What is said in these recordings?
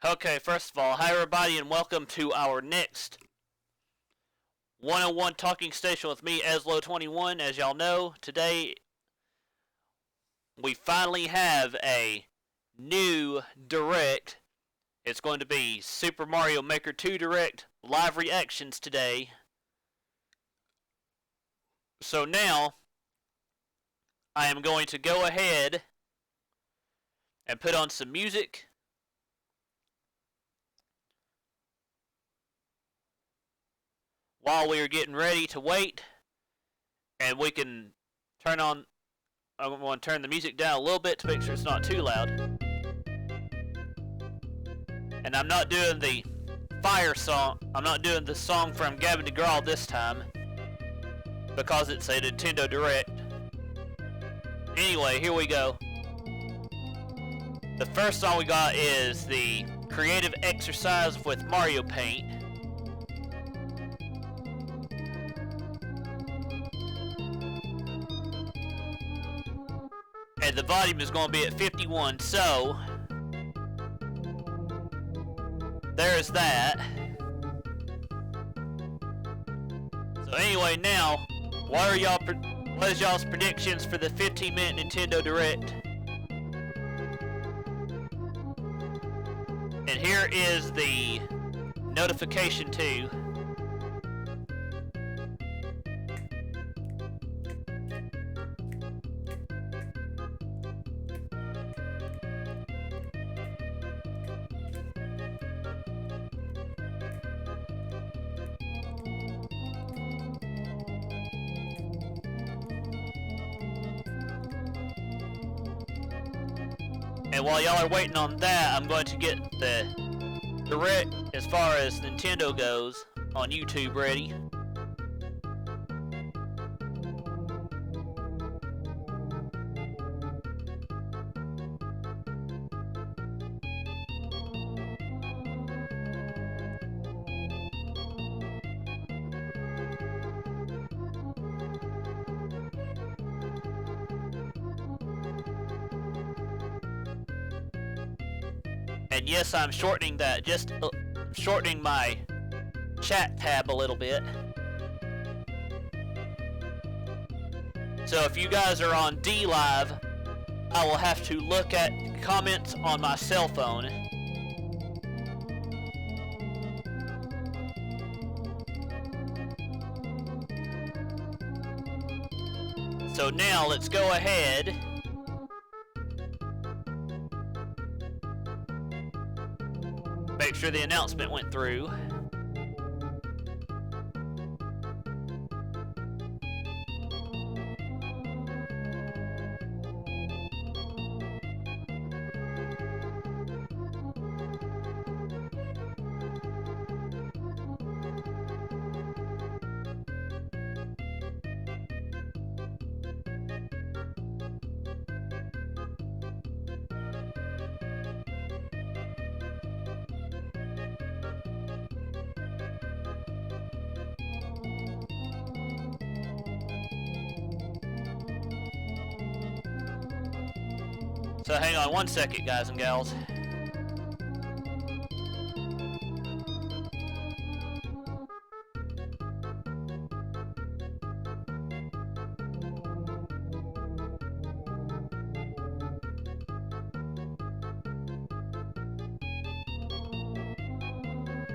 Okay, first of all, hi everybody and welcome to our next 101 talking station with me, EZLO21. As y'all know, today we finally have a new Direct. It's going to be Super Mario Maker 2 Direct live reactions today. So now, I am going to go ahead and put on some music. While we are getting ready to wait, and we can turn on, I'm going to turn the music down a little bit to make sure it's not too loud. And I'm not doing the fire song, I'm not doing the song from Gavin DeGraw this time, because it's a Nintendo Direct. Anyway, here we go. The first song we got is the Creative Exercise with Mario Paint. And the volume is going to be at 51, so there's that. So anyway, now, what is y'all's predictions for the 15-minute Nintendo Direct? And here is the notification too. And while y'all are waiting on that, I'm going to get the Direct as far as Nintendo goes on YouTube ready. And yes, I'm shortening that, just shortening my chat tab a little bit. So if you guys are on D Live, I will have to look at comments on my cell phone. So now let's go ahead . Make sure the announcement went through. So hang on one second, guys and gals.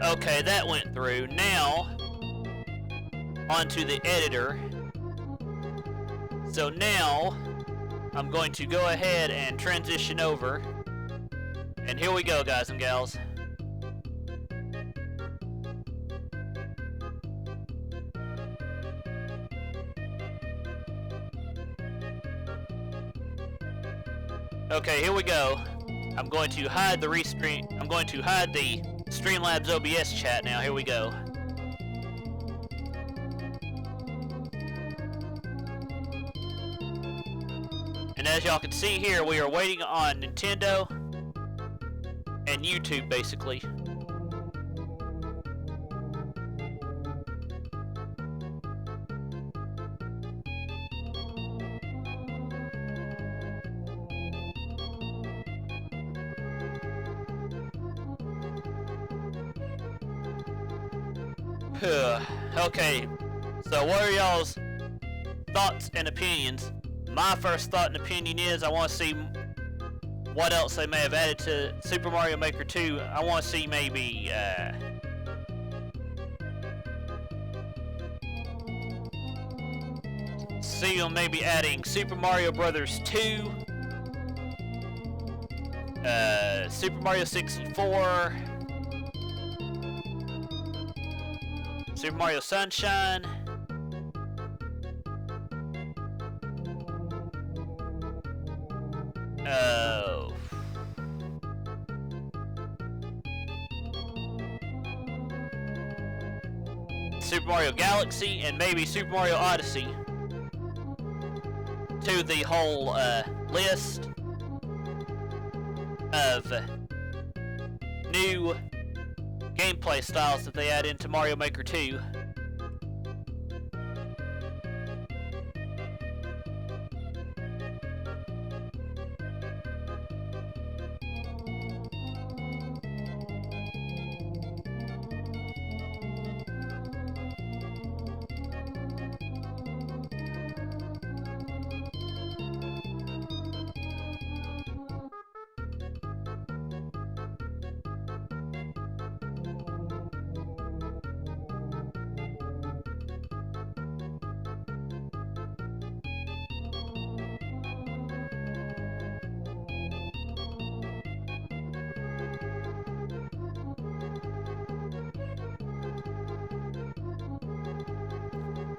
Okay, that went through. Now, onto the editor. So now, I'm going to go ahead and transition over. And here we go, guys and gals. Okay, here we go. I'm going to hide the restream. I'm going to hide the Streamlabs OBS chat now. Here we go. And as y'all can see here, we are waiting on Nintendo and YouTube, basically. Okay, so what are y'all's thoughts and opinions? My first thought and opinion is I want to see what else they may have added to Super Mario Maker 2. I want to see maybe, see them maybe adding Super Mario Brothers 2, Super Mario 64, Super Mario Sunshine, Super Mario Galaxy, and maybe Super Mario Odyssey to the whole list of new gameplay styles that they add into Mario Maker 2.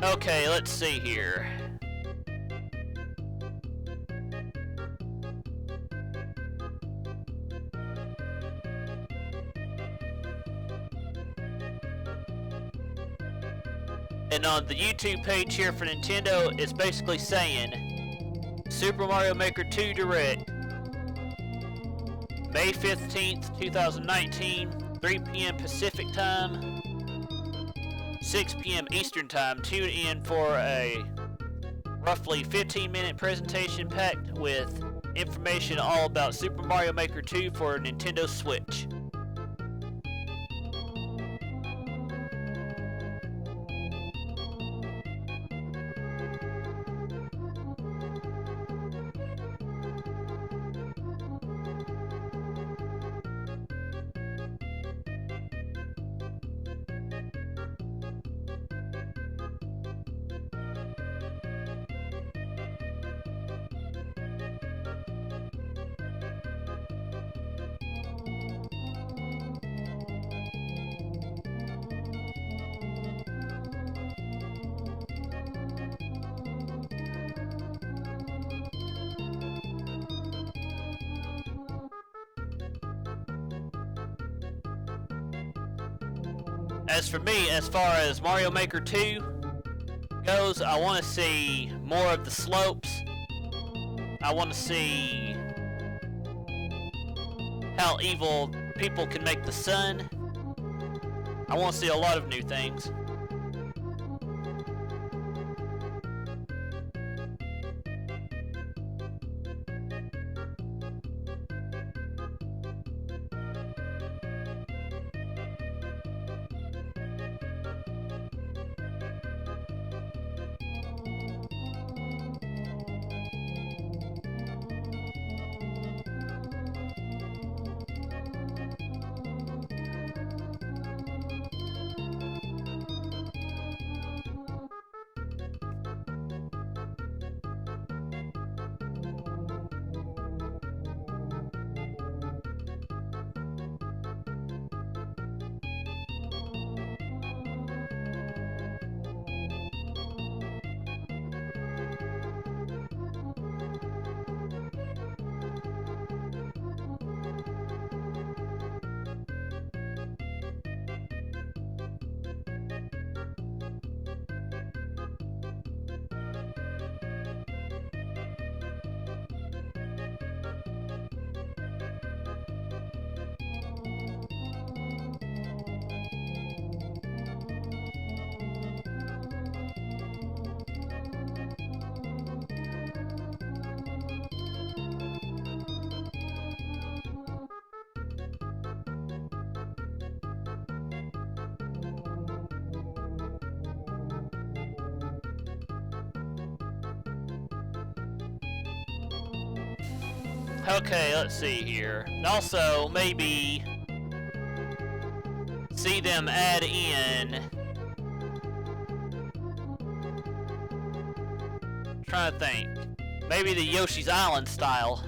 Okay, let's see here. And on the YouTube page here for Nintendo, it's basically saying Super Mario Maker 2 Direct, May 15th, 2019, 3 p.m. Pacific Time, 6 p.m. Eastern Time. Tune in for a roughly 15-minute presentation packed with information all about Super Mario Maker 2 for Nintendo Switch. As for me, as far as Mario Maker 2 goes, I want to see more of the slopes. I want to see how evil people can make the sun. I want to see a lot of new things. Okay, let's see here. And also, maybe see them add in. Trying to think. Maybe the Yoshi's Island style.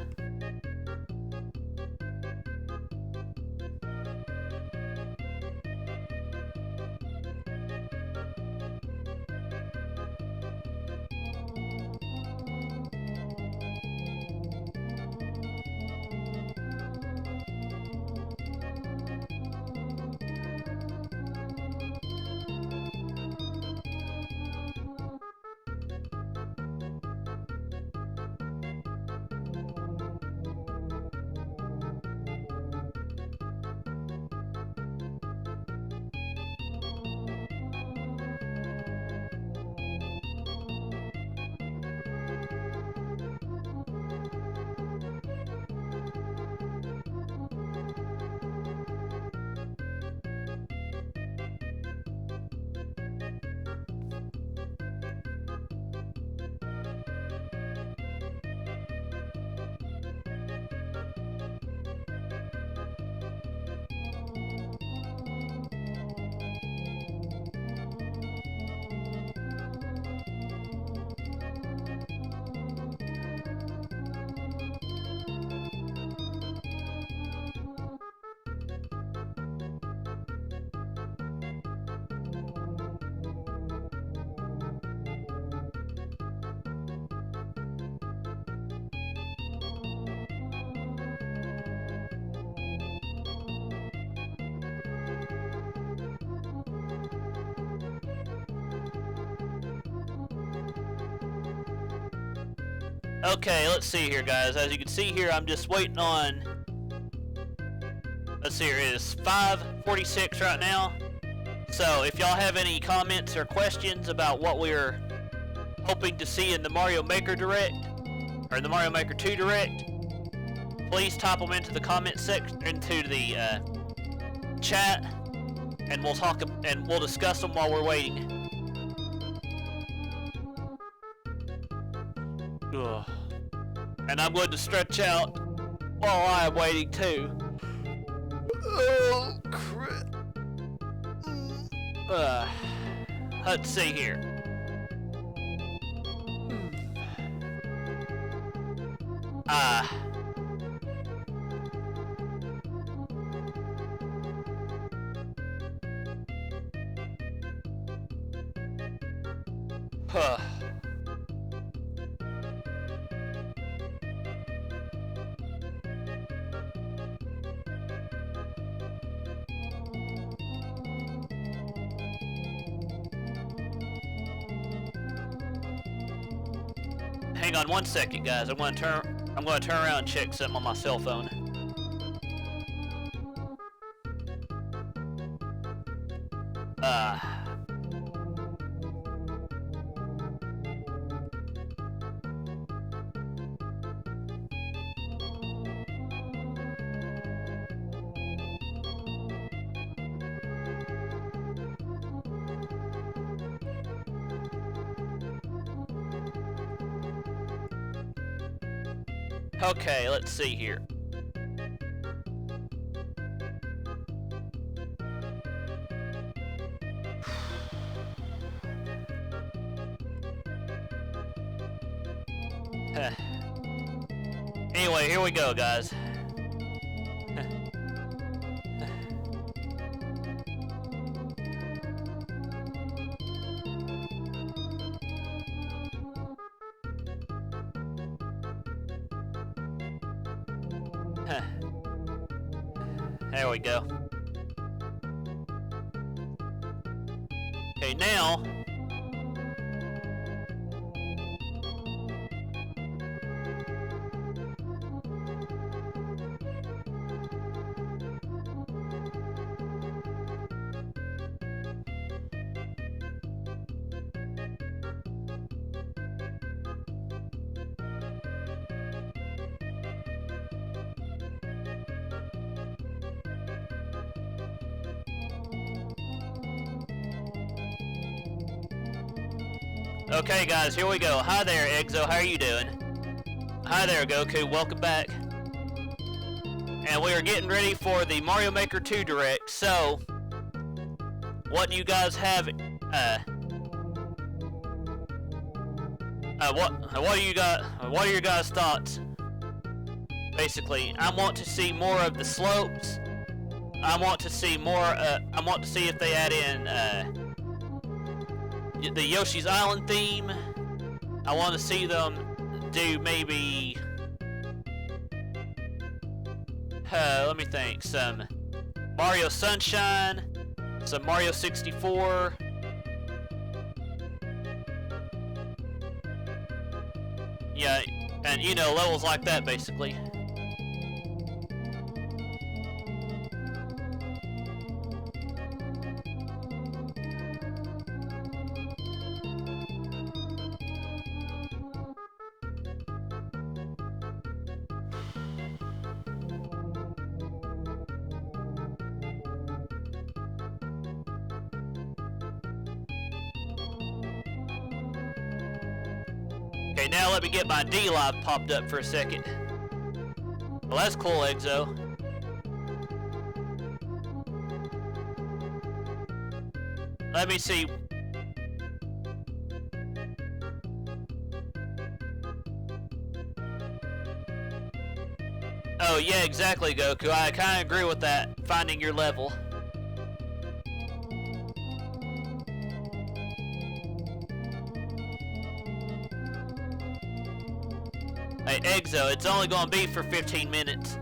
Okay, let's see here, guys. As you can see here, I'm just waiting on... Let's see here, it is 5:46 right now. So, if y'all have any comments or questions about what we're hoping to see in the Mario Maker Direct, or the Mario Maker 2 Direct, please type them into the comment section, into the chat, and we'll talk and we'll discuss them while we're waiting. Ugh. And I'm going to stretch out while I'm waiting too. Oh crap. Let's see here. Huh. Hang on one second, guys. I'm going to turn around and check something on my cell phone. Okay, let's see here. Anyway, here we go, guys. There we go. Okay, now okay, guys, here we go. Hi there, Exo. How are you doing? Hi there, Goku. Welcome back. and we are getting ready for the Mario Maker 2 Direct. So, what do you guys have? What do you got? What are your guys' thoughts? Basically, I want to see more of the slopes. I want to see more. I want to see if they add in the Yoshi's Island theme. I want to see them do maybe. Let me think. Some Mario Sunshine, some Mario 64. Yeah, and you know, levels like that basically. Okay, now let me get my D-Live popped up for a second. Well, that's cool, Exo. Let me see. Oh, yeah, exactly, Goku. I kind of agree with that, finding your level. Hey, Exo, it's only gonna be for 15 minutes.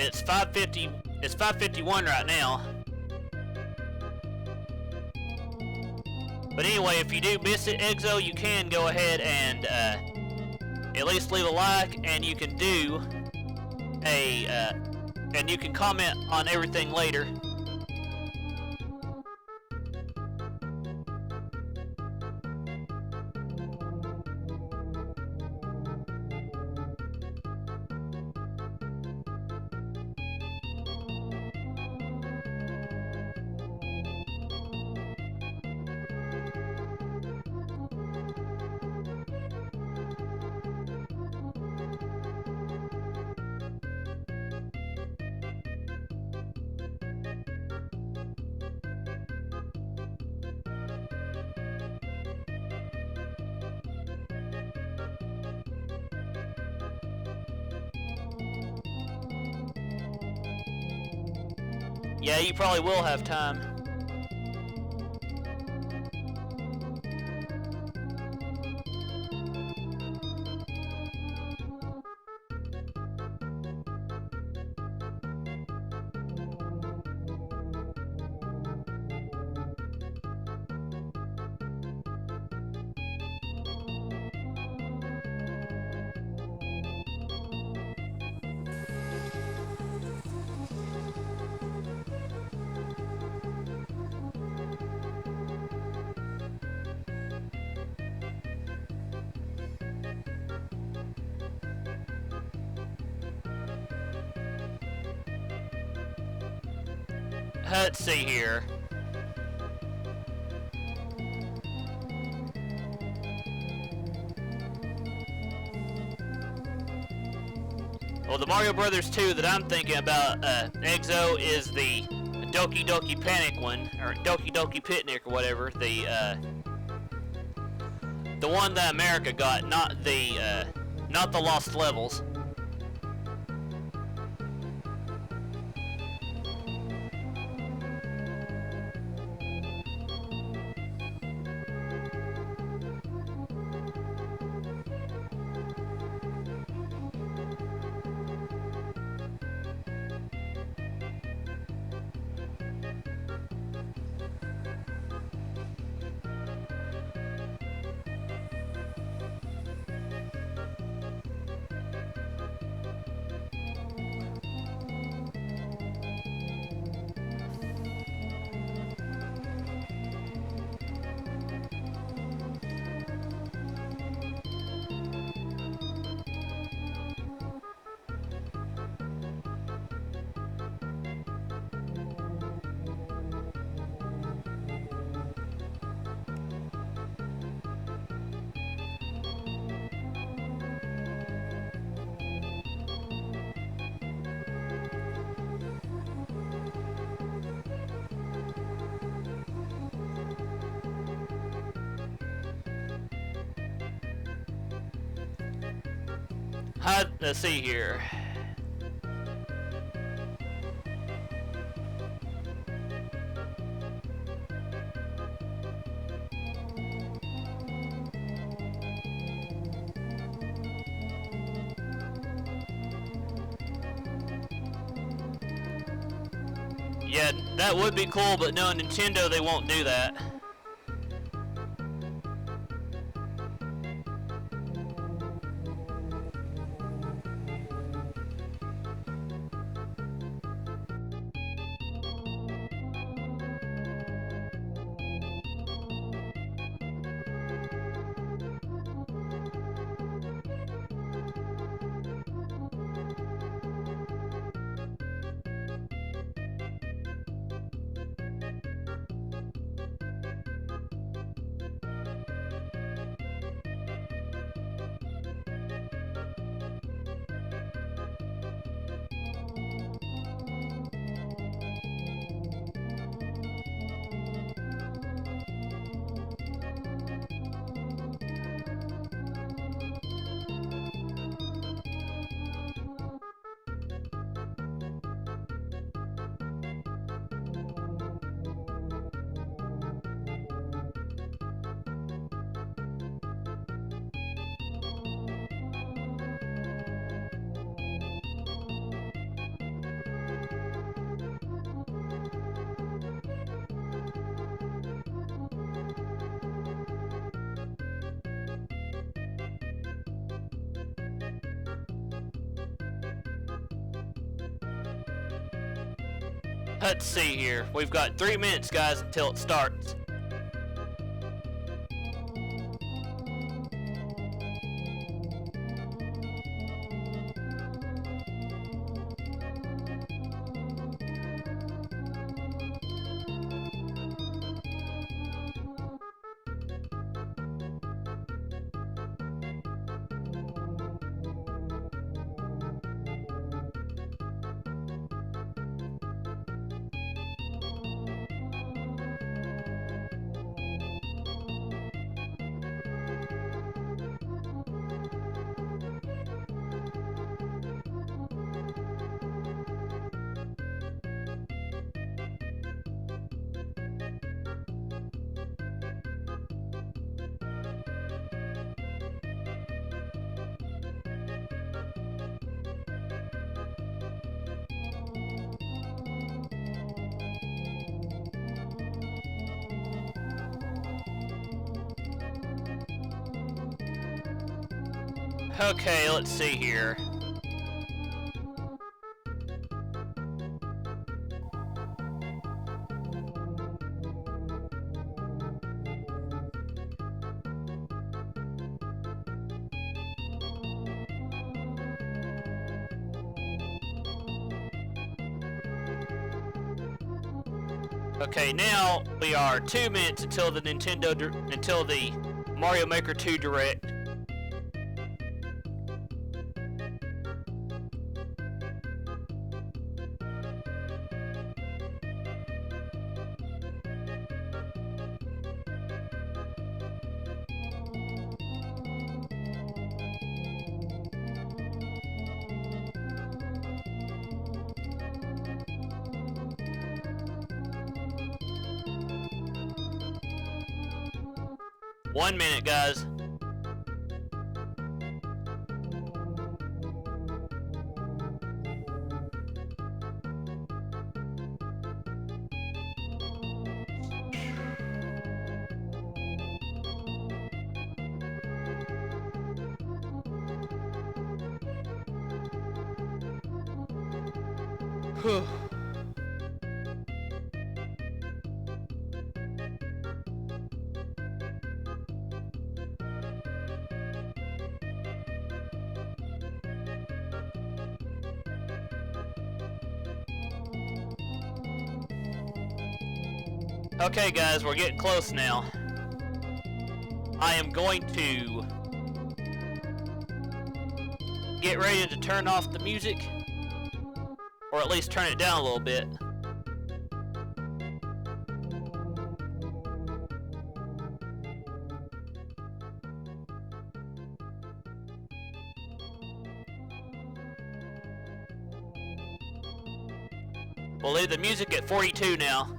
It's 5:50. It's 5:51 right now. But anyway, if you do miss it, Exo, you can go ahead and at least leave a like, and you can do a and you can comment on everything later. Yeah, you probably will have time. Let's see here. Well, the Mario Brothers 2 that I'm thinking about, Exo, is the Doki Doki Panic one, or Doki Doki Picnic, or whatever. The one that America got, not the Lost Levels. Let's see here. Yeah, that would be cool, but no, Nintendo, they won't do that. Let's see here. We've got 3 minutes, guys, until it starts. Okay, let's see here. Okay, now we are 2 minutes until the until the Mario Maker 2 Direct. One minute, guys. Whew. Okay, guys, we're getting close now. I am going to get ready to turn off the music, or at least turn it down a little bit. We'll leave the music at 42 now.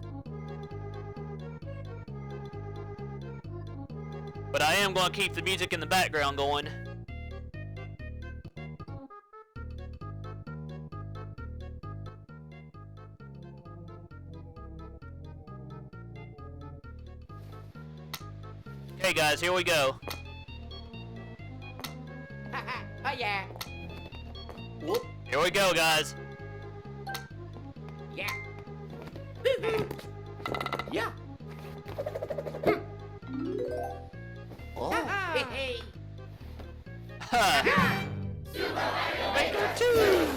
But I am going to keep the music in the background going. Okay guys, here we go. Oh yeah. Whoop. Here we go guys. Yeah. Yeah. Oh. Hey, hey. Ha. Maker 2.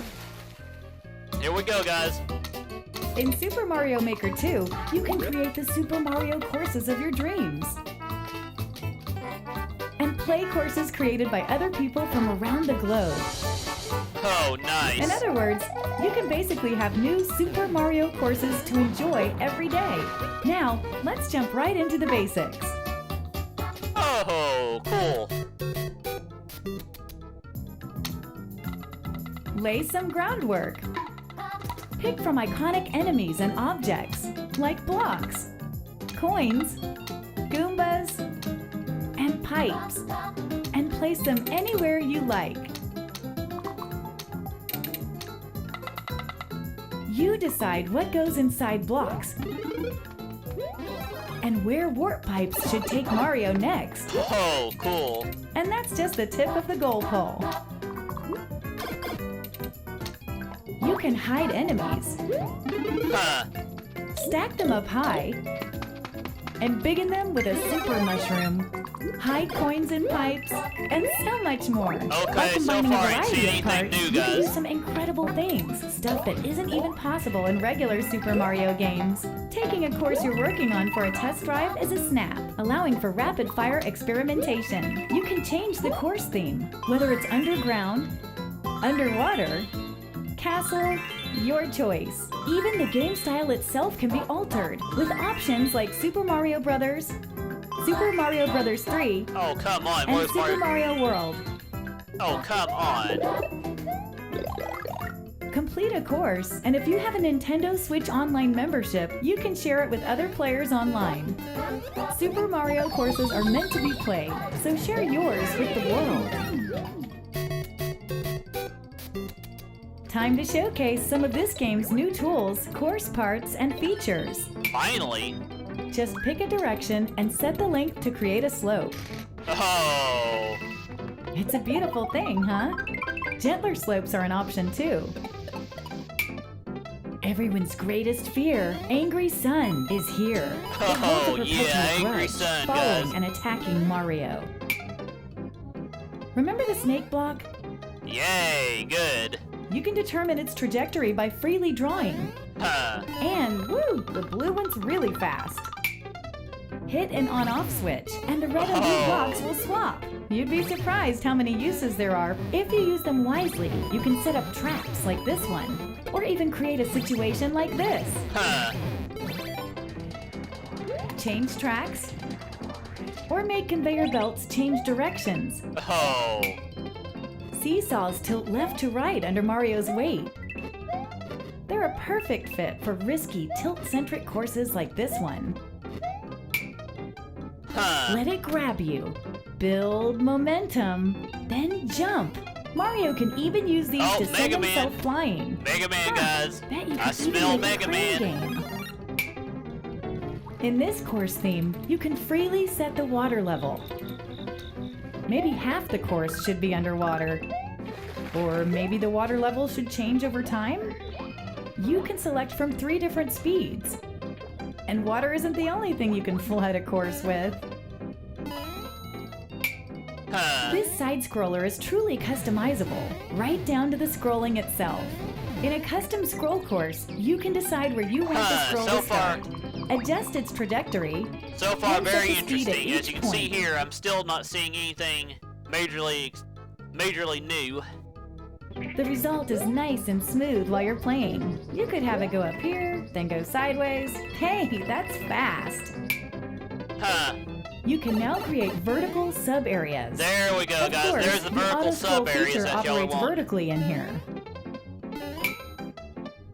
Here we go guys. In Super Mario Maker 2, you can create the Super Mario courses of your dreams. And play courses created by other people from around the globe. Oh, nice. In other words, you can basically have new Super Mario courses to enjoy every day. Now, let's jump right into the basics. Oh, cool. Lay some groundwork. Pick from iconic enemies and objects, like blocks, coins, Goombas, and pipes, and place them anywhere you like. You decide what goes inside blocks and where warp pipes should take Mario next. Oh, cool. And that's just the tip of the goal pole. You can hide enemies, Huh. stack them up high, and biggin them with a super mushroom, hide coins in pipes, and so much more. By Okay, so combining far a I ain't variety seen of anything parts, new, you can do guys. some incredible things, stuff that isn't even possible in regular Super Mario games. Taking a course you're working on for a test drive is a snap, allowing for rapid-fire experimentation. You can change the course theme, whether it's underground, underwater, castle, your choice. Even the game style itself can be altered, with options like Super Mario Bros., Super Mario Bros. 3, Oh, come on. and Where's Super Mario? Mario World. Oh, come on. Complete a course, and if you have a Nintendo Switch Online membership, you can share it with other players online. Super Mario courses are meant to be played, so share yours with the world. Time to showcase some of this game's new tools, course parts, and features. Finally. Just pick a direction and set the length to create a slope. Oh. It's a beautiful thing, huh? Gentler slopes are an option too. Everyone's greatest fear, Angry Sun, is here. It holds a Oh, perpetual yeah, Angry grudge, Sun, following guys. and attacking Mario. Remember the snake block? Yay, good. You can determine its trajectory by freely drawing. Huh. And woo, the blue one's really fast. Hit an on-off switch, and the red and blue Oh. blocks will swap. You'd be surprised how many uses there are. If you use them wisely, you can set up traps like this one, or even create a situation like this. Huh. Change tracks, or make conveyor belts change directions. Oh. Seesaws tilt left to right under Mario's weight. They're a perfect fit for risky, tilt-centric courses like this one. Huh. Let it grab you. Build momentum, then jump. Mario can even use these Oh, to send Mega Man. himself flying. Mega Man, Huh, guys. Bet you I could even smell make Mega a crane Man. game. In this course theme, you can freely set the water level. Maybe half the course should be underwater. Or maybe the water level should change over time? You can select from 3 different speeds. And water isn't the only thing you can flood a course with. Huh. This side-scroller is truly customizable, right down to the scrolling itself. In a custom scroll course, you can decide where you want the scroll So to far- start, adjust its trajectory, So far, and set very the speed at interesting. As each you can see point. here, I'm still not seeing anything majorly new. The result is nice and smooth while you're playing. You could have it go up here, then go sideways. Hey, that's fast! Huh. You can now create vertical sub-areas. There we go, Of guys. course, There's the vertical auto-scroll sub areas feature that y'all operates want. vertically in here.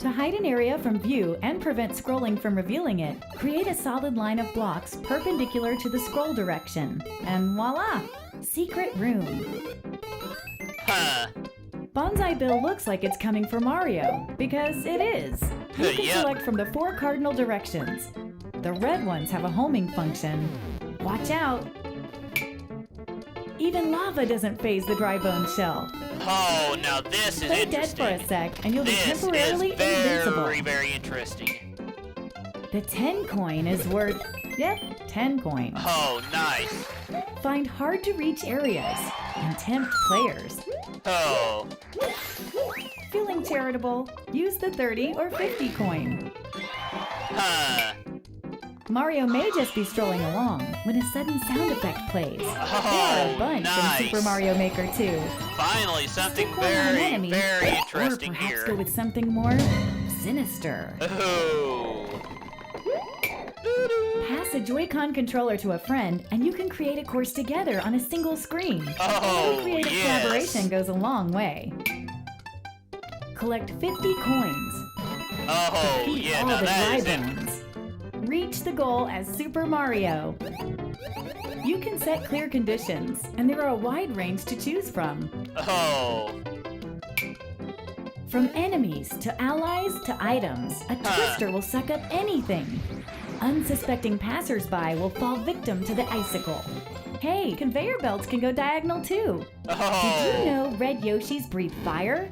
To hide an area from view and prevent scrolling from revealing it, create a solid line of blocks perpendicular to the scroll direction. And voila! Secret room. Huh. Bonsai Bill looks like it's coming for Mario, because it is. You can Yep. select from the 4 cardinal directions. The red ones have a homing function. Watch out! Even lava doesn't phase the dry bone shell. Oh, now this is Play dead for interesting. a sec, and you'll be This temporarily is very, invincible. very interesting. The 10 coin is worth, 10 coins. Oh, nice. Find hard to reach areas and tempt players. Oh, Feeling charitable? Use the 30 or 50 coin. huh. Mario may just be strolling along when a sudden sound effect plays. There are a bunch nice. in Super Mario Maker 2. Finally, something Stick one on an very, enemy, very or interesting perhaps here. go with something more sinister. Oh. Pass a Joy-Con controller to a friend, and you can create a course together on a single screen. Oh, Creative yes. collaboration goes a long way. Collect 50 coins. Oh, Defeat yeah, all now the that dry is it. bones. Reach the goal as Super Mario. You can set clear conditions, and there are a wide range to choose from. Oh. From enemies to allies to items, a twister will suck up anything. Unsuspecting passersby will fall victim to the icicle. Hey, conveyor belts can go diagonal too. Did Oh. you know red Yoshis breathe fire?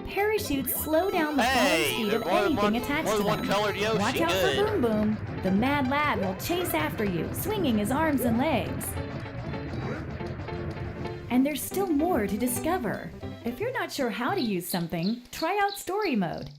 Parachutes slow down the falling Hey, speed there's of more than anything one- attached more to than one them. colored Yoshi, Watch out good. for Boom Boom. The mad lad will chase after you, swinging his arms and legs. And there's still more to discover. If you're not sure how to use something, try out Story Mode.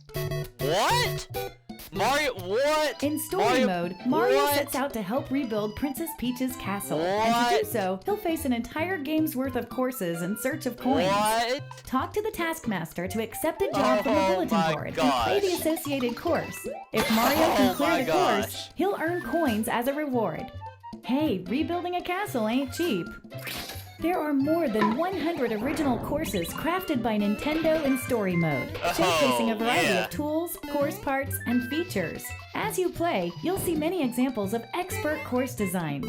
What? Mario, what? In Story Mode, Mario what? sets out to help rebuild Princess Peach's castle. And to What? do so, he'll face an entire game's worth of courses in search of coins. What? Talk to the Taskmaster to accept a job from the Oh bulletin my board and play the gosh. associated course. If Mario Oh can clear my the course, gosh. he'll earn coins as a reward. Hey, rebuilding a castle ain't cheap. There are more than 100 original courses crafted by Nintendo in Story Mode, showcasing a variety yeah. of tools, course parts, and features. As you play, you'll see many examples of expert course design.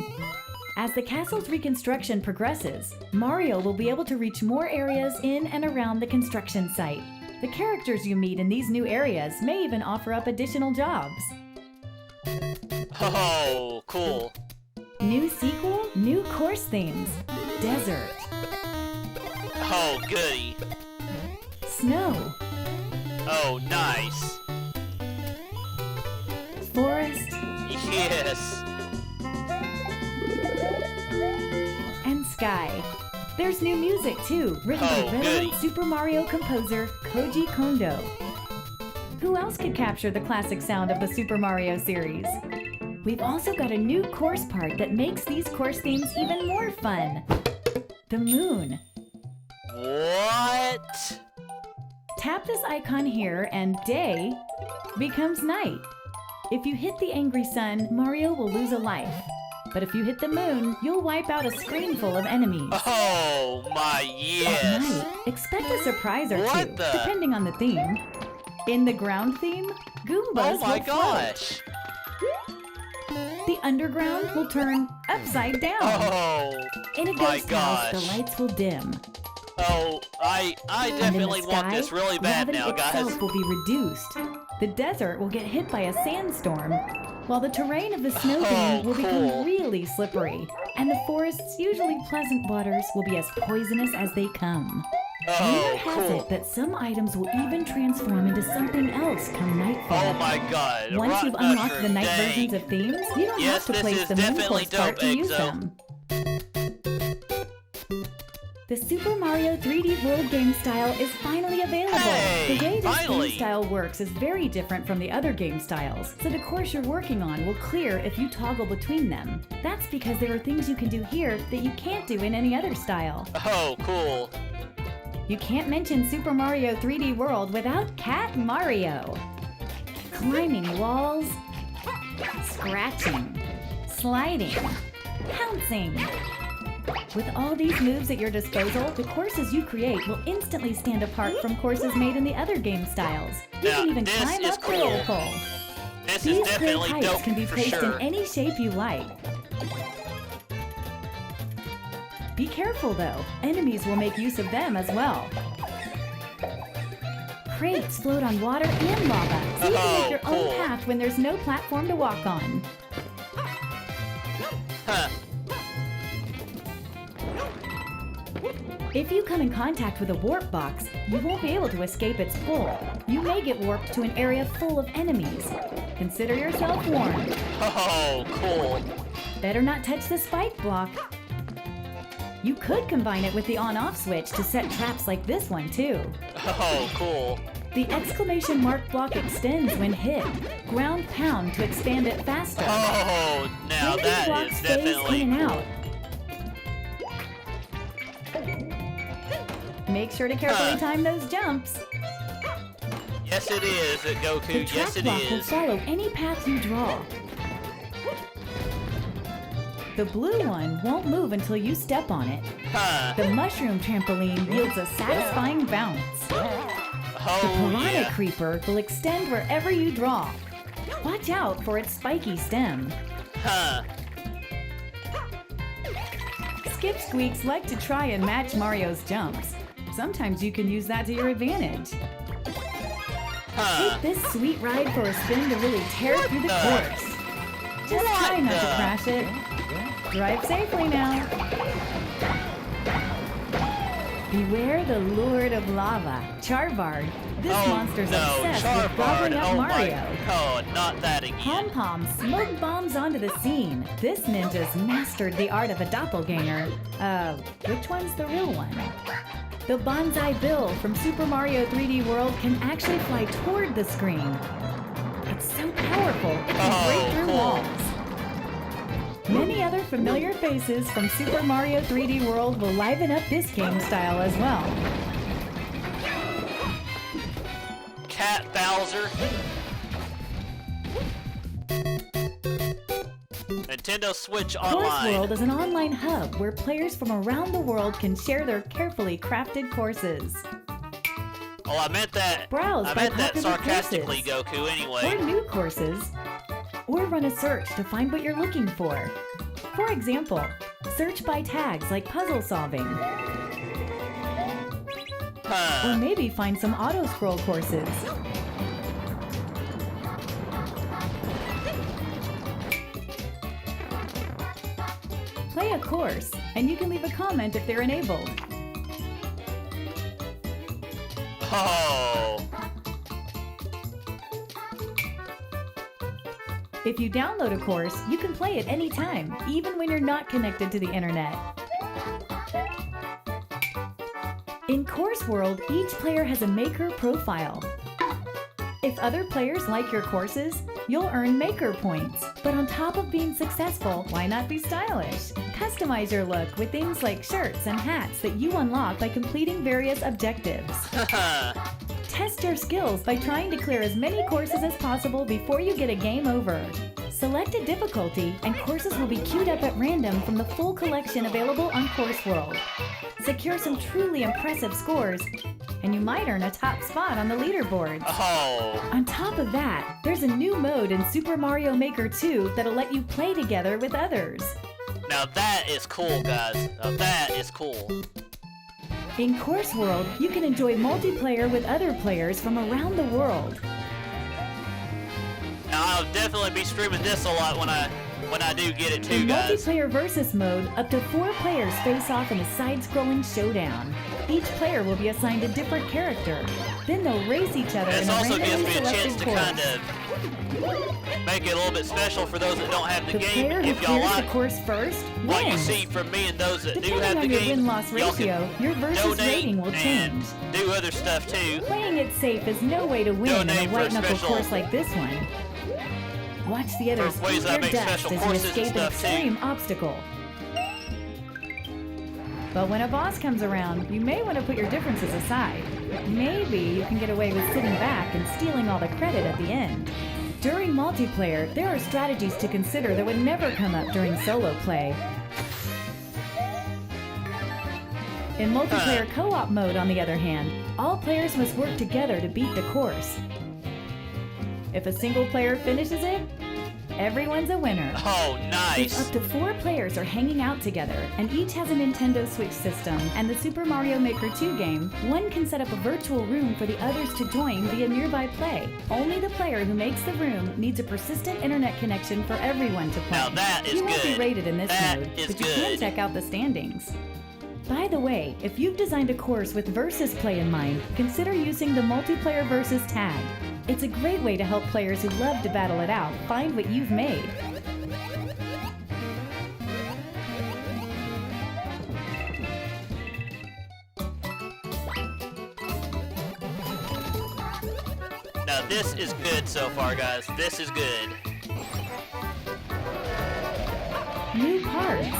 As the castle's reconstruction progresses, Mario will be able to reach more areas in and around the construction site. The characters you meet in these new areas may even offer up additional jobs. Oh, cool. New sequel, new course themes. Desert, Oh, goody. snow, Oh, nice. forest, Yes. and sky. There's new music too, written Oh, by veteran goody. Super Mario composer Koji Kondo. Who else could capture the classic sound of the Super Mario series? We've also got a new course part that makes these course themes even more fun. The moon. What? Tap this icon here and day becomes night. If you hit the angry sun, Mario will lose a life. But if you hit the moon, you'll wipe out a screen full of enemies. Oh, my At yes. night, expect a surprise or What two, the- depending on the theme. In the ground theme, Goombas Oh, my will float. gosh. The underground will turn upside down. Oh, In a my ghost house, the gosh. lights will dim. Oh, I And in the definitely want sky, this really bad gravity now, guys. itself will be reduced. The desert will get hit by a sandstorm, while the terrain of the snow theme will cool. become really slippery. And the forest's usually pleasant waters will be as poisonous as they come. Rumor Oh, has cool. it that some items will even transform into something else come nightfall. Oh my god. Once rock you've unlocked mushroom, the night dang. versions of themes, you don't Yes, have to this place is the moon definitely course part dope, to use Exo. them. The Super Mario 3D World game style is finally available. Hey, the way this finally. game style works is very different from the other game styles, so the course you're working on will clear if you toggle between them. That's because there are things you can do here that you can't do in any other style. Oh, cool. You can't mention Super Mario 3D World without Cat Mario. Climbing walls, scratching, sliding, pouncing, With all these moves at your disposal, the courses you create will instantly stand apart from courses made in the other game styles. You can even climb up the roll pole. These great heights can be placed in any shape you like. Be careful though, enemies will make use of them as well. Crates float on water and lava, so you can make your own path when there's no platform to walk on. If you come in contact with a warp box, you won't be able to escape its pull. You may get warped to an area full of enemies. Consider yourself warned. Oh, cool. Better not touch the spike block. You could combine it with the on-off switch to set traps like this one too. Oh, cool. The exclamation mark block extends when hit. Ground pound to expand it faster. Oh, now that is definitely in and cool. out. Make sure to carefully time those jumps. Yes, it is, Goku. The track Yes, it block will is. follow any path you draw. The blue one won't move until you step on it. The mushroom trampoline yields a satisfying bounce. Oh, The piranha yeah. creeper will extend wherever you draw. Watch out for its spiky stem. Skip Squeaks like to try and match Mario's jumps. Sometimes you can use that to your advantage. Take this sweet ride for a spin to really tear through the course. Just try not to crash it. Drive safely now. Beware the Lord of Lava, Charvard. This monster's obsessed with gobbling up Mario. Oh, not that again. Pom-Pom smoke bombs onto the scene. This ninja's mastered the art of a doppelganger. Which one's the real one? The Bonsai Bill from Super Mario 3D World can actually fly toward the screen. It's so powerful, it can break through walls. Many other familiar faces from Super Mario 3D World will liven up this game style as well. Cat Bowser. Nintendo Switch Course Online. World is an online hub where players from around the world can share their carefully crafted courses. Oh, I meant that. Browse I by meant that popular sarcastically, courses. Goku. Or Anyway. new courses, or run a search to find what you're looking for. For example, search by tags like puzzle solving, or maybe find some auto-scroll courses. Play a course, and you can leave a comment if they're enabled. Oh. If you download a course, you can play it anytime, even when you're not connected to the internet. In Course World, each player has a maker profile. If other players like your courses, you'll earn maker points. But on top of being successful, why not be stylish? Customize your look with things like shirts and hats that you unlock by completing various objectives. Test your skills by trying to clear as many courses as possible before you get a game over. Select a difficulty, and courses will be queued up at random from the full collection available on Course World. Secure some truly impressive scores, and you might earn a top spot on the leaderboards. Oh. On top of that, there's a new mode in Super Mario Maker 2 that'll let you play together with others. Now that is cool, guys. Now that is cool. In Course World, you can enjoy multiplayer with other players from around the world. Now I'll definitely be streaming this a lot when I do get it too, In guys. multiplayer versus mode, up to 4 players face off in a side-scrolling showdown. Each player will be assigned a different character. Then they'll race each other This in a also gives randomly me a chance selected to course. kind of make it a little bit special for those that don't have the The game. player who If y'all clears the like course first what you wins. see from me and those that do Depending have the on your game, win-loss y'all ratio, can your versus donate rating will and change. do other stuff too. Playing it safe is no way to win in Donate a for a white-knuckle special- course like this one. Watch the others For ways eat I their make dust special as you courses and escape an stuff, too. extreme obstacle. But when a boss comes around, you may want to put your differences aside. Maybe you can get away with sitting back and stealing all the credit at the end. During multiplayer, there are strategies to consider that would never come up during solo play. In multiplayer co-op mode, on the other hand, all players must work together to beat the course. If a single player finishes it, everyone's a winner. Oh, nice. If up to 4 players are hanging out together and each has a Nintendo Switch system and the Super Mario Maker 2 game, one can set up a virtual room for the others to join via nearby play. Only the player who makes the room needs a persistent internet connection for everyone to play. Now that is You won't be good. rated in this That mode, is but you can good. check out the standings. By the way, if you've designed a course with versus play in mind, consider using the multiplayer versus tag. It's a great way to help players who love to battle it out find what you've made. Now this is good so far, guys. This is good. New cards.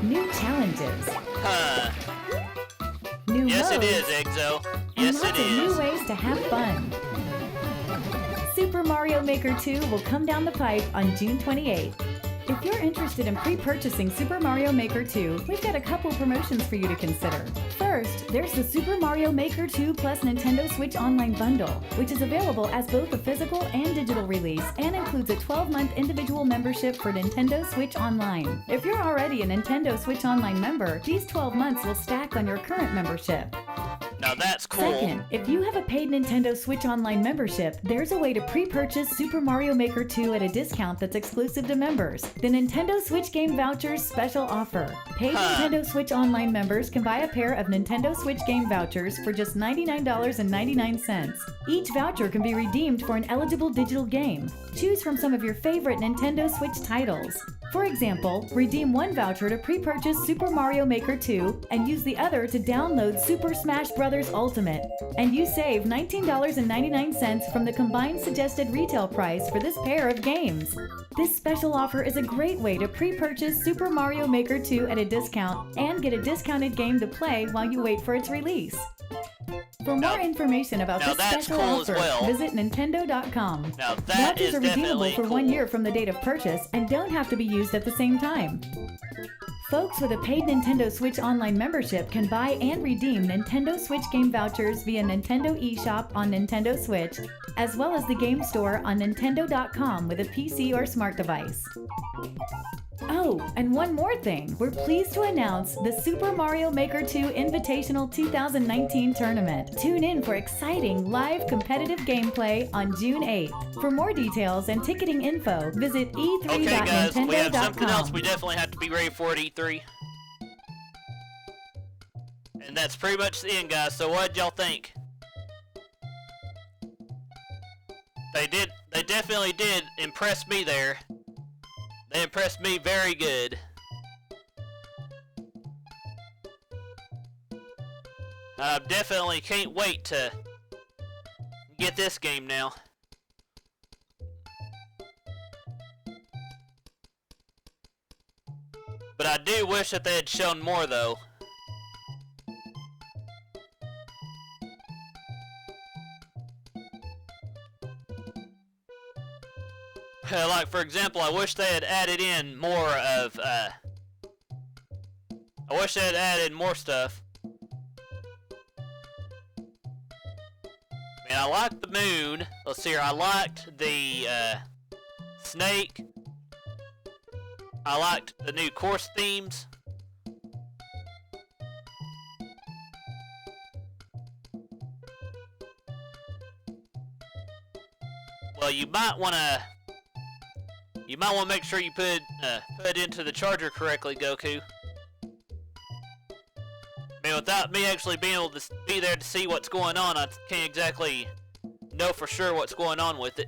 New challenges. Huh. New Yes, it modes. is, Exo. And Yes, it lots of new is. ways to have fun. Super Mario Maker 2 will come down the pipe on June 28th. If you're interested in pre-purchasing Super Mario Maker 2, we've got a couple promotions for you to consider. First, there's the Super Mario Maker 2 plus Nintendo Switch Online Bundle, which is available as both a physical and digital release and includes a 12-month individual membership for Nintendo Switch Online. If you're already a Nintendo Switch Online member, these 12 months will stack on your current membership. Now that's cool. Second, if you have a paid Nintendo Switch Online membership, there's a way to pre-purchase Super Mario Maker 2 at a discount that's exclusive to members. The Nintendo Switch Game Vouchers special offer. Paid Nintendo Switch Online members can buy a pair of Nintendo Switch Game Vouchers for just $99.99. Each voucher can be redeemed for an eligible digital game. Choose from some of your favorite Nintendo Switch titles. For example, redeem one voucher to pre-purchase Super Mario Maker 2 and use the other to download Super Smash Bros. Ultimate. And you save $19.99 from the combined suggested retail price for this pair of games. This special offer is a great way to pre-purchase Super Mario Maker 2 at a discount and get a discounted game to play while you wait for its release. For more information about now this that's special cool as offer, well. visit Nintendo.com. Now that Vouchers is are redeemable definitely for cool. 1 year from the date of purchase and don't have to be used at the same time. Folks with a paid Nintendo Switch Online membership can buy and redeem Nintendo Switch game vouchers via Nintendo eShop on Nintendo Switch, as well as the game store on Nintendo.com with a PC or smart device. Oh, and one more thing. We're pleased to announce the Super Mario Maker 2 Invitational 2019 tournament. Tune in for exciting live competitive gameplay on June 8th. For more details and ticketing info, visit e3.nintendo.com. Okay, guys, we have something else we definitely have to be ready for at E3. And that's pretty much the end, guys. So what'd y'all think? They definitely did impress me there. They impressed me very good. I definitely can't wait to get this game now. But I do wish that they had shown more, though. Like, for example, I wish they had added in more of, I wish they had added more stuff. Man, I liked the moon. Let's see here, I liked the, snake. I liked the new course themes. Well, you might want to make sure you put it into the charger correctly, Goku. I mean, without me actually being able to be there to see what's going on, I can't exactly know for sure what's going on with it.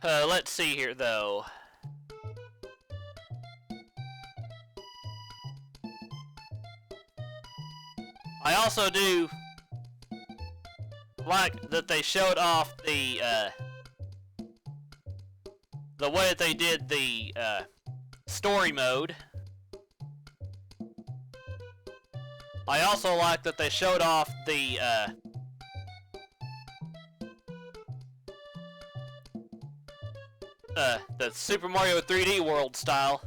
Let's see here, though. I also do like that they showed off the way that they did the story mode. I also like that they showed off the the Super Mario 3D World style.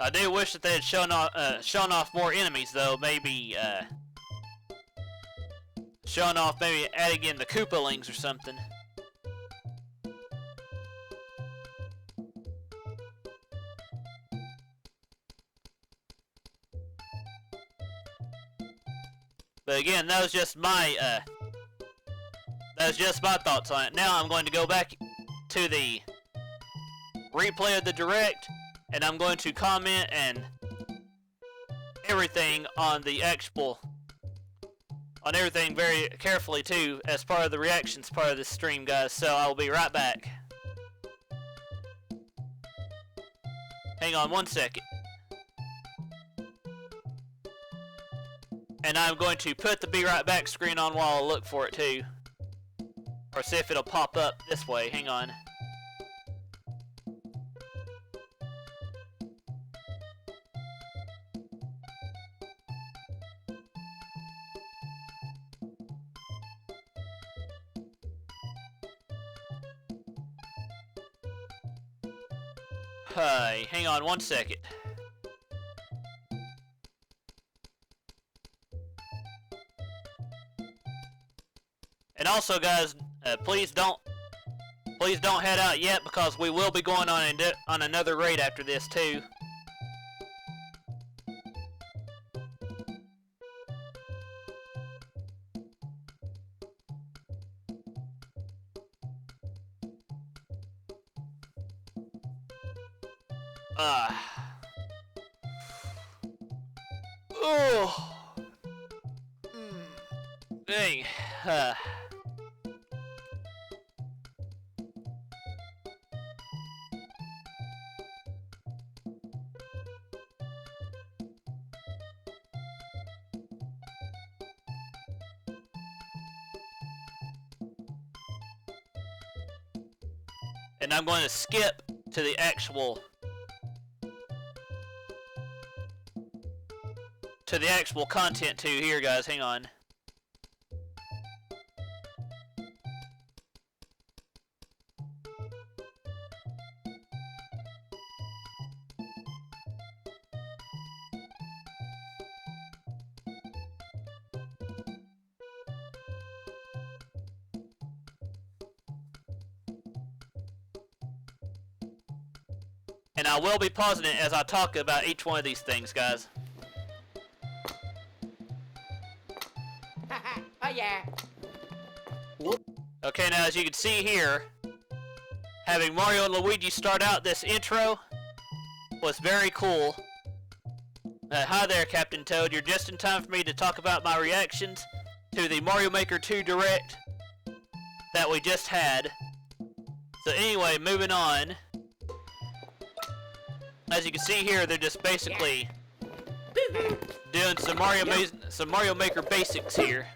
I do wish that they had shown off more enemies, though. Maybe showing off, maybe adding in the Koopalings or something. But again, that was just my thoughts on it. Now I'm going to go back to the replay of the Direct, and I'm going to comment and everything on everything very carefully too, as part of the reactions part of this stream, guys. So I will be right back. Hang on one second. And I'm going to put the be right back screen on while I look for it too. Or see if it'll pop up this way. Hang on. Hi, hang on one second. And also, guys, please don't head out yet, because we will be going on another raid after this too. Oh. Dang. And I'm going to skip to the actual content too here, guys. Hang on. And I will be pausing it as I talk about each one of these things, guys. Oh yeah. Okay, now as you can see here, having Mario and Luigi start out this intro was very cool. Hi there, Captain Toad. You're just in time for me to talk about my reactions to the Mario Maker 2 Direct that we just had. So anyway, moving on. As you can see here, they're just basically doing some Mario Maker basics here.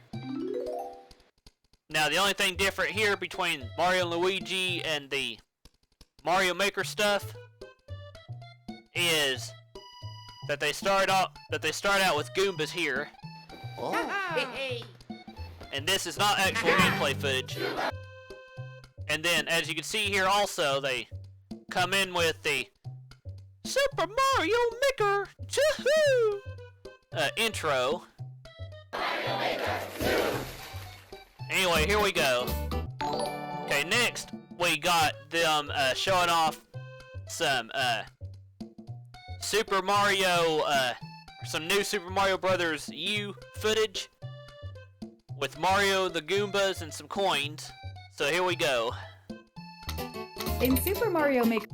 Now, the only thing different here between Mario and Luigi and the Mario Maker stuff is that they start out with Goombas here. Oh. Hey. And this is not actual gameplay footage. And then, as you can see here also, they come in with the Super Mario Maker Choo-hoo! Intro. Mario Maker 2. Anyway, here we go. Okay, next we got them showing off some Super Mario, some new Super Mario Brothers U footage with Mario, the Goombas, and some coins. So here we go. In Super Mario Maker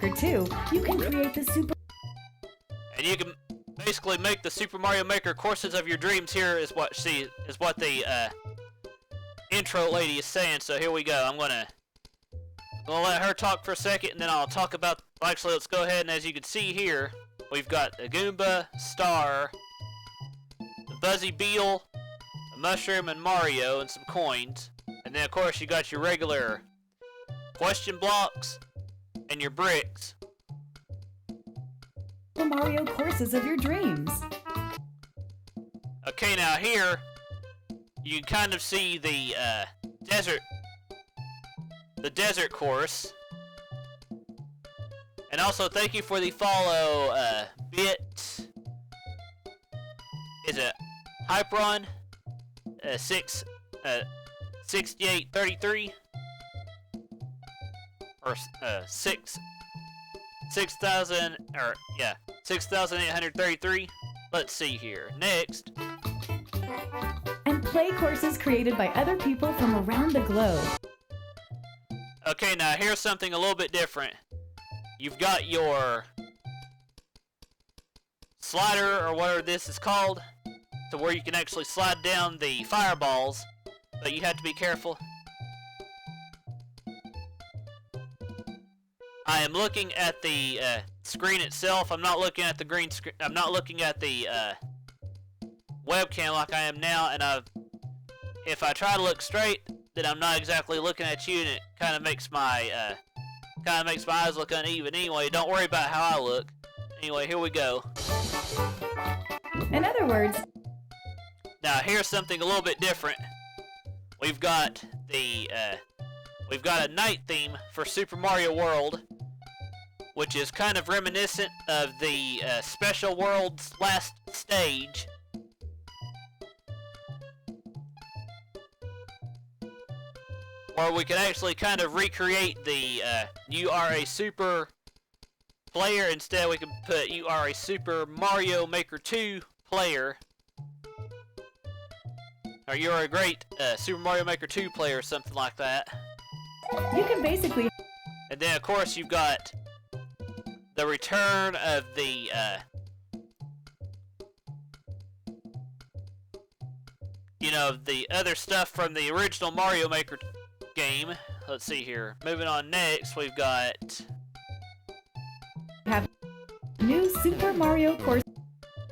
2, you can create the Super... And you can basically make the Super Mario Maker courses of your dreams. Here is what the intro lady is saying. So here we go. I'm gonna let her talk for a second, and then I'll talk about... Actually, let's go ahead, and as you can see here, we've got a Goomba, Star, the Buzzy Beetle, a Mushroom, and Mario, and some coins. And then, of course, you got your regular question blocks and your bricks. Mario courses of your dreams. Okay, now here, you can kind of see the desert course. And also, thank you for the follow, is it Hyperon, 6833? Or, 6,000, or, yeah, 6,833. Let's see here. Next. And play courses created by other people from around the globe. Okay, now here's something a little bit different. You've got your slider, or whatever this is called, to where you can actually slide down the fireballs, but you have to be careful. I am looking at the screen itself. I'm not looking at the green screen. I'm not looking at the webcam like I am now, and if I try to look straight, then I'm not exactly looking at you, and it kind of makes my eyes look uneven. Anyway, don't worry about how I look. Anyway, here we go. In other words, now here's something a little bit different. We've got a night theme for Super Mario World, which is kind of reminiscent of the Special World's last stage. Or we can actually kind of recreate the you are a super player. Instead, we can put you are a Super Mario Maker 2 player. Or you're a great Super Mario Maker 2 player, or something like that. you can basically... And then, of course, you've got the return of the the other stuff from the original Mario Maker game. Let's see here. Moving on next, we've got... have new Super Mario course.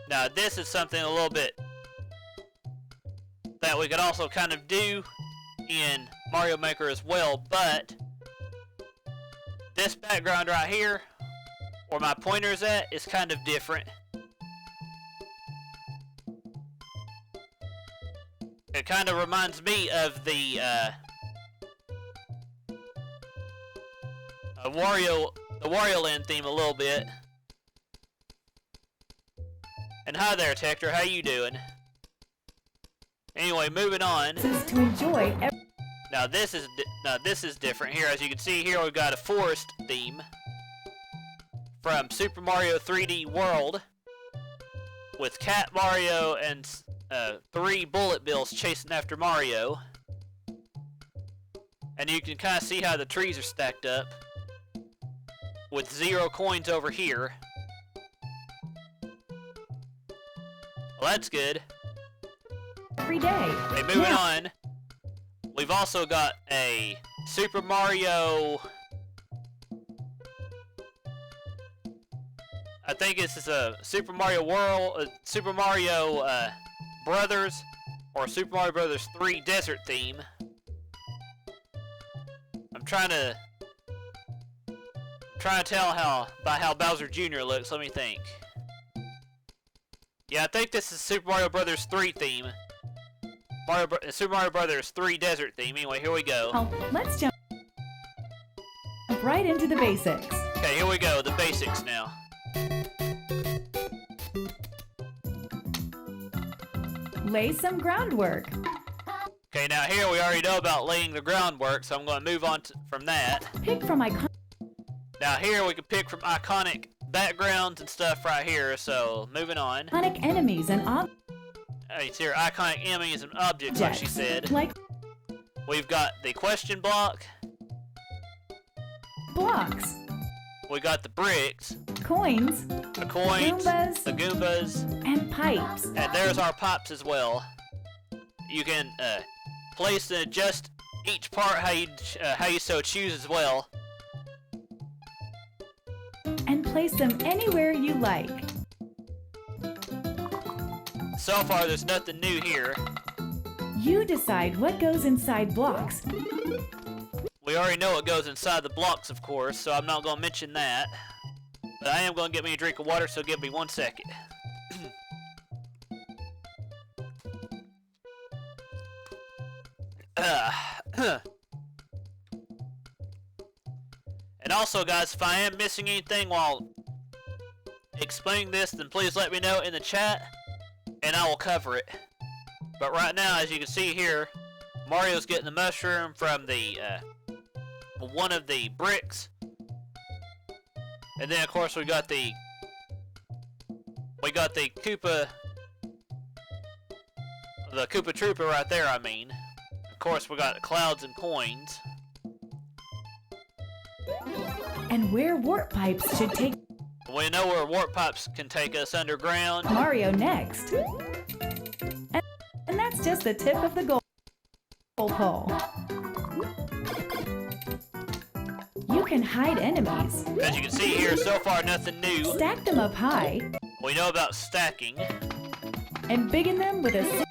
Now, this is something a little bit that we could also kind of do in Mario Maker as well, but this background right here, where my pointer is at, is kind of different. It kind of reminds me of the Wario Land theme a little bit. And hi there, Tector, how you doing? Anyway, moving on. This is to enjoy. Now this is different here. As you can see here, we've got a forest theme from Super Mario 3D World with Cat Mario and 3 bullet bills chasing after Mario. And you can kind of see how the trees are stacked up with 0 coins over here. Well, that's good. Every day. Okay, moving on. We've also got a Super Mario... I think this is a Super Mario World, Super Mario Brothers, or Super Mario Brothers 3 Desert theme. I'm trying to tell by how Bowser Jr. looks. Let me think. Yeah, I think this is Super Mario Brothers 3 theme. Super Mario Brothers 3 Desert theme. Anyway, here we go. Oh, let's jump right into the basics. Okay, here we go. The basics now. Lay some groundwork. Okay, now here we already know about laying the groundwork, so I'm going to move on from that. Pick from iconic. Now here we can pick from iconic backgrounds and stuff right here, so moving on. Iconic enemies and It's here, iconic enemies and objects, like she said. Like We've got the question block. blocks. We got the bricks. Coins. The coins. Goombas. The Goombas. And pipes. And there's our pipes as well. You can place and adjust each part how you so choose as well. And place them anywhere you like. So far, there's nothing new here. You decide what goes inside blocks. We already know what goes inside the blocks, of course, so I'm not going to mention that. But I am going to get me a drink of water, so give me 1 second. And also, guys, if I am missing anything while explaining this, then please let me know in the chat, and I will cover it. But right now, as you can see here, Mario's getting the mushroom from the one of the bricks, and then of course we got the Koopa, Trooper right there. I mean, of course we got clouds and coins. And where warp pipes should take We know where warp pipes can take us underground. Mario next. And that's just the tip of the goal pole. You can hide enemies. As you can see here, so far nothing new. Stack them up high. We know about stacking. And biggin them with a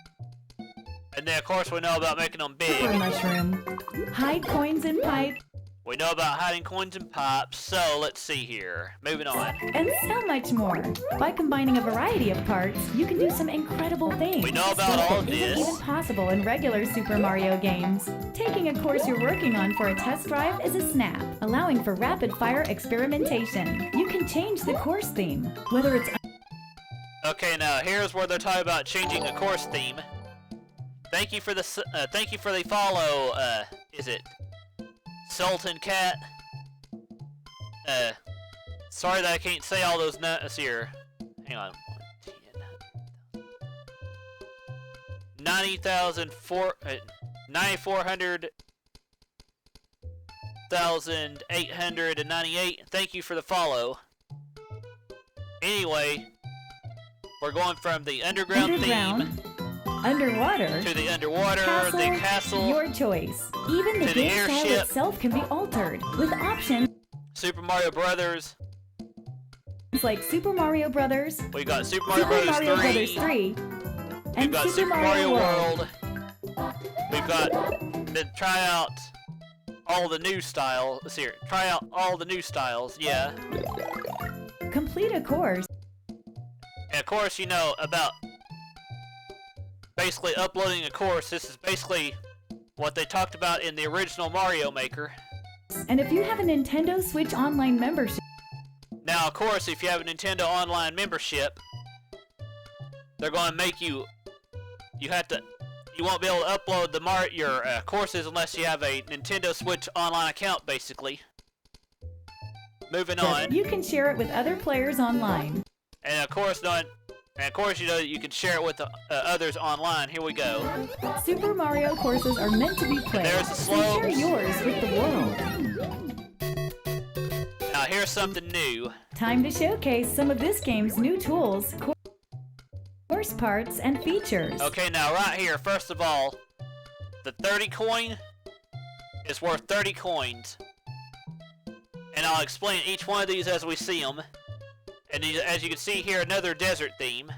And then of course we know about making them big. super mushroom. Hide coins in pipe. We know about hiding coins and pipes, so let's see here. Moving on. And so much more. By combining a variety of parts, you can do some incredible things. We know about Stuff all of that isn't this. even possible in regular Super Mario games. Taking a course you're working on for a test drive is a snap, allowing for rapid-fire experimentation. You can change the course theme, whether it's Okay, now here's where they're talking about changing the course theme. Thank you for the follow. Is it Sultan Cat? Sorry that I can't say all those nuts here. Hang on. 94,898. Thank you for the follow. Anyway, we're going from the underground theme underwater, to the underwater, the castle, your choice. Even the to the game style airship. itself can be altered with options Super Mario Brothers. like Super Mario Brothers, We got Super Mario Super Brothers Mario 3. Brothers 3, We've and got Super Mario World. We've got to try out all the new styles. Let's hear it. Try out all the new styles. Yeah. Complete a course. And of course, you know about basically uploading a course. This is basically what they talked about in the original Mario Maker. And if you have a Nintendo Switch Online membership, Now, of course, if you have a Nintendo Online membership, they're going to make you won't be able to upload your courses unless you have a Nintendo Switch Online account, basically. Moving on. you can share it with other players online. And of course, you know that you can share it with others online. Here we go. Super Mario courses are meant to be played. There's the So share slopes. yours with the world. Now, here's something new. Time to showcase some of this game's new tools, course parts, and features. Okay, now right here, first of all, the 30 coin is worth 30 coins. And I'll explain each one of these as we see them. And as you can see here, another desert theme.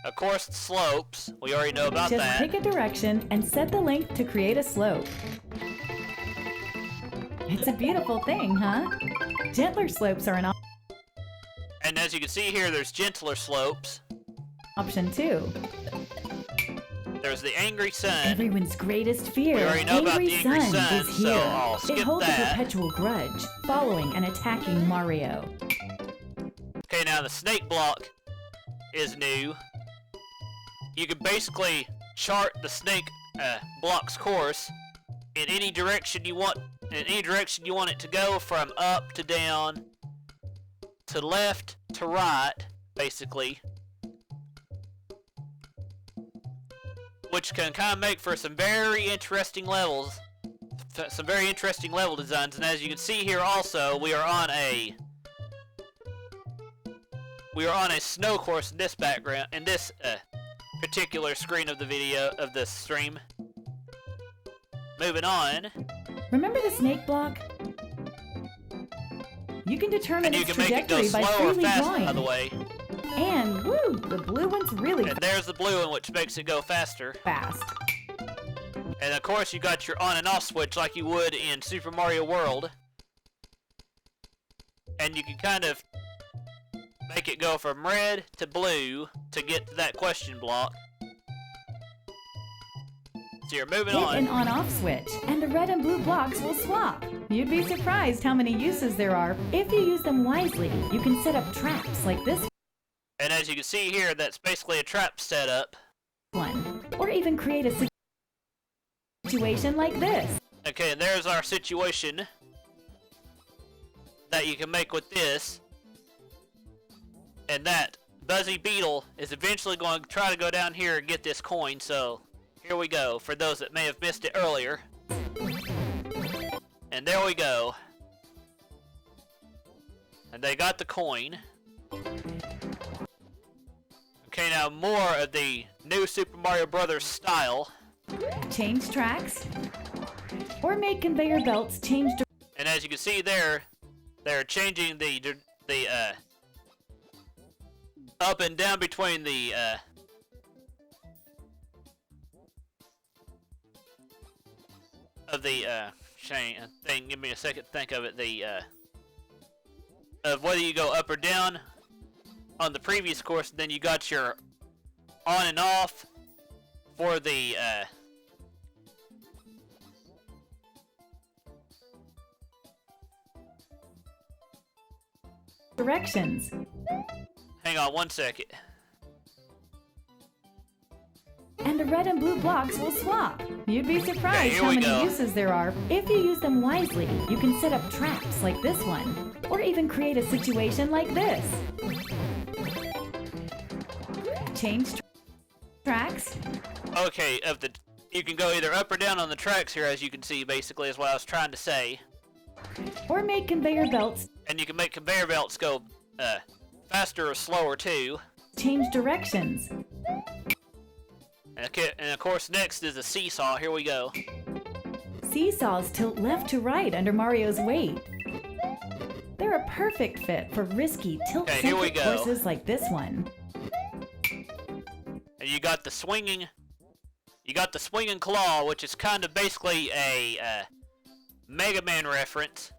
Of course, slopes. We already know about Just that. pick a direction and set the length to create a slope. It's a beautiful thing, huh? Gentler slopes are an And as you can see here, there's gentler slopes. option too. There's the angry sun. Everyone's greatest fear, We already know about the Angry Sun, is here. so I'll It skip holds that. a perpetual grudge, following and attacking Mario. Okay, now the snake block is new. You can basically chart the snake block's course in any direction you want. In any direction you want it to go, from up to down, to left to right, basically. Which can kind of make for some very interesting levels, some very interesting level designs. And as you can see here, also we are on a snow course in this background, in this particular screen of the video of the stream. Moving on, Remember the snake block? You can determine and you its can make it go trajectory by slow or freely fast, drawing. by the way. And woo, the blue one's really And there's the blue one, which makes it go faster. fast. And of course, you got your on and off switch like you would in Super Mario World. And you can kind of make it go from red to blue to get to that question block. So you're moving Hit on. an on-off switch, and the red and blue blocks will swap. You'd be surprised how many uses there are. If you use them wisely, you can set up traps like this And as you can see here, that's basically a trap setup. one, or even create a situation like this. Okay, and there's our situation that you can make with this. And that Buzzy Beetle is eventually going to try to go down here and get this coin, so here we go, for those that may have missed it earlier. And there we go. And they got the coin. Okay, now more of the new Super Mario Brothers style. Change tracks, or make conveyor belts change And as you can see there, they're changing the up and down between the of the chain thing. Give me a second to think of it. The of whether you go up or down on the previous course. Then you got your on and off for the directions. hang on one second. And the red and blue blocks will swap. You'd be surprised here how we many go. uses there are. If you use them wisely, you can set up traps like this one, or even create a situation like this. Change tracks, Okay, you can go either up or down on the tracks here, as you can see. Basically, is what I was trying to say. or make conveyor belts And you can make conveyor belts go faster or slower too. change directions. And of course, next is a seesaw. Here we go. Seesaws tilt left to right under Mario's weight. They're a perfect fit for risky Okay, here we tilt-centric go. courses like this one. And you got the swinging claw, which is kind of basically a Mega Man reference.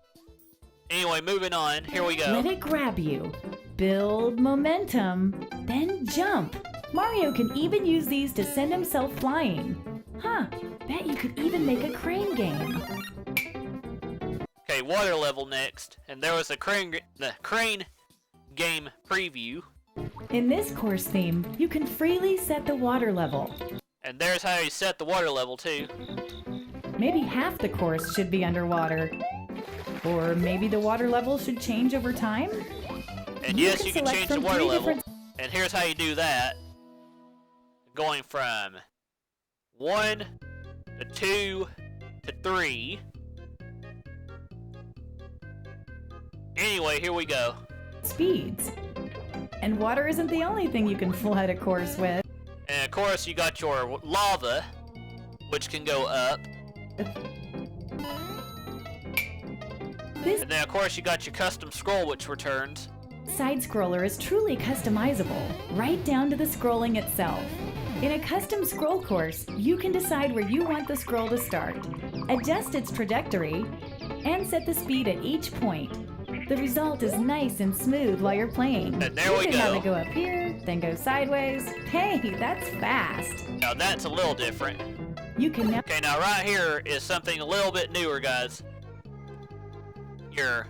Anyway, moving on. Here we Let go. it grab you. Build momentum, then jump. Mario can even use these to send himself flying. Huh, bet you could even make a crane game. Okay, water level next. And there was the crane game preview. In this course theme, you can freely set the water level. And there's how you set the water level too. Maybe half the course should be underwater. Or maybe the water level should change over time? And yes, you can select change the from water 3 level. different- And here's how you do that. Going from 1 to 2 to 3. Anyway, here we go. speeds. And water isn't the only thing you can flood a course with. And of course, you got your lava, which can go up. This And then, of course, you got your custom scroll, which returns. side-scroller is truly customizable, right down to the scrolling itself. In a custom scroll course, you can decide where you want the scroll to start, adjust its trajectory, and set the speed at each point. The result is nice and smooth while you're playing. And there you we can have go. it go up here, then go sideways. Hey, that's fast. Now, that's a little different. You can now Okay, now right here is something a little bit newer, guys. Your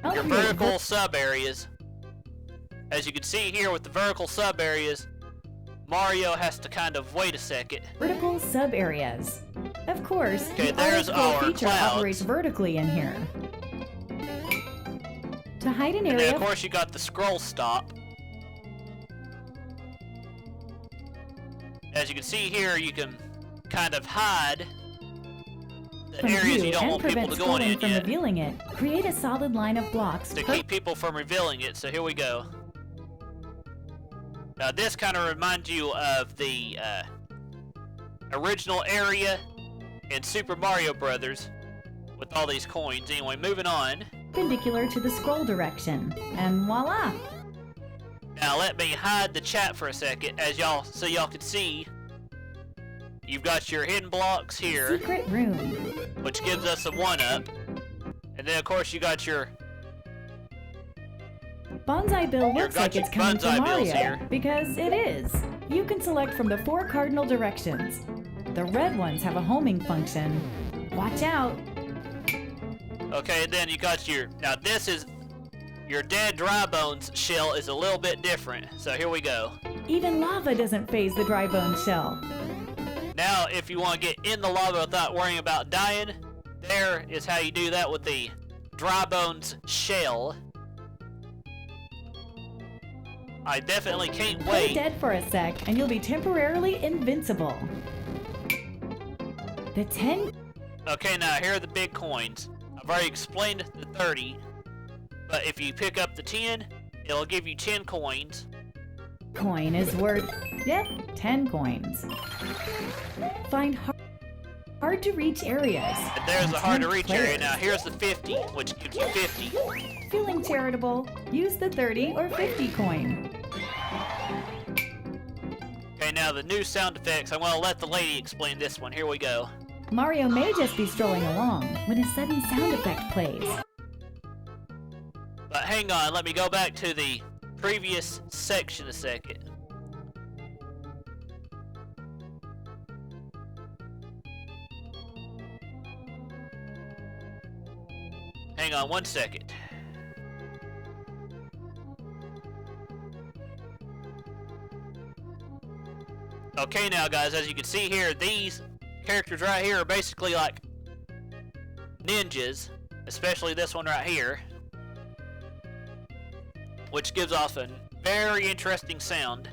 elevate vertical sub areas. As you can see here with the vertical sub areas, Mario has to kind of wait a second. vertical sub-areas. Of course, Okay, the there's auto-scroll our feature clouds. operates vertically in here. To hide an And area then of course you got the scroll stop. As you can see here, you can kind of hide the from areas view you don't and want people prevent to go in scrolling from yet, revealing it. Create a solid line of blocks to keep people from revealing it. So here we go. Now this kind of reminds you of the original area in Super Mario Brothers with all these coins. Anyway, moving on. perpendicular to the scroll direction. And voila! Now let me hide the chat for a second, so y'all can see. You've got your hidden blocks here, Secret room. which gives us a 1-up. And then of course you got your Bonsai Bill looks like it's coming from Bonsai Bill's Mario, here. because it is. You can select from the 4 cardinal directions. The red ones have a homing function. Watch out! Okay, and then you got now this is, your dead dry bones shell is a little bit different. So here we go. Even lava doesn't phase the dry bone shell. Now, if you want to get in the lava without worrying about dying, there is how you do that with the dry bones shell. I definitely can't Play wait. dead for a sec, and you'll be temporarily invincible. The 10 Okay, now here are the big coins. I've already explained the 30, but if you pick up the 10, it'll give you 10 coins. coin is worth, 10 coins. Find hard to reach areas. And there's the hard to reach area. players. Now here's the 50, which gives you 50. Feeling charitable? Use the 30 or 50 coin. Okay, now the new sound effects. I'm going to let the lady explain this one. Here we go. Mario may just be strolling along when a sudden sound effect plays. But hang on, let me go back to the previous section a second. Hang on one second. Okay now guys, as you can see here, these characters right here are basically like ninjas, especially this one right here, which gives off a very interesting sound.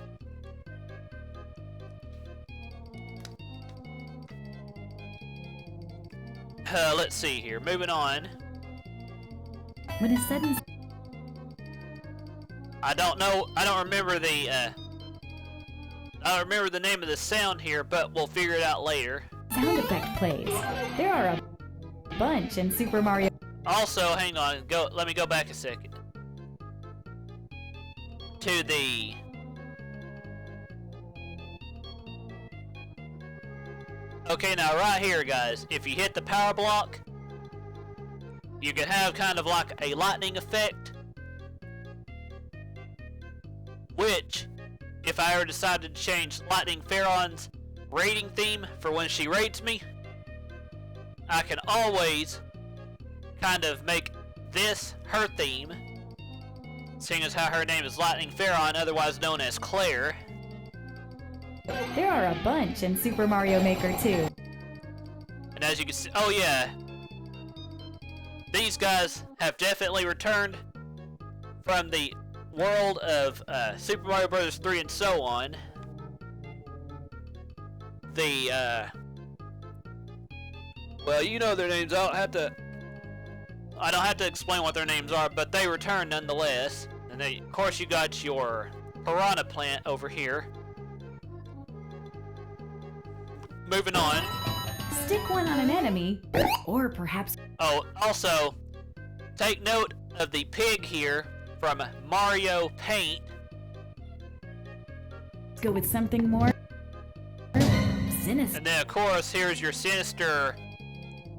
Let's see here, moving on. When a sudden I don't remember the name of the sound here, but we'll figure it out later. sound effect plays, there are a bunch in Super Mario. Also, hang on, let me go back a second. To the okay, now right here guys, if you hit the power block, you can have kind of like a lightning effect, which if I ever decided to change Lightning Pharaoh's raiding theme for when she raids me, I can always kind of make this her theme, seeing as how her name is Lightning Pharaoh, otherwise known as Claire. There are a bunch in Super Mario Maker 2. And as you can see, oh yeah, these guys have definitely returned from the world of Super Mario Bros. 3 and so on. Well, you know their names. I don't have to explain what their names are, but they return nonetheless. And they, of course, you got your piranha plant over here. Moving on. Stick one on an enemy, or perhaps Oh, also, take note of the pig here from Mario Paint. go with something more sinister. And then, of course, here's your sinister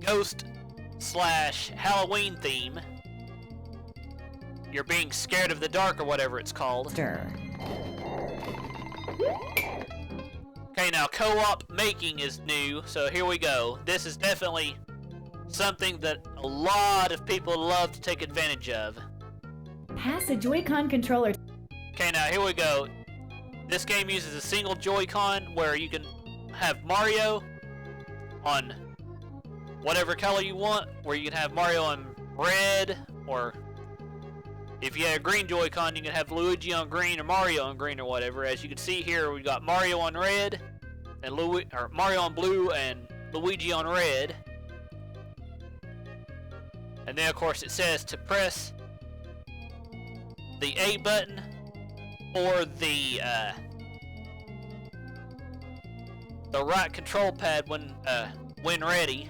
ghost / Halloween theme. You're being scared of the dark or whatever it's called. Okay, now co-op making is new, so here we go. This is definitely something that a lot of people love to take advantage of. Pass a Joy-Con controller. Okay, now here we go. This game uses a single Joy-Con where you can have Mario on whatever color you want, where you can have Mario on red, or if you had a green Joy-Con, you can have Luigi on green or Mario on green or whatever. As you can see here, we got Mario on red, and Mario on blue, and Luigi on red. And then, of course, it says to press the A button or the right control pad when ready.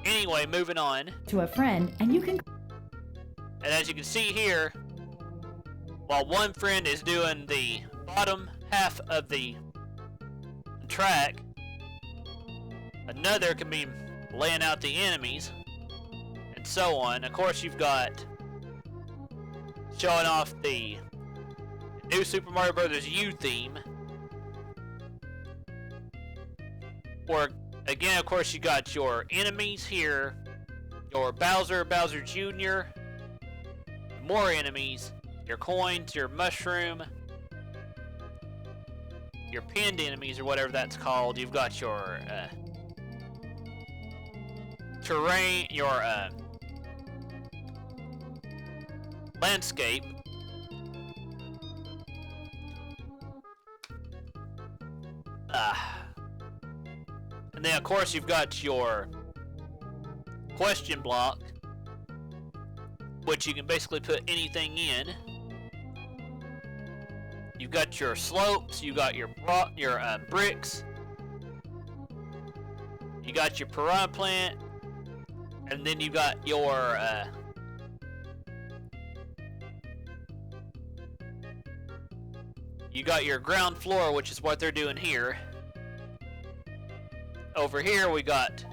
Anyway, moving on. To a friend, and you can And as you can see here, while one friend is doing the bottom half of the track, another can be laying out the enemies. And and so on. Of course, you've got showing off the new Super Mario Bros. U theme. Or again, of course, you got your enemies here, your Bowser, Bowser Jr., more enemies, your coins, your mushroom, your pinned enemies, or whatever that's called. You've got your terrain, your landscape. And then, of course, you've got your question block, which you can basically put anything in. You've got your slopes, you got your bricks, you got your piranha plant, and then you got your ground floor, which is what they're doing here. Over here we got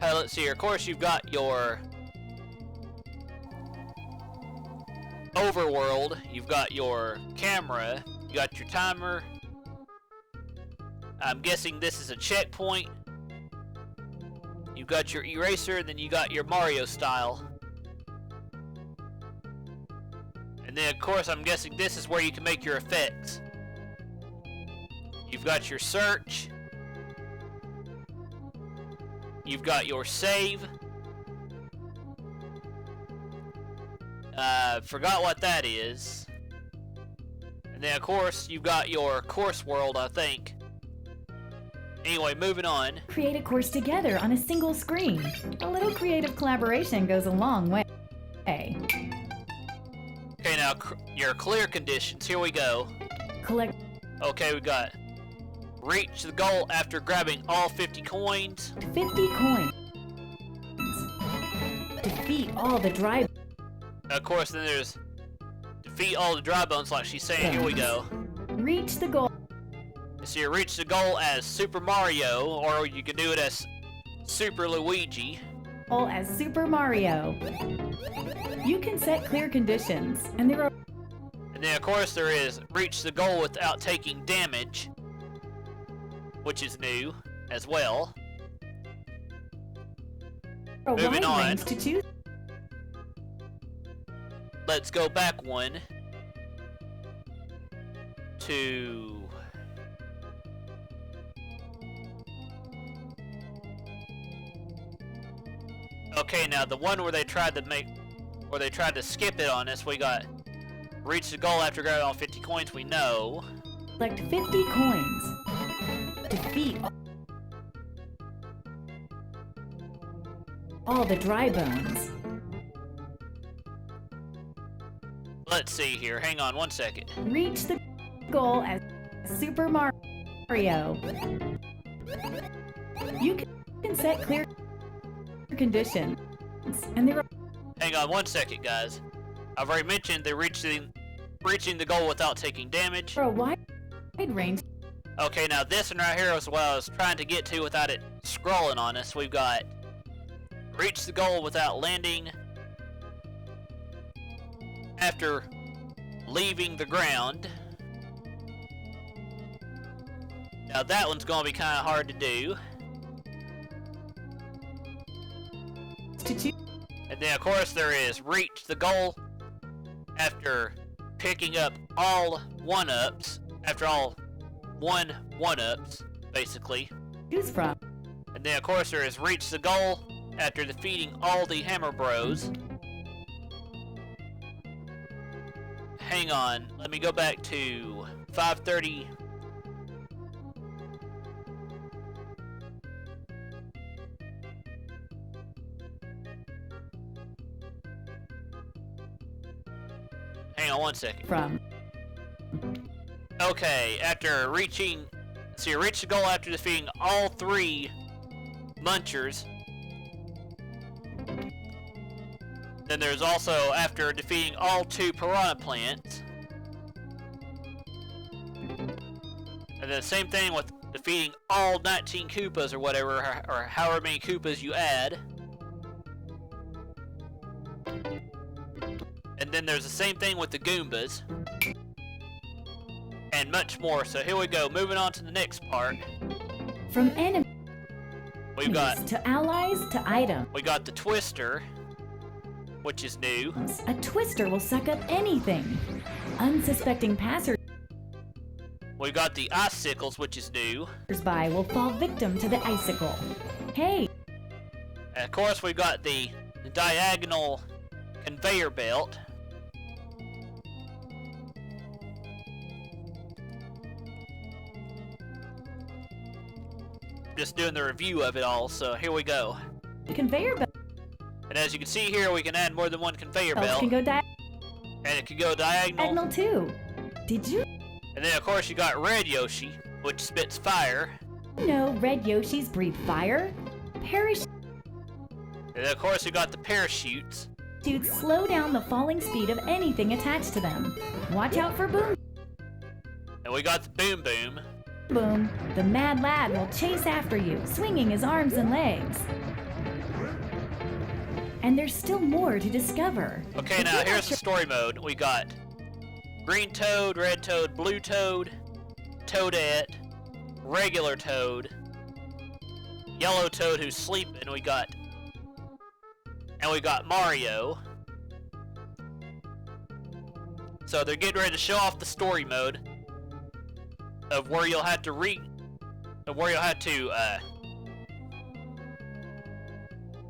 let's see here. Of course, you've got your overworld, you've got your camera, you got your timer. I'm guessing this is a checkpoint. You've got your eraser, and then you got your Mario style. And then, of course, I'm guessing this is where you can make your effects. You've got your search. You've got your save. Forgot what that is. And then, of course, you've got your course world, I think. Anyway, moving on. Create a course together on a single screen. A little creative collaboration goes a long way. Okay, now your clear conditions. Here we go. Collect. Okay, we got reach the goal after grabbing all 50 coins. 50 coins. Defeat all the dry. Of course, then there's defeat all the dry bones, like she's saying. Here we go. Reach the goal. So you reach the goal as Super Mario, or you can do it as Super Luigi. As Super Mario. You can set clear conditions, and there are. And then, of course, there is reach the goal without taking damage, which is new as well. Moving on. To choose. Let's go back one to. Okay, now the one where they tried to skip it on us, we got reach the goal after grabbing all 50 coins, we know. Collect 50 coins. Defeat all the dry bones. Let's see here, hang on one second. Reach the goal as Super Mario. You can set clear conditions, and there are. Hang on one second, guys. I've already mentioned they're reaching the goal without taking damage. For a wide range. Okay, now this one right here is what I was trying to get to without it scrolling on us. We've got reach the goal without landing after leaving the ground. Now that one's going to be kind of hard to do. And then, of course, there is reach the goal after picking up all one-ups, after all one-ups, basically. Choose from. And then, of course, there is reach the goal after defeating all the Hammer Bros. Hang on, let me go back to 530. Hang on one second. From. Okay, after reaching... So you reach the goal after defeating all 3 Munchers. Then there's also after defeating all 2 Piranha Plants. And And then same thing with defeating all 19 Koopas or whatever, or however many Koopas you add. And then there's the same thing with the Goombas. And much more. So here we go, moving on to the next part. From enemies We've got to allies to items. we got the Twister, which is new. A twister will suck up anything. Unsuspecting passersby We got the Icicles, which is new. will fall victim to the icicle. Hey, And of course we got the diagonal conveyor belt. Just doing the review of it all, so here we go. the conveyor belt And as you can see here, we can add more than one conveyor belt, can go and it can go diagonal. diagonal too. Did you And then of course you got Red Yoshi, which spits fire. know red Yoshis breathe fire? Parachutes And then of course you got the parachutes. slow down the falling speed of anything attached to them. Watch out for Boom And we got the Boom Boom. Boom. The mad lad will chase after you, swinging his arms and legs. And there's still more to discover. Okay, now here's the story mode. We got Green Toad, Red Toad, Blue Toad, Toadette, regular Toad, Yellow Toad who's sleeping. And we got Mario. So they're getting ready to show off the story mode of where you'll have to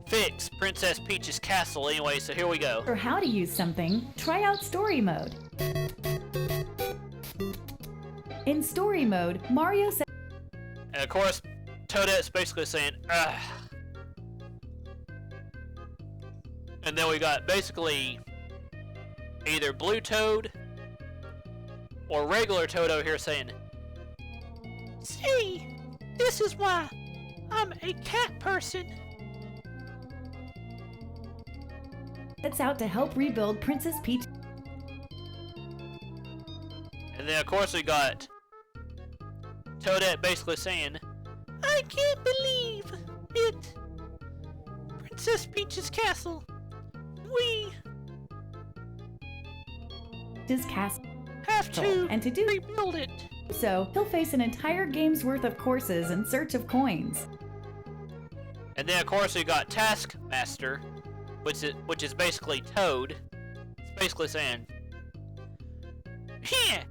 fix Princess Peach's castle. Anyway, so here we go. For how to use something, try out story mode. In story mode, Mario says, And of course, Toadette's basically saying, ugh. And then we got basically either Blue Toad or regular Toad over here saying, see, this is why I'm a cat person. sets out to help rebuild Princess Peach. And then of course we got Toadette basically saying, I can't believe it. Princess Peach's castle. We His castle, have to and to do rebuild it. so, he'll face an entire game's worth of courses in search of coins. And then of course we got Taskmaster, which is basically Toad. It's basically saying, here,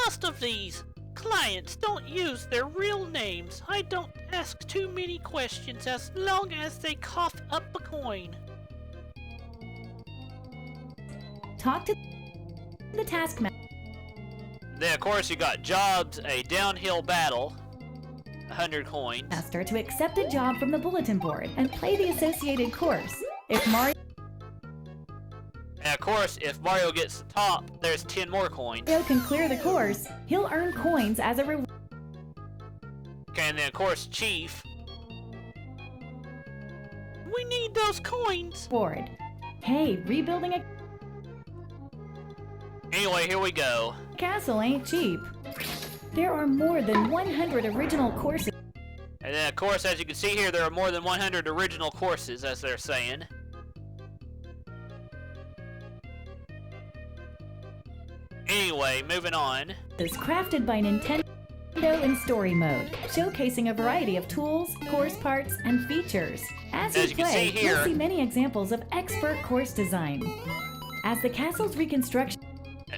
most of these clients don't use their real names. I don't ask too many questions as long as they cough up a coin. Talk to the taskmaster. Then of course you got Jobs, a downhill battle, 100 coins. To accept a job from the bulletin board and play the associated course. If Mario And of course, if Mario gets the top, there's 10 more coins. can clear the course, he'll earn coins as a reward. Okay, and then of course Chief. We need those coins. Hey, rebuilding a Anyway, here we go. castle ain't cheap. There are more than 100 original courses. And then of course, as you can see here, there are more than 100 original courses, as they're saying. Anyway, moving on. Is crafted by Nintendo in story mode, showcasing a variety of tools, course parts, and features. As As you you can play, see here- you'll see many examples of expert course design. As the castle's reconstruction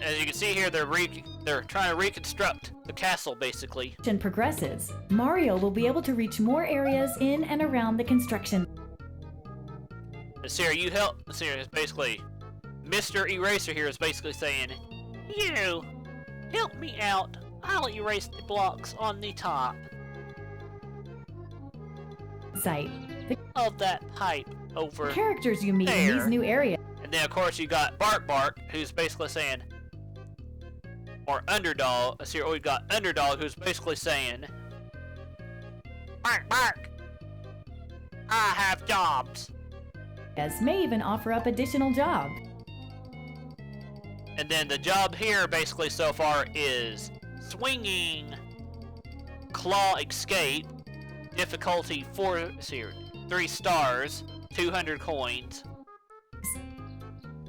As you can see here, they're trying to reconstruct the castle, basically. progresses, Mario will be able to reach more areas in and around the construction. And Sarah, you help. Sarah is basically Mr. Eraser here is basically saying, you help me out. I'll erase the blocks on the top Site. The of that pipe over. characters you meet in There. these new areas And then of course you got Bark, who's basically saying, or Underdog. See, we got Underdog, who's basically saying, Bark, I have jobs. may even offer up additional jobs. And then the job here, basically so far, is swinging Claw Escape, difficulty 3 stars, 200 coins.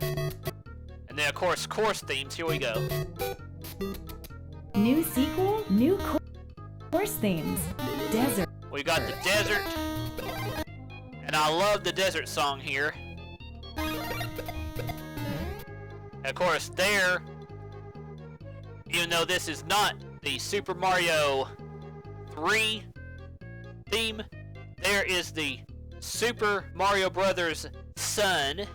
And then of course themes, here we go. New sequel, new course themes. Desert. We got the desert. And I love the desert song here. And of course there, even though this is not the Super Mario 3 theme, there is the Super Mario Brothers Sun.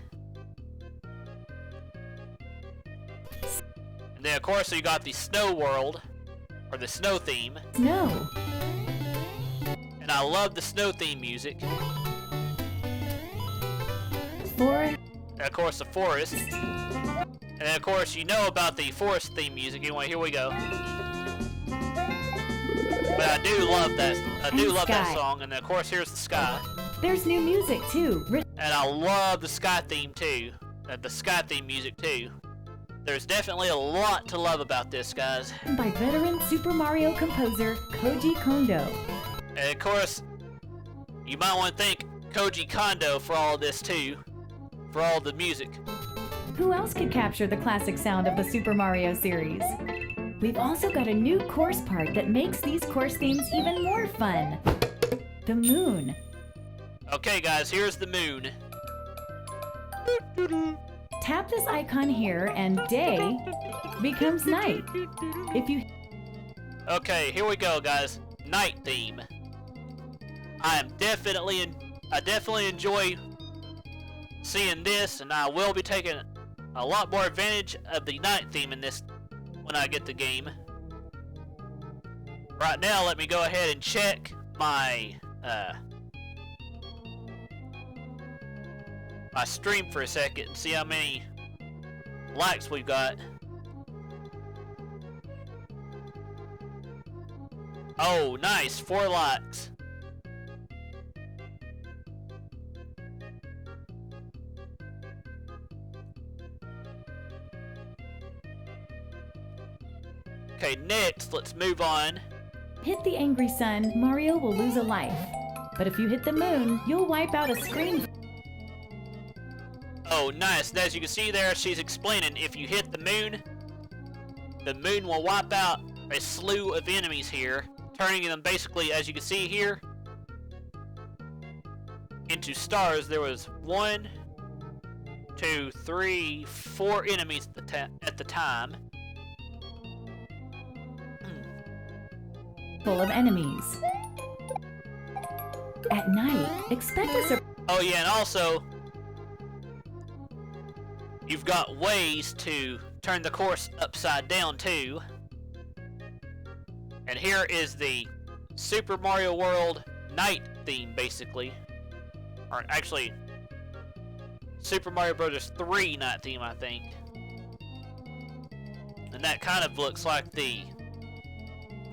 And then of course you got the Snow World, or the Snow theme. Snow. And I love the Snow theme music. Forest. And of course the Forest. And then of course you know about the Forest theme music. Anyway, here we go. But I do love that. I do love that song. And then of course here's the sky. There's new music too. And I love the sky theme too. The sky theme music too. There's definitely a lot to love about this, guys. By veteran Super Mario composer Koji Kondo. And of course, you might want to thank Koji Kondo for all this too. For all the music. Who else could capture the classic sound of the Super Mario series? We've also got a new course part that makes these course themes even more fun. The moon. Okay guys, here's the moon. Tap this icon here and day becomes night. If you... Okay, here we go guys. Night theme. I definitely enjoy seeing this, and I will be taking a lot more advantage of the night theme in this when I get the game. Right now, let me go ahead and check my my stream for a second and see how many likes we've got. Oh, nice, 4 likes. Okay, next, let's move on. Hit the angry sun, Mario will lose a life. But if you hit the moon, you'll wipe out a screen. Oh, nice. And as you can see there, she's explaining if you hit the moon will wipe out a slew of enemies here, turning them basically, as you can see here, into stars. There was 1, 2, 3, 4 enemies at the time. Full of enemies. At night, expect a surprise. Oh yeah, and also, you've got ways to turn the course upside down too. And here is the Super Mario World night theme, basically. Or actually, Super Mario Bros. 3 night theme, I think. And that kind of looks like the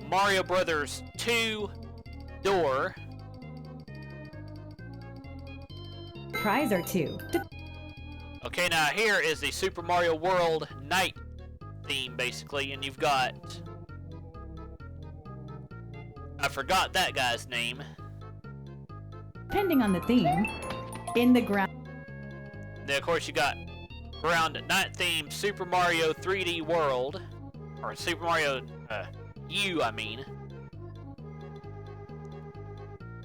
Mario Brothers 2 door. Prize or two. Okay, now here is the Super Mario World night theme, basically, and you've got... I forgot that guy's name. Depending on the theme. In the ground. Then, of course, you got ground night theme Super Mario 3D World. Or Super Mario U, I mean.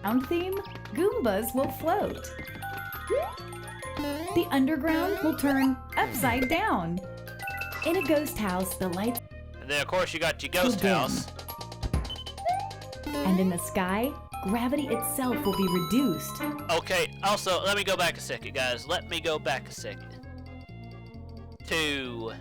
Ground theme, Goombas will float. The underground will turn upside down. In a ghost house, the lights... And then, of course, you got your ghost house. And in the sky, gravity itself will be reduced. Okay, also, let me go back a second, guys. Let me go back a second. To...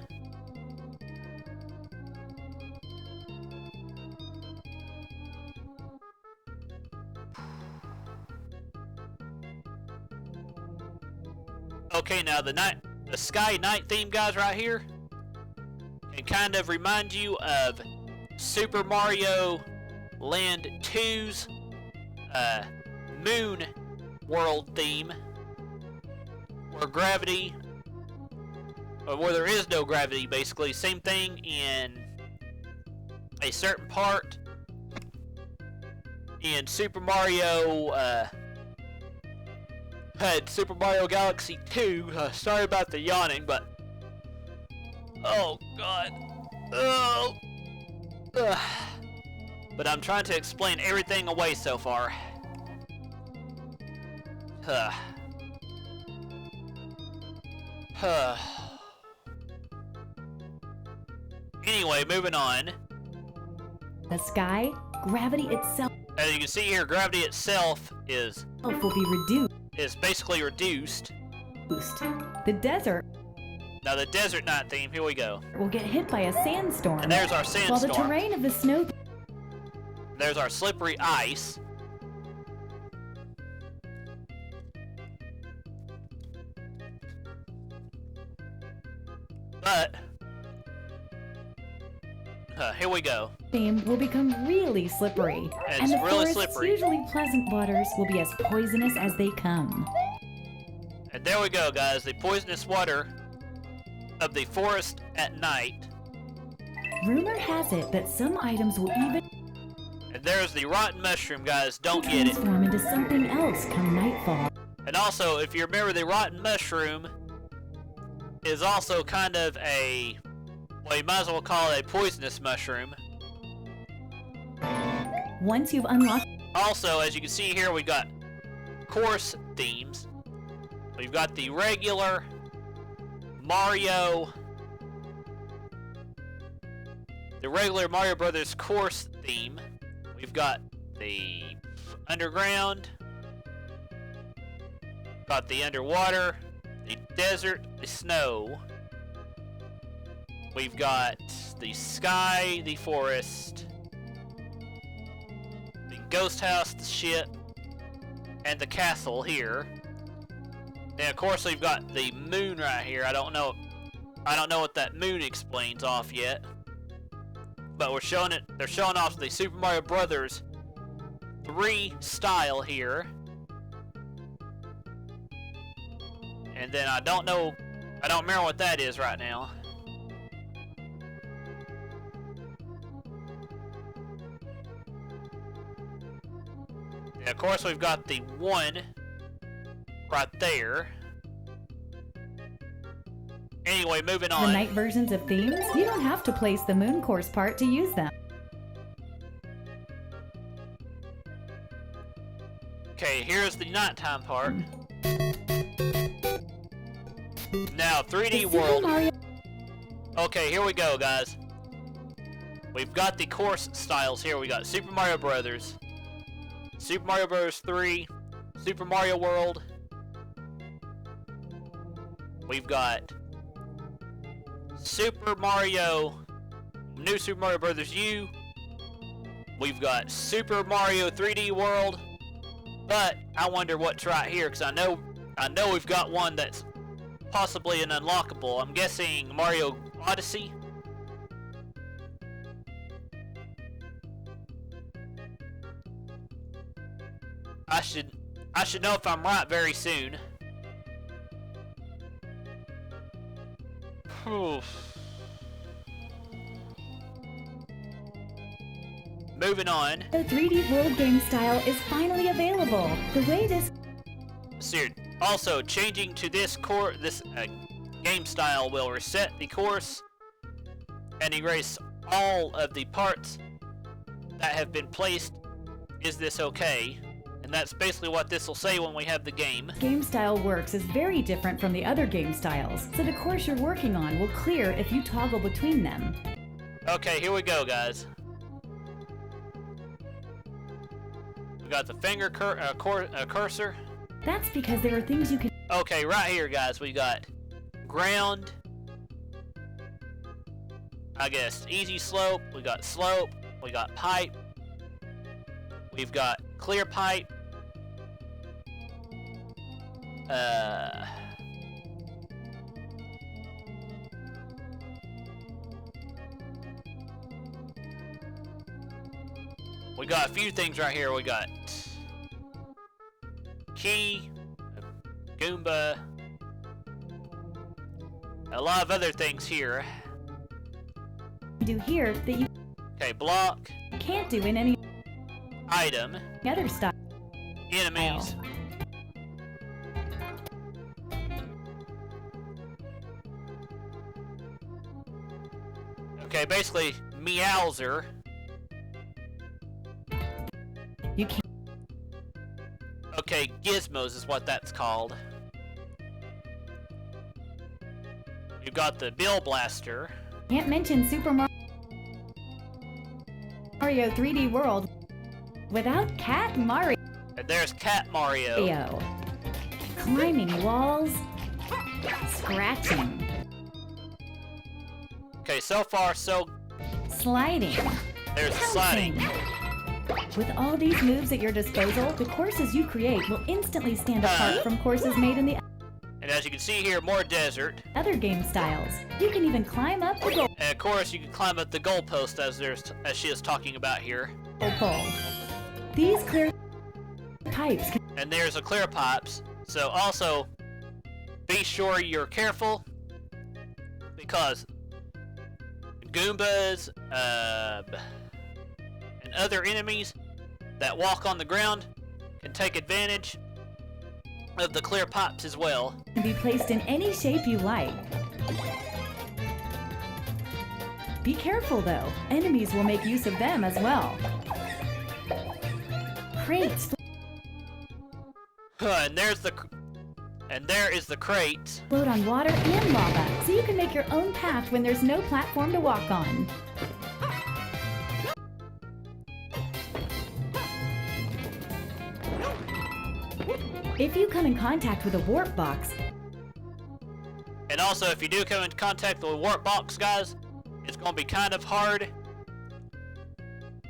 Okay, now the sky night theme, guys, right here, can kind of remind you of Super Mario Land 2's Moon World theme, where there is no gravity, basically. Same thing in a certain part in Super Mario, Super Mario Galaxy 2. Sorry about the yawning, but oh god. Oh. Ugh. But I'm trying to explain everything away so far. Anyway, moving on. The sky, gravity itself As you can see here, gravity itself is will be reduced. basically reduced. The desert Now the desert night theme, here we go. will get hit by a sandstorm. And there's our while the sandstorm. terrain of the snow There's our slippery ice. But here we go. theme will become really slippery. And And the it's really forest's slippery. usually pleasant waters will be as poisonous as they come. And there we go, guys. The poisonous water of the forest at night. Rumor has it that some items will even And there's the rotten mushroom, guys. Don't get it. transform into something else come nightfall. And also, if you remember, the rotten mushroom is also kind of a, well, you might as well call it a poisonous mushroom. Once you've unlocked Also, as you can see here, we've got course themes. We've got the regular Mario, Brothers course theme. We've got the underground, got the underwater, the desert, the snow. We've got the sky, the forest, the ghost house, the ship, and the castle here. And of course we've got the moon right here. I don't know what that moon explains off yet. But we're showing it, they're showing off the Super Mario Brothers 3 style here. And then I don't remember what that is right now. And of course we've got the 1 right there. Anyway, moving the on. night versions of themes, you don't have to place the moon course part to use them. Okay, here's the nighttime part. Now, 3D The Super World. Mario Okay, here we go, guys. We've got the course styles here. We got Super Mario Brothers, Super Mario Brothers 3, Super Mario World. We've got New Super Mario Brothers U. We've got Super Mario 3D World. But I wonder what's right here, because I know we've got one that's possibly an unlockable. I'm guessing Mario Odyssey. I should know if I'm right very soon. Moving on. The 3D World game style is finally available. The way this Also, changing to this game style will reset the course and erase all of the parts that have been placed. Is this okay? And that's basically what this will say when we have the game. game style works is very different from the other game styles, so the course you're working on will clear if you toggle between them. Okay, here we go, guys. We got the finger cursor. That's because there are things you can Okay, right here, guys, we got ground. I guess easy slope. We got slope. We got pipe. We've got clear pipe. We got a few things right here. We got key, Goomba, a lot of other things here. do here that you Okay, block. can't do in any. item, Other style. enemies. Okay, basically, Meowser. You can't. Okay, Gizmos is what that's called. You've got the Bill Blaster. Can't mention Super Mario 3D World without Cat Mario. And there's Cat Mario. Climbing walls, scratching, Okay, so far, so sliding, there's the pouncing. sliding. With all these moves at your disposal, the courses you create will instantly stand apart from courses made in the And as you can see here, more desert. other game styles. You can even climb up the goal And of course, you can climb up the goalpost as she is talking about here. pole. These clear pipes can And there's the clear pipes. So also, be sure you're careful because Goombas and other enemies that walk on the ground can take advantage of the clear pipes as well. be placed in any shape you like. Be careful though, enemies will make use of them as well. Crates And there is the crate. float on water and lava, so you can make your own path when there's no platform to walk on. If you come in contact with a warp box, And also, if you do come in contact with a warp box, guys, it's going to be kind of hard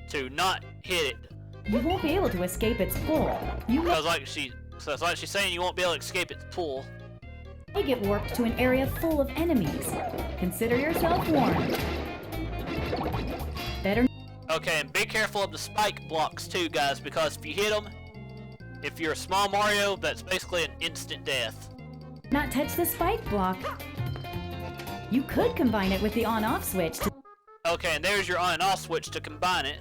to not hit it. you won't be able to escape its pull. You Because like she's saying, you won't be able to escape its pull. may get warped to an area full of enemies. Consider yourself warned. Better Okay, and be careful of the spike blocks too, guys, because if you hit them, if you're a small Mario, that's basically an instant death. not touch the spike block. You could combine it with the on-off switch to Okay, and there's your on and off switch to combine it.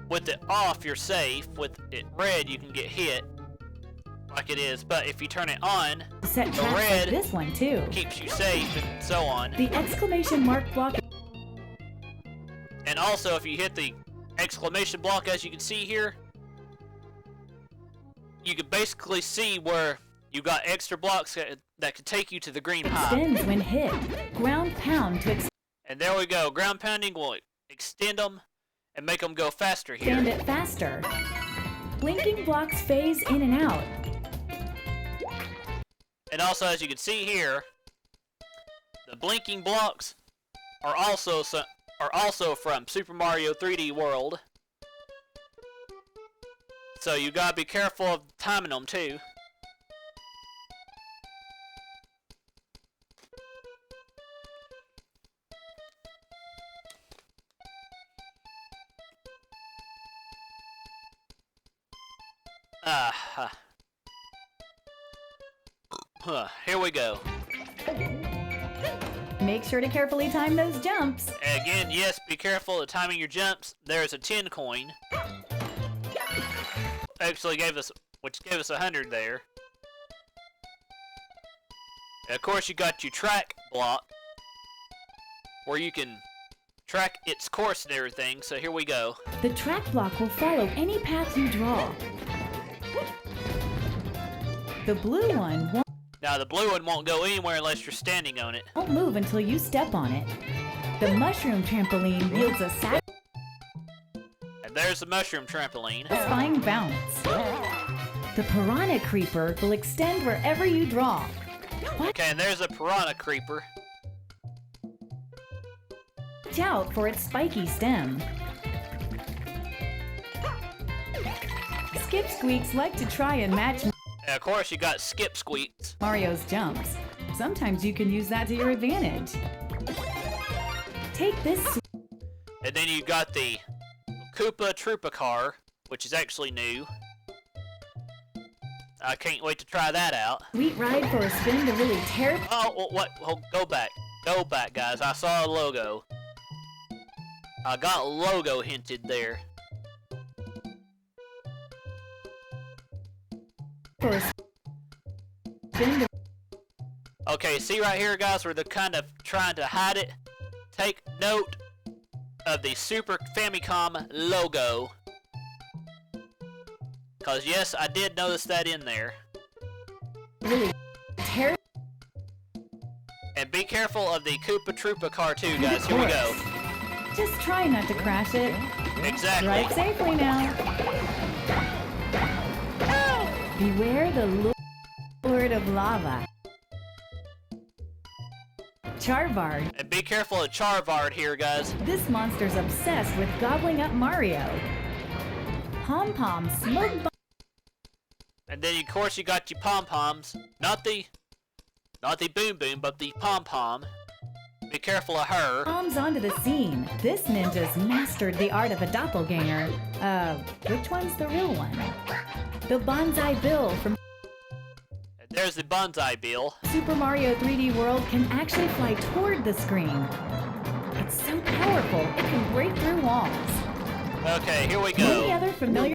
With it off, you're safe. With it red, you can get hit, like it is. But if you turn it on, set the traps like red this one too. keeps you safe and so on. The exclamation mark block And also, if you hit the exclamation block, as you can see here, you can basically see where you got extra blocks that could take you to the green pipe. extends when hit. Ground pound to And there we go. Ground pounding will extend them and make them go faster here. expand it faster. Blinking blocks phase in and out. And also, as you can see here, the blinking blocks are also from Super Mario 3D World. So you gotta be careful of timing them too. Here we go. Make sure to carefully time those jumps. And again, yes, be careful of timing your jumps. There's a 10 coin. Actually which gave us 100 there. And of course, you got your track block, where you can track its course and everything. So here we go. The track block will follow any path you draw. The blue one Now the blue one won't go anywhere unless you're standing on it. won't move until you step on it. The mushroom trampoline yields a And there's the mushroom trampoline. satisfying bounce. The piranha creeper will extend wherever you draw. Okay, and there's a piranha creeper. Watch out for its spiky stem. Skip Squeaks like to try and match And of course, you got skip squeaks. Mario's jumps. Sometimes you can use that to your advantage. Take this And then you got the Koopa Troopa car, which is actually new. I can't wait to try that out. sweet ride for a spin to really tear. Oh, what? Oh, go back. Go back, guys. I saw a logo. I got logo hinted there. for a spin to Okay, see right here, guys, where they're kind of trying to hide it? Take note of the Super Famicom logo. Because, yes, I did notice that in there. really tear And be careful of the Koopa Troopa car, too, guys. Here we go. Just try not to crash it. Exactly. Drive safely now. Beware the Lord of Lava. Charvard. And be careful of Charvard here, guys. This monster's obsessed with gobbling up Mario. Pom Pom Smoke Bomb. And then, of course, you got your pom-poms. Not the Boom Boom, but the pom-pom. Be careful of her. Bombs onto the scene. This ninja's mastered the art of a doppelganger. Which one's the real one? The Bonsai Bill from And there's the Bonsai Bill. Super Mario 3D World can actually fly toward the screen. It's so powerful, it can break through walls. Okay, here we Many go. other familiar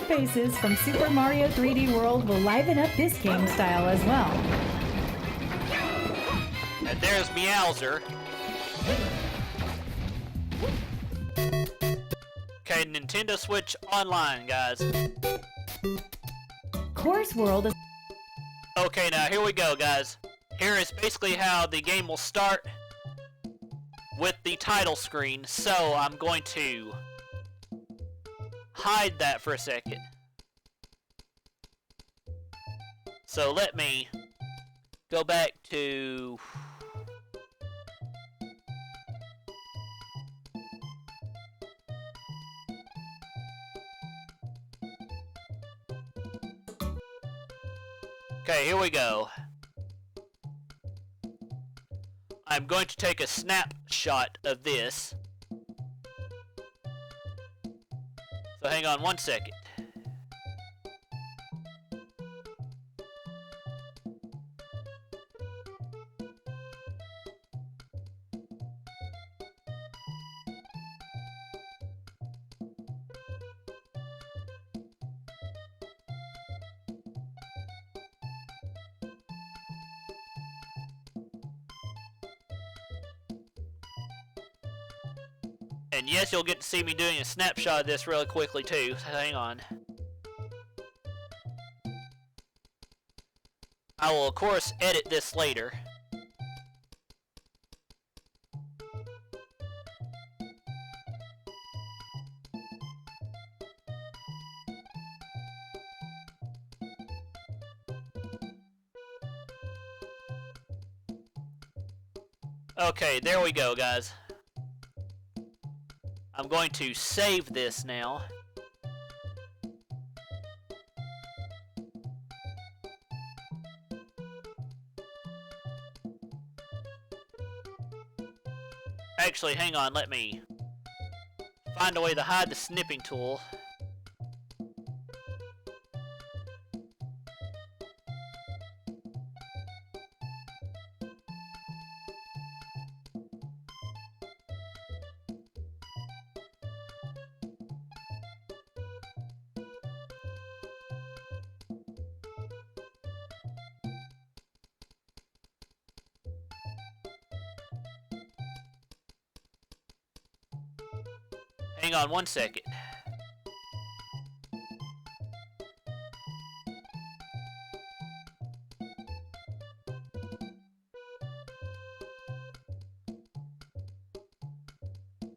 faces from Super Mario 3D World will liven up this game style as well. And there's Meowser. Okay, Nintendo Switch Online, guys. Course World is Okay, now here we go, guys. Here is basically how the game will start with the title screen. So I'm going to hide that for a second. So let me go back to... Okay, here we go. I'm going to take a snapshot of this. So hang on one second. And yes, you'll get to see me doing a snapshot of this really quickly too. So hang on. I will of course edit this later. Okay, there we go, guys. I'm going to save this now. Actually, hang on, let me find a way to hide the snipping tool. Hang on one second.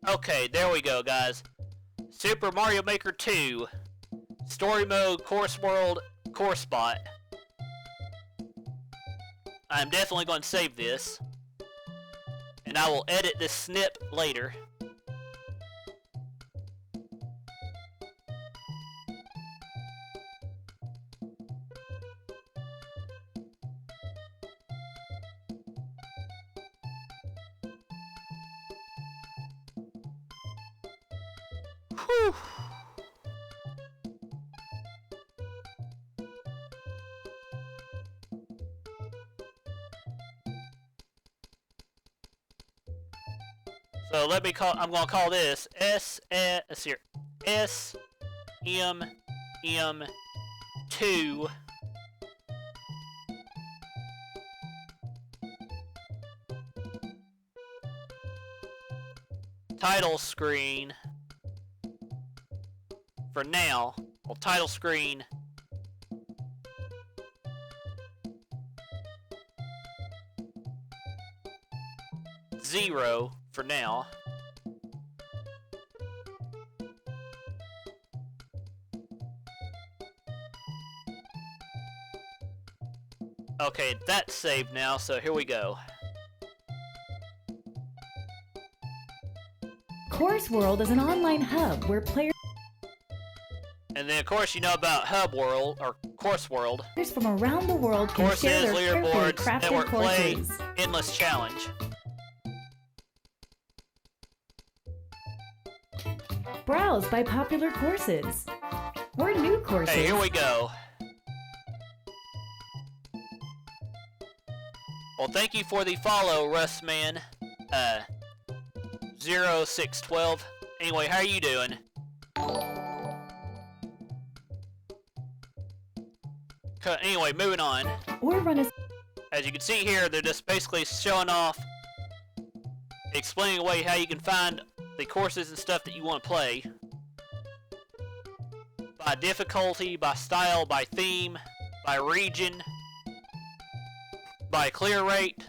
Okay, there we go, guys. Super Mario Maker 2. Story Mode, Course World, Course Spot. I'm definitely going to save this. And I will edit this snip later. Whew. So let me call, I'm going to call this S M 2. Title screen for now. Well, title screen. Zero for now. Okay, that's saved now, so here we go. Course World is an online hub where players And then, of course, you know about Hub World, or Course World. from around the world can Courses, share their carefully leaderboards, crafted network play, courses. endless challenge. Browse by popular courses or new courses. Hey, here we go. Well, thank you for the follow, Rustman. 0612. Anyway, how are you doing? Anyway, moving on. Or run a As you can see here, they're just basically showing off, explaining away how you can find the courses and stuff that you want to play. By difficulty, by style, by theme, by region, by clear rate,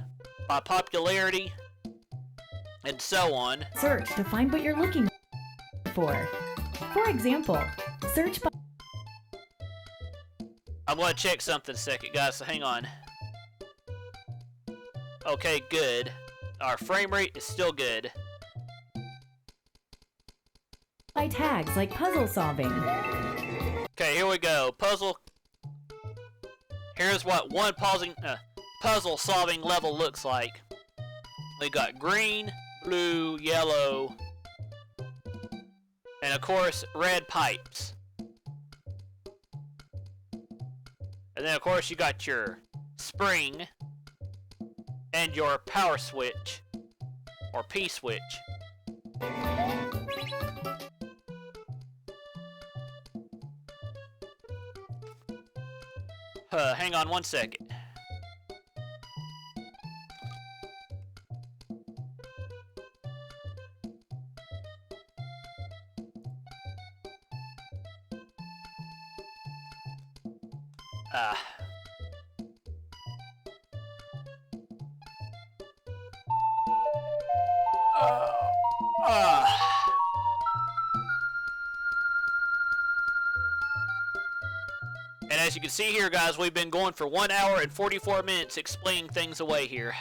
by popularity, and so on. search to find what you're looking for. For example, search by I'm going to check something a second, guys, so hang on. Okay, good. Our frame rate is still good. tags like puzzle solving. Okay, here we go. Puzzle. Here's what one puzzle solving level looks like. We got green, blue, yellow, and of course, red pipes. And then of course you got your spring and your power switch, or P-switch. Hang on one second. And as you can see here, guys, we've been going for 1 hour and 44 minutes explaining things away here.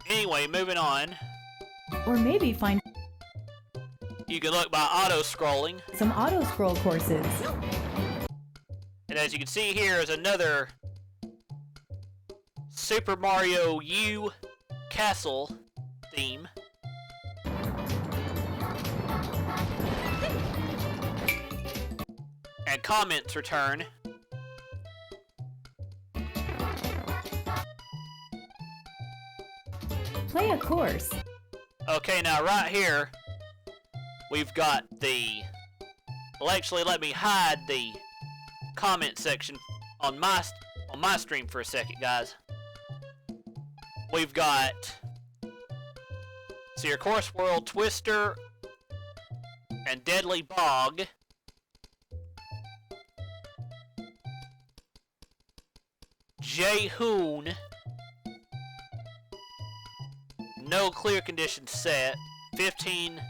Anyway, moving on. Or maybe find You can look by auto-scrolling. some auto-scroll courses. And as you can see here is another Super Mario U Castle theme. And comments return. Play a course. Okay, now right here, we've got the... Well, actually, let me hide the comment section on my stream for a second, guys. We've got... So your Course World Twister and Deadly Bog. Jay-Hoon. No clear conditions set. 15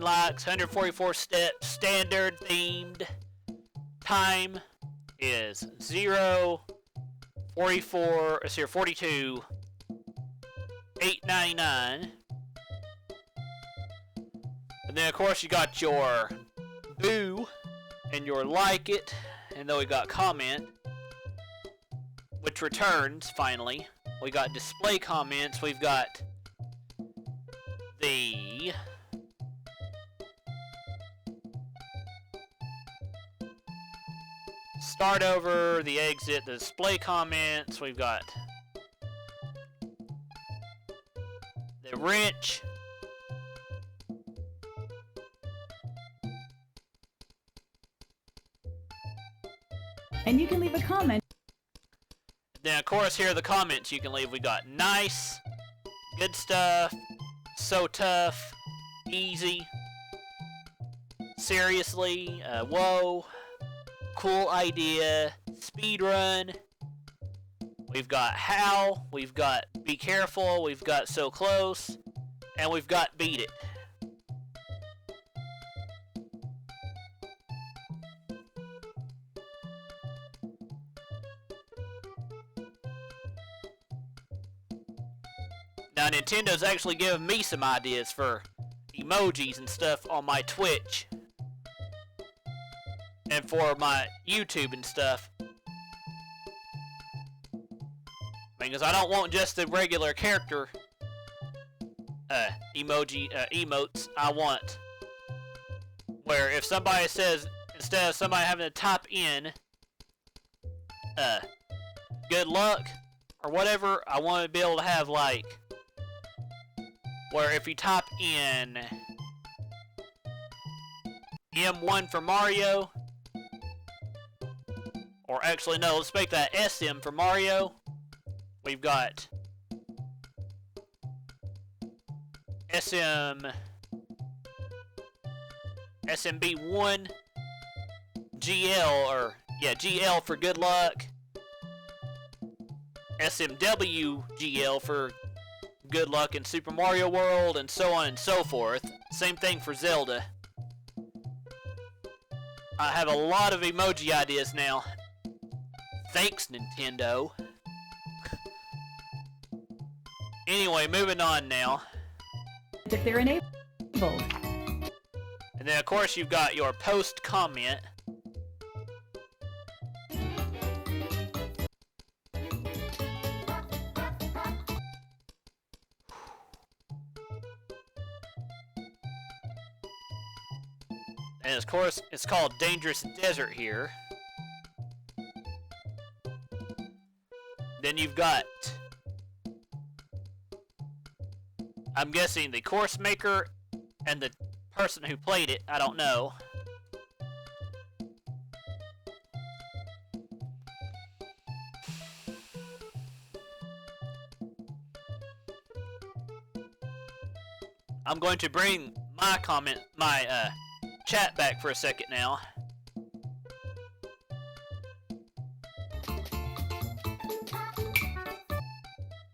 likes, 144 steps, standard themed. Time is 42, 899. And then of course you got your boo and your like it, and then we got comment, which returns finally. We got display comments, we've got the start over, the exit, the display comments, we've got the wrench, And you can leave a comment. Then, of course, here are the comments you can leave. We got nice, good stuff, so tough, easy, seriously, whoa, cool idea, speedrun. We've got how, we've got be careful, we've got so close, and we've got beat it. Now, Nintendo's actually giving me some ideas for emojis and stuff on my Twitch and for my YouTube and stuff. Because I don't want just the regular character emotes. I want where if somebody says, instead of somebody having to type in good luck or whatever, I want to be able to have like where if you type in M1 for Mario, or actually no, let's make that SM for Mario. We've got SMB1, GL, or yeah, GL for good luck, SMW GL for good luck in Super Mario World, and so on and so forth. Same thing for Zelda. I have a lot of emoji ideas now. Thanks, Nintendo. Anyway, moving on now. If they're enabled. And then, of course, you've got your post comment. And of course, it's called Dangerous Desert here. Then you've got, I'm guessing, the course maker and the person who played it. I don't know. I'm going to bring my chat back for a second now.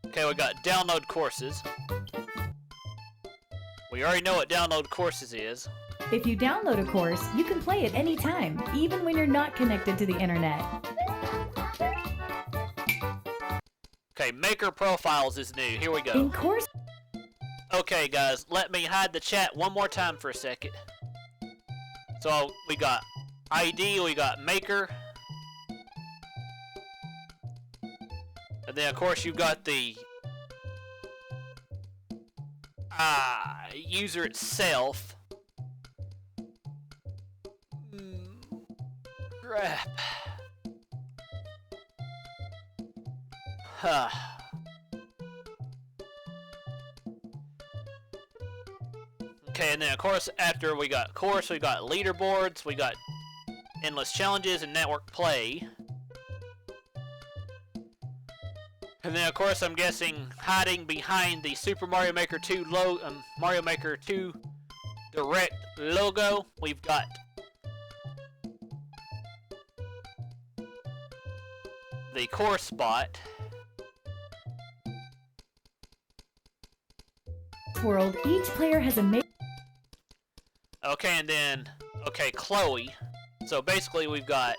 Okay, we got download courses. We already know what download courses is. If you download a course, you can play it anytime, even when you're not connected to the internet. Okay, maker profiles is new. Here we go. In course. Okay, guys, let me hide the chat one more time for a second. So we got ID, we got maker, and then of course you've got the user itself. Crap. Okay, and then of course after we got course, we got leaderboards, we got endless challenges and network play. And then of course I'm guessing hiding behind the Super Mario Maker 2 Mario Maker 2 Direct logo, we've got the course spot. World, each player has a Okay, and then, okay, Chloe. So basically we've got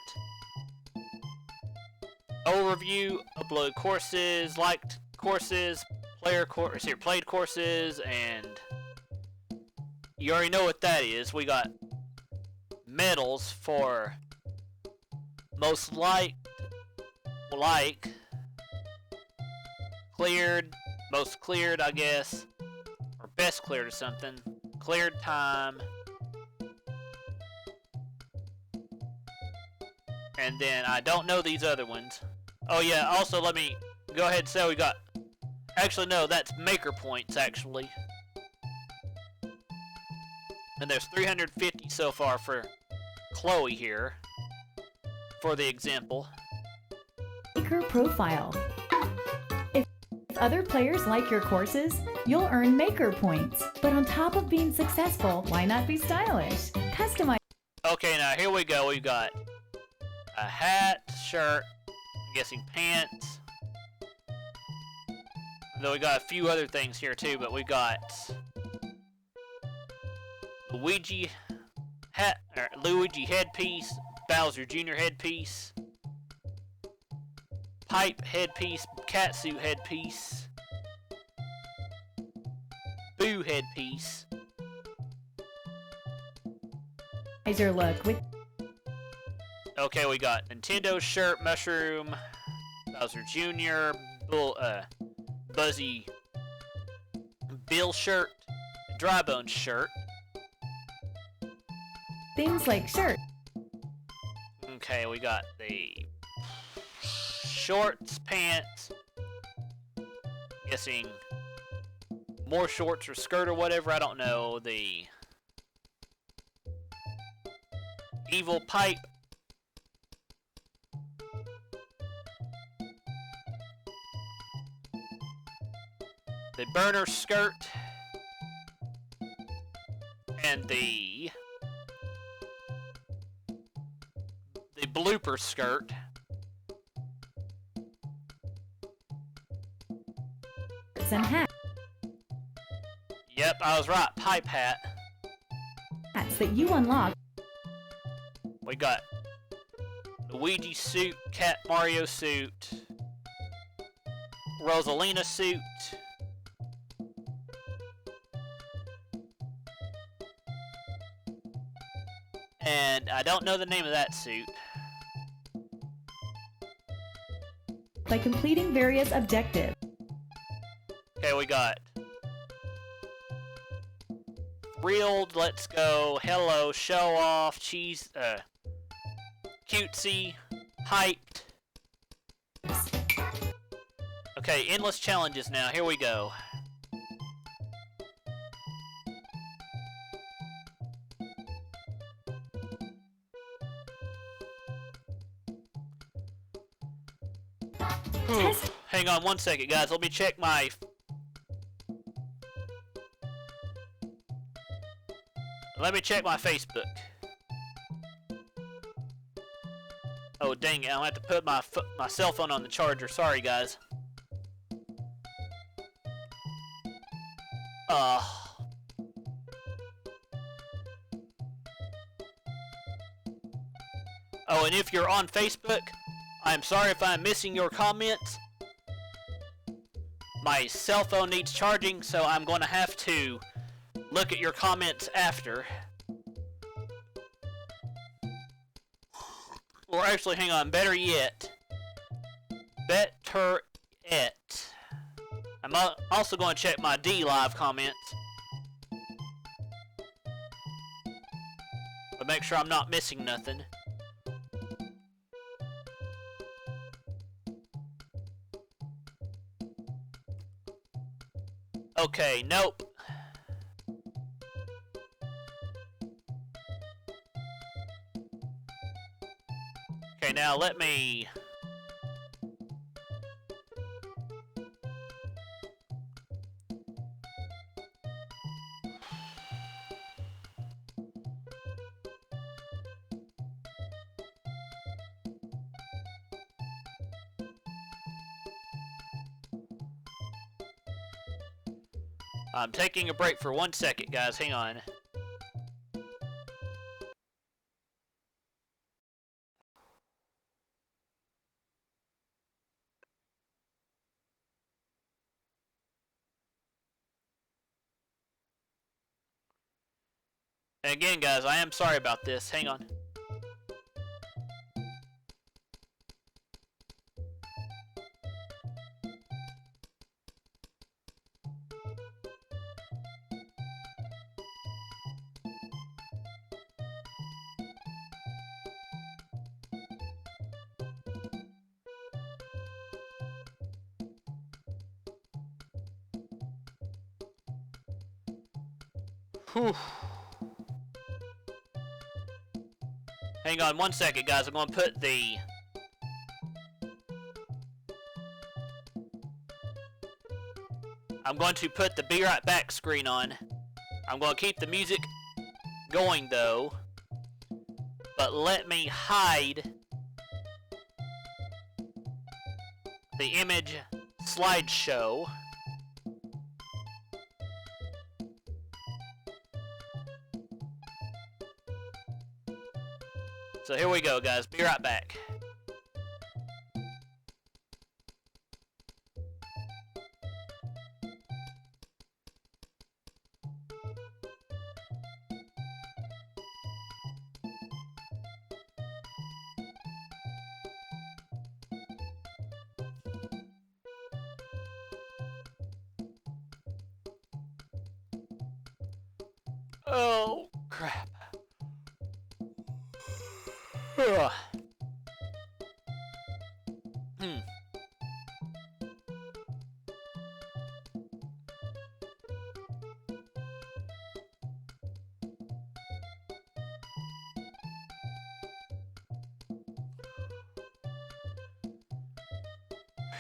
overview, upload courses, liked courses, played courses, and you already know what that is. We got medals for most cleared, most cleared, I guess, or best cleared or something, cleared time, and then I don't know these other ones. Oh yeah, also let me go ahead and say we got, actually no, that's maker points actually. And there's 350 so far for Chloe here. for the example. Maker profile. If other players like your courses, you'll earn maker points. But on top of being successful, why not be stylish? Customize. Okay, now here we go. We've got a hat, shirt, I'm guessing pants. Though we got a few other things here too, but we got Luigi hat, or Luigi headpiece, Bowser Jr. headpiece, pipe headpiece, catsuit headpiece, Boo headpiece. Your look with Okay, we got Nintendo shirt, Mushroom, Bowser Jr., Buzzy Bill shirt, Drybone shirt. things like shirt. Okay, we got the shorts, pants, guessing more shorts or skirt or whatever, I don't know. The evil pipe. The burner skirt. And the blooper skirt. And hats Yep, I was right. Pipe hat. that you unlock. We got Luigi suit, Cat Mario suit, Rosalina suit, and I don't know the name of that suit. By completing various objectives. Okay, we got Thrilled, Let's Go, Hello, Show Off, Cheese, Cutesy, Hyped. Okay, endless challenges now. Here we go. Test. Hang on one second, guys. Let me check my... Let me check my Facebook. Oh, dang it. I'll have to put my cell phone on the charger. Sorry, guys. Oh, and if you're on Facebook, I'm sorry if I'm missing your comments. My cell phone needs charging, so I'm going to have to look at your comments after. Or actually, hang on, better yet. I'm also going to check my D Live comments. But make sure I'm not missing nothing. Okay, nope. Okay, now let me... I'm taking a break for 1 second, guys. Hang on. And again, guys, I am sorry about this. Hang on. Whew. Hang on 1 second, guys. I'm going to put the... Be Right Back screen on. I'm going to keep the music going, though. But let me hide the image slideshow. So here we go, guys. Be right back. Oh, crap. Ugh.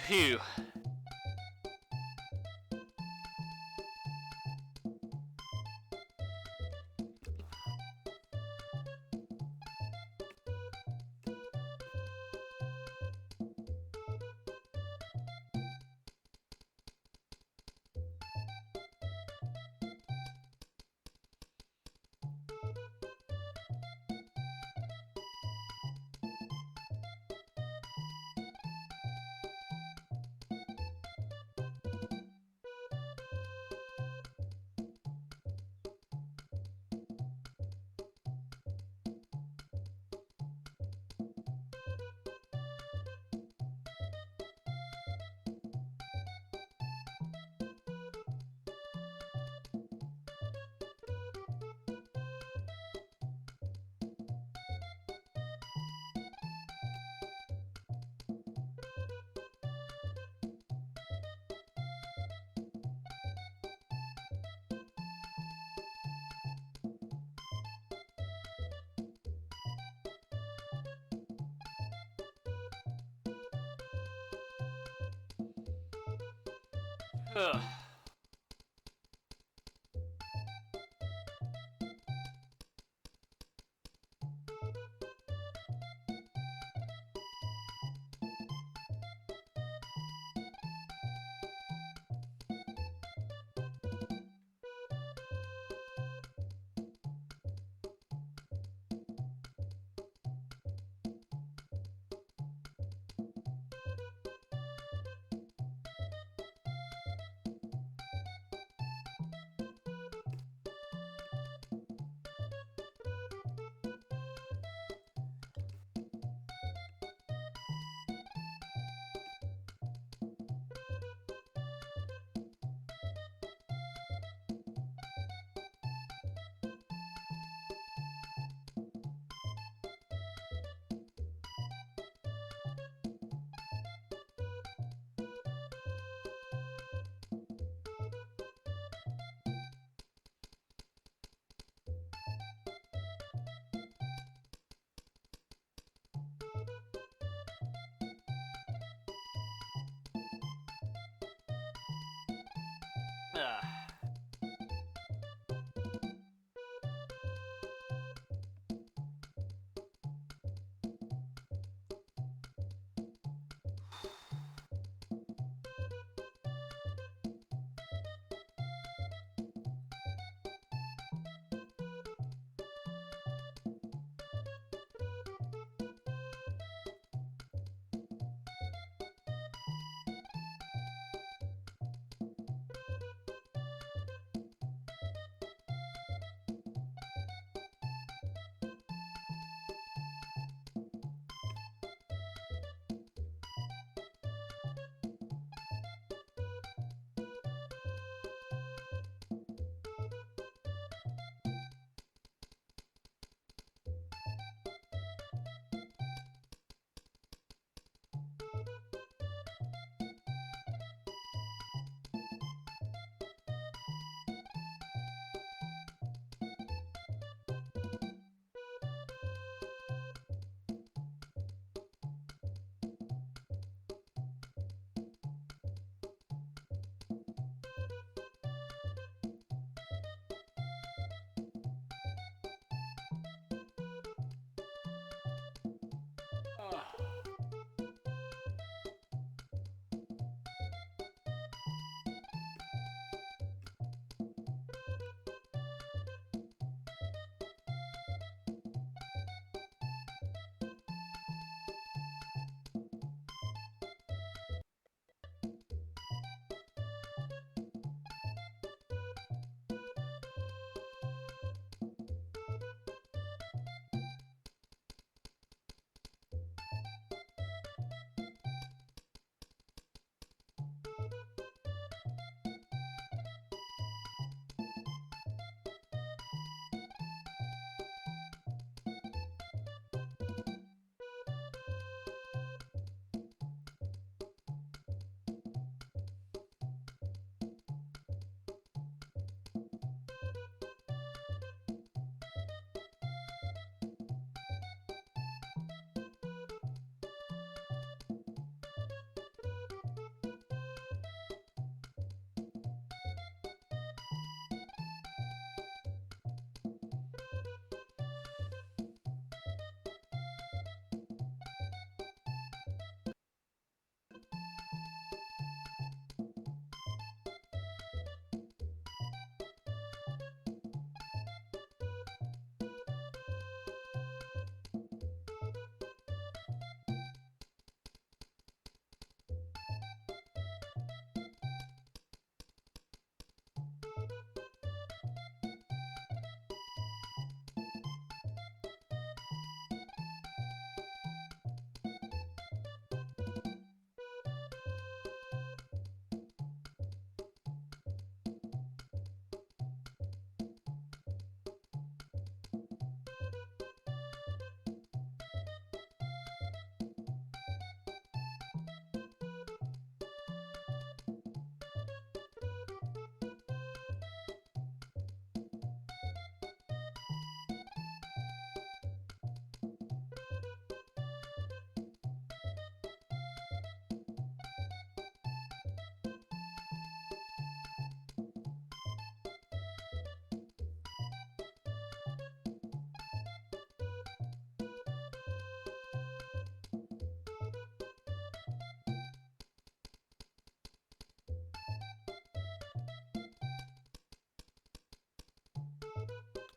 Phew. Ugh.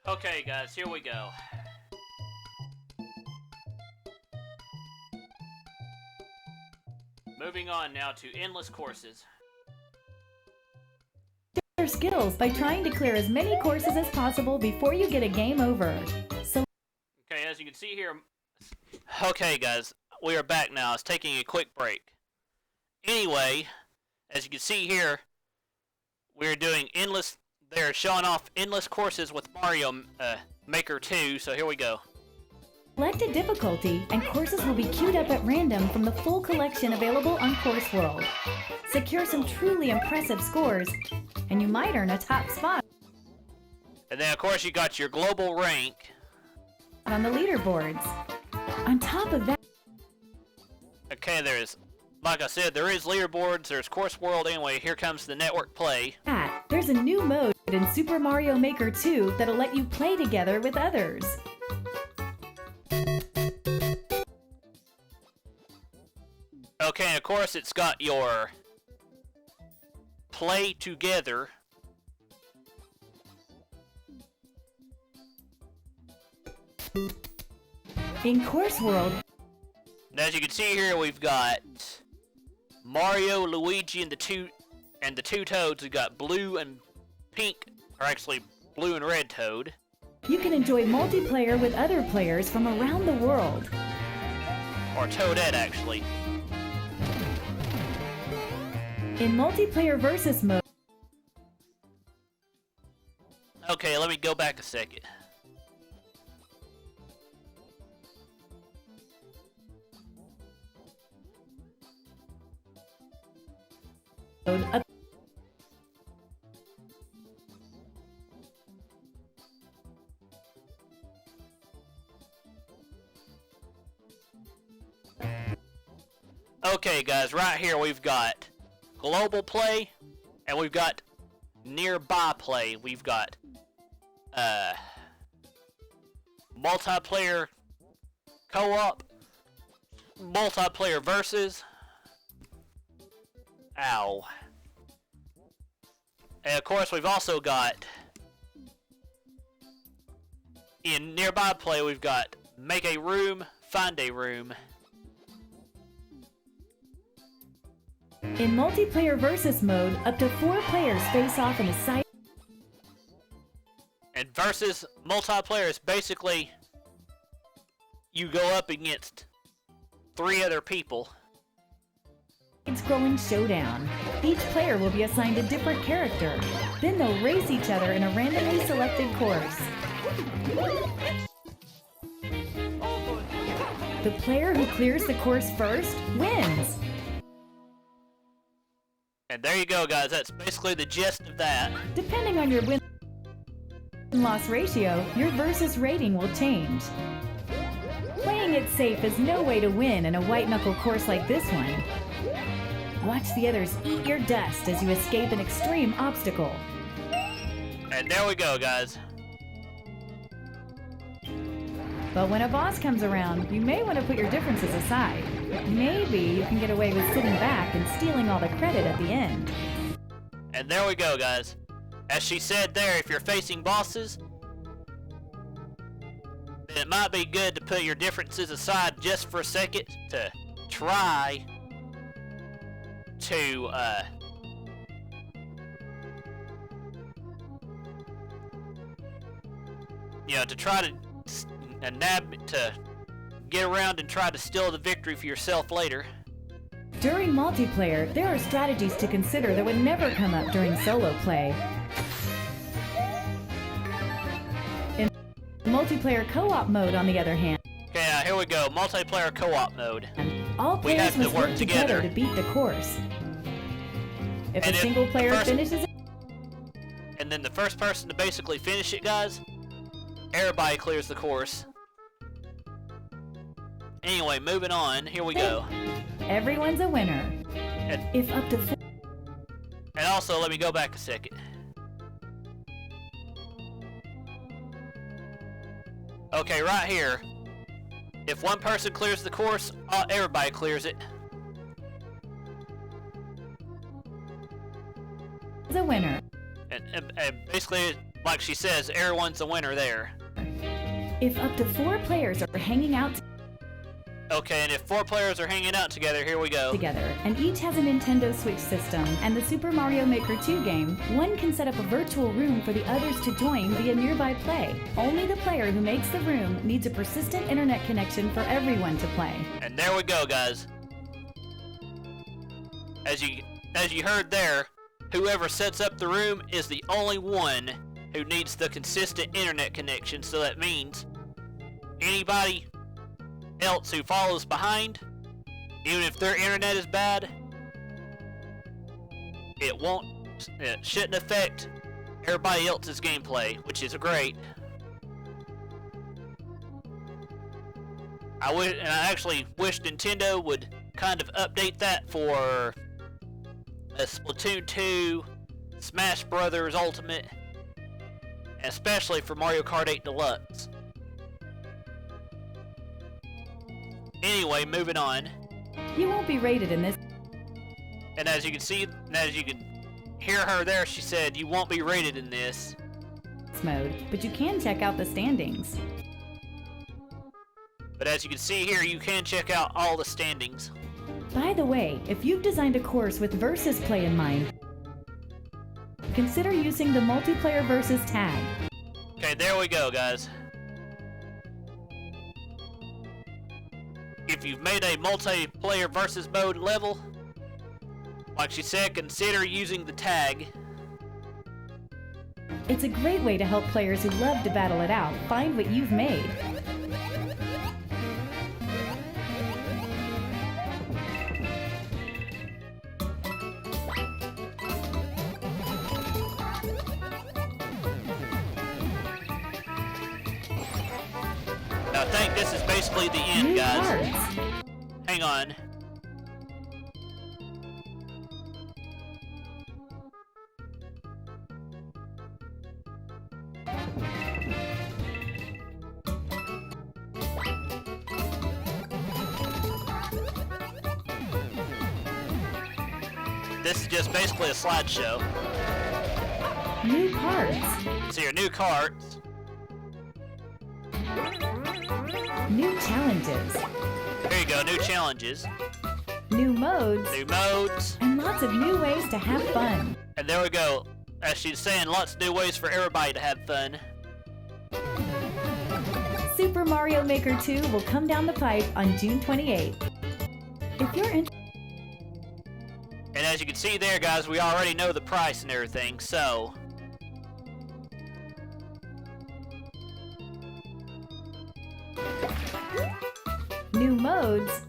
Okay, guys, here we go. Moving on now to endless courses. Your skills by trying to clear as many courses as possible before you get a game over. So, okay, as you can see here. Okay, guys, we are back now. It's taking a quick break. Anyway, as you can see here, we're doing endless. They're showing off endless courses with Mario Maker 2. So here we go. select a difficulty, and courses will be queued up at random from the full collection available on Course World. Secure some truly impressive scores, and you might earn a top spot And then, of course, you got your global rank. on the leaderboards. On top of that, Okay, there's, like I said, there is leaderboards, there's Course World. Anyway, here comes the network play. there's a new mode in Super Mario Maker 2 that'll let you play together with others. Okay, and of course, it's got your play together. In Course World, And as you can see here, we've got Mario, Luigi, and the two Toads. We've got blue and pink, or actually blue and red Toad. you can enjoy multiplayer with other players from around the world. Or Toadette, actually. In multiplayer versus mode, Okay, let me go back a second. a Okay, guys, right here we've got global play, and we've got nearby play. We've got multiplayer co-op, multiplayer versus. Ow. And of course, we've also got in nearby play, we've got make a room, find a room. In multiplayer versus mode, up to 4 players face off in a side. And versus multiplayer is basically you go up against 3 other people. Scrolling showdown. Each player will be assigned a different character. Then they'll race each other in a randomly selected course. The player who clears the course first wins. And there you go, guys. That's basically the gist of that. Depending on your win-loss ratio, your versus rating will change. Playing it safe is no way to win in a white-knuckle course like this one. Watch the others eat your dust as you escape an extreme obstacle. And there we go, guys. But when a boss comes around, you may want to put your differences aside. Maybe you can get away with sitting back and stealing all the credit at the end. And there we go, guys. As she said there, if you're facing bosses, then it might be good to put your differences aside just for a second to try to, to try to get around and try to steal the victory for yourself later. During multiplayer, there are strategies to consider that would never come up during solo play. In multiplayer co-op mode, on the other hand, Okay, here we go. Multiplayer co-op mode. all We players have to must work work together to beat the course. If And a if single the player first- finishes it, And then the first person to basically finish it, guys, everybody clears the course. Anyway, moving on. Here we go. everyone's a winner. And, If up to 4 and also, let me go back a second. Okay, right here. If one person clears the course, everybody clears it. is a winner. And basically, like she says, everyone's a winner there. If up to 4 players are hanging out Okay, and if 4 players are hanging out together, here we go. together, and each has a Nintendo Switch system and the Super Mario Maker 2 game, one can set up a virtual room for the others to join via nearby play. Only the player who makes the room needs a persistent internet connection for everyone to play. And there we go, guys. As you heard there, whoever sets up the room is the only one who needs the consistent internet connection, so that means anybody else who follows behind, even if their internet is bad, it shouldn't affect everybody else's gameplay, which is great. I actually wish Nintendo would kind of update that for a Splatoon 2, Smash Brothers Ultimate, and especially for Mario Kart 8 Deluxe. Anyway, moving on. You won't be rated in this And as you can see, and as you can hear her there, she said, you won't be rated in this. mode, but you can check out the standings. But as you can see here, you can check out all the standings. By the way, if you've designed a course with versus play in mind, consider using the multiplayer versus tag. Okay, there we go, guys. If you've made a multiplayer versus mode level, like she said, consider using the tag. It's a great way to help players who love to battle it out find what you've made. Now, I think this is basically the end, New guys. cards. Hang on. This is just basically a slideshow. New cards. So your new cards. New challenges. Here you go, new challenges, New modes. new modes, And lots of new ways to have fun. and there we go. As she's saying, lots of new ways for everybody to have fun. Super Mario Maker 2 will come down the pipe on June 28th. If you're interested, And as you can see there, guys, we already know the price and everything, so... new modes,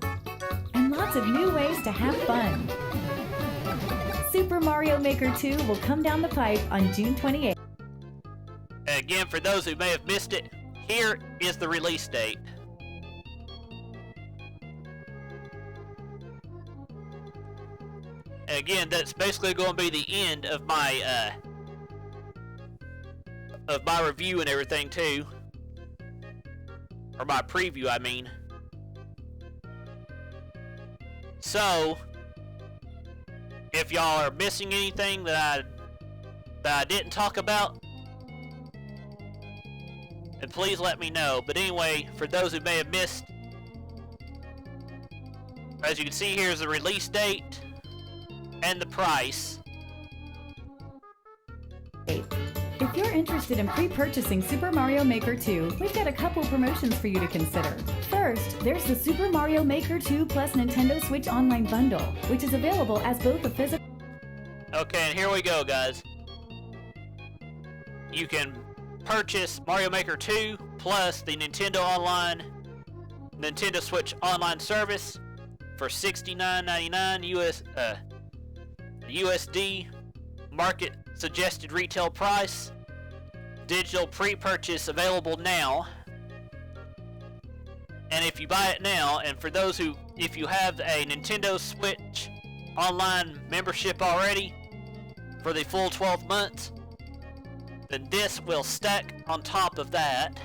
and lots of new ways to have fun. Super Mario Maker 2 will come down the pipe on June 28th. Again, for those who may have missed it, here is the release date. Again, that's basically going to be the end of my review and everything too, or my preview, I mean. So, if y'all are missing anything that I didn't talk about, then please let me know. But anyway, for those who may have missed, as you can see here is the release date and the price. If you're interested in pre-purchasing Super Mario Maker 2, we've got a couple promotions for you to consider. First, there's the Super Mario Maker 2 plus Nintendo Switch Online Bundle, which is available as both a physical... Okay, and here we go, guys. You can purchase Mario Maker 2 plus the Nintendo Switch Online service for $69.99 USD market suggested retail price. Digital pre-purchase available now. And if you buy it now, and for those who, if you have a Nintendo Switch Online membership already for the full 12 months, then this will stack on top of that.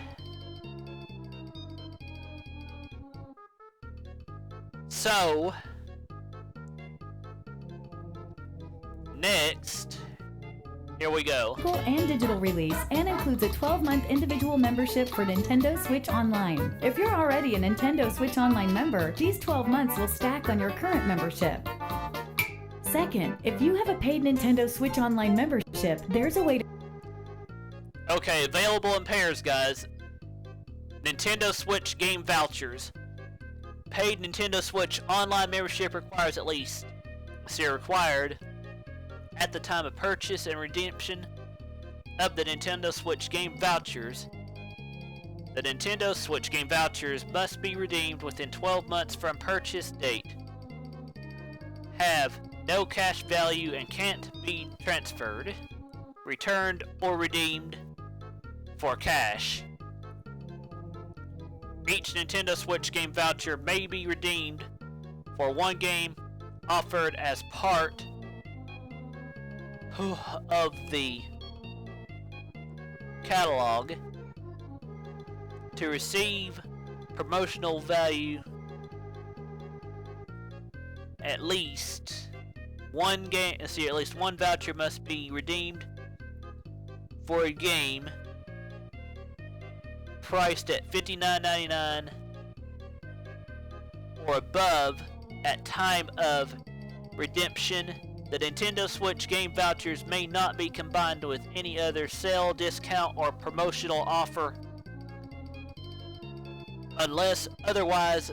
So, next Here we go. physical and digital release and includes a 12-month individual membership for Nintendo Switch Online. If you're already a Nintendo Switch Online member, these 12 months will stack on your current membership. Second, if you have a paid Nintendo Switch Online membership, there's a way to... Okay, available in pairs, guys. Nintendo Switch game vouchers. Paid Nintendo Switch Online membership requires at least... required at the time of purchase and redemption of the Nintendo Switch game vouchers. The Nintendo Switch game vouchers must be redeemed within 12 months from purchase date. Have no cash value and can't be transferred, returned, or redeemed for cash. Each Nintendo Switch game voucher may be redeemed for one game offered as part of the catalog. To receive promotional value, at least one voucher must be redeemed for a game priced at $59.99 or above at time of redemption. The Nintendo Switch game vouchers may not be combined with any other sale, discount, or promotional offer unless otherwise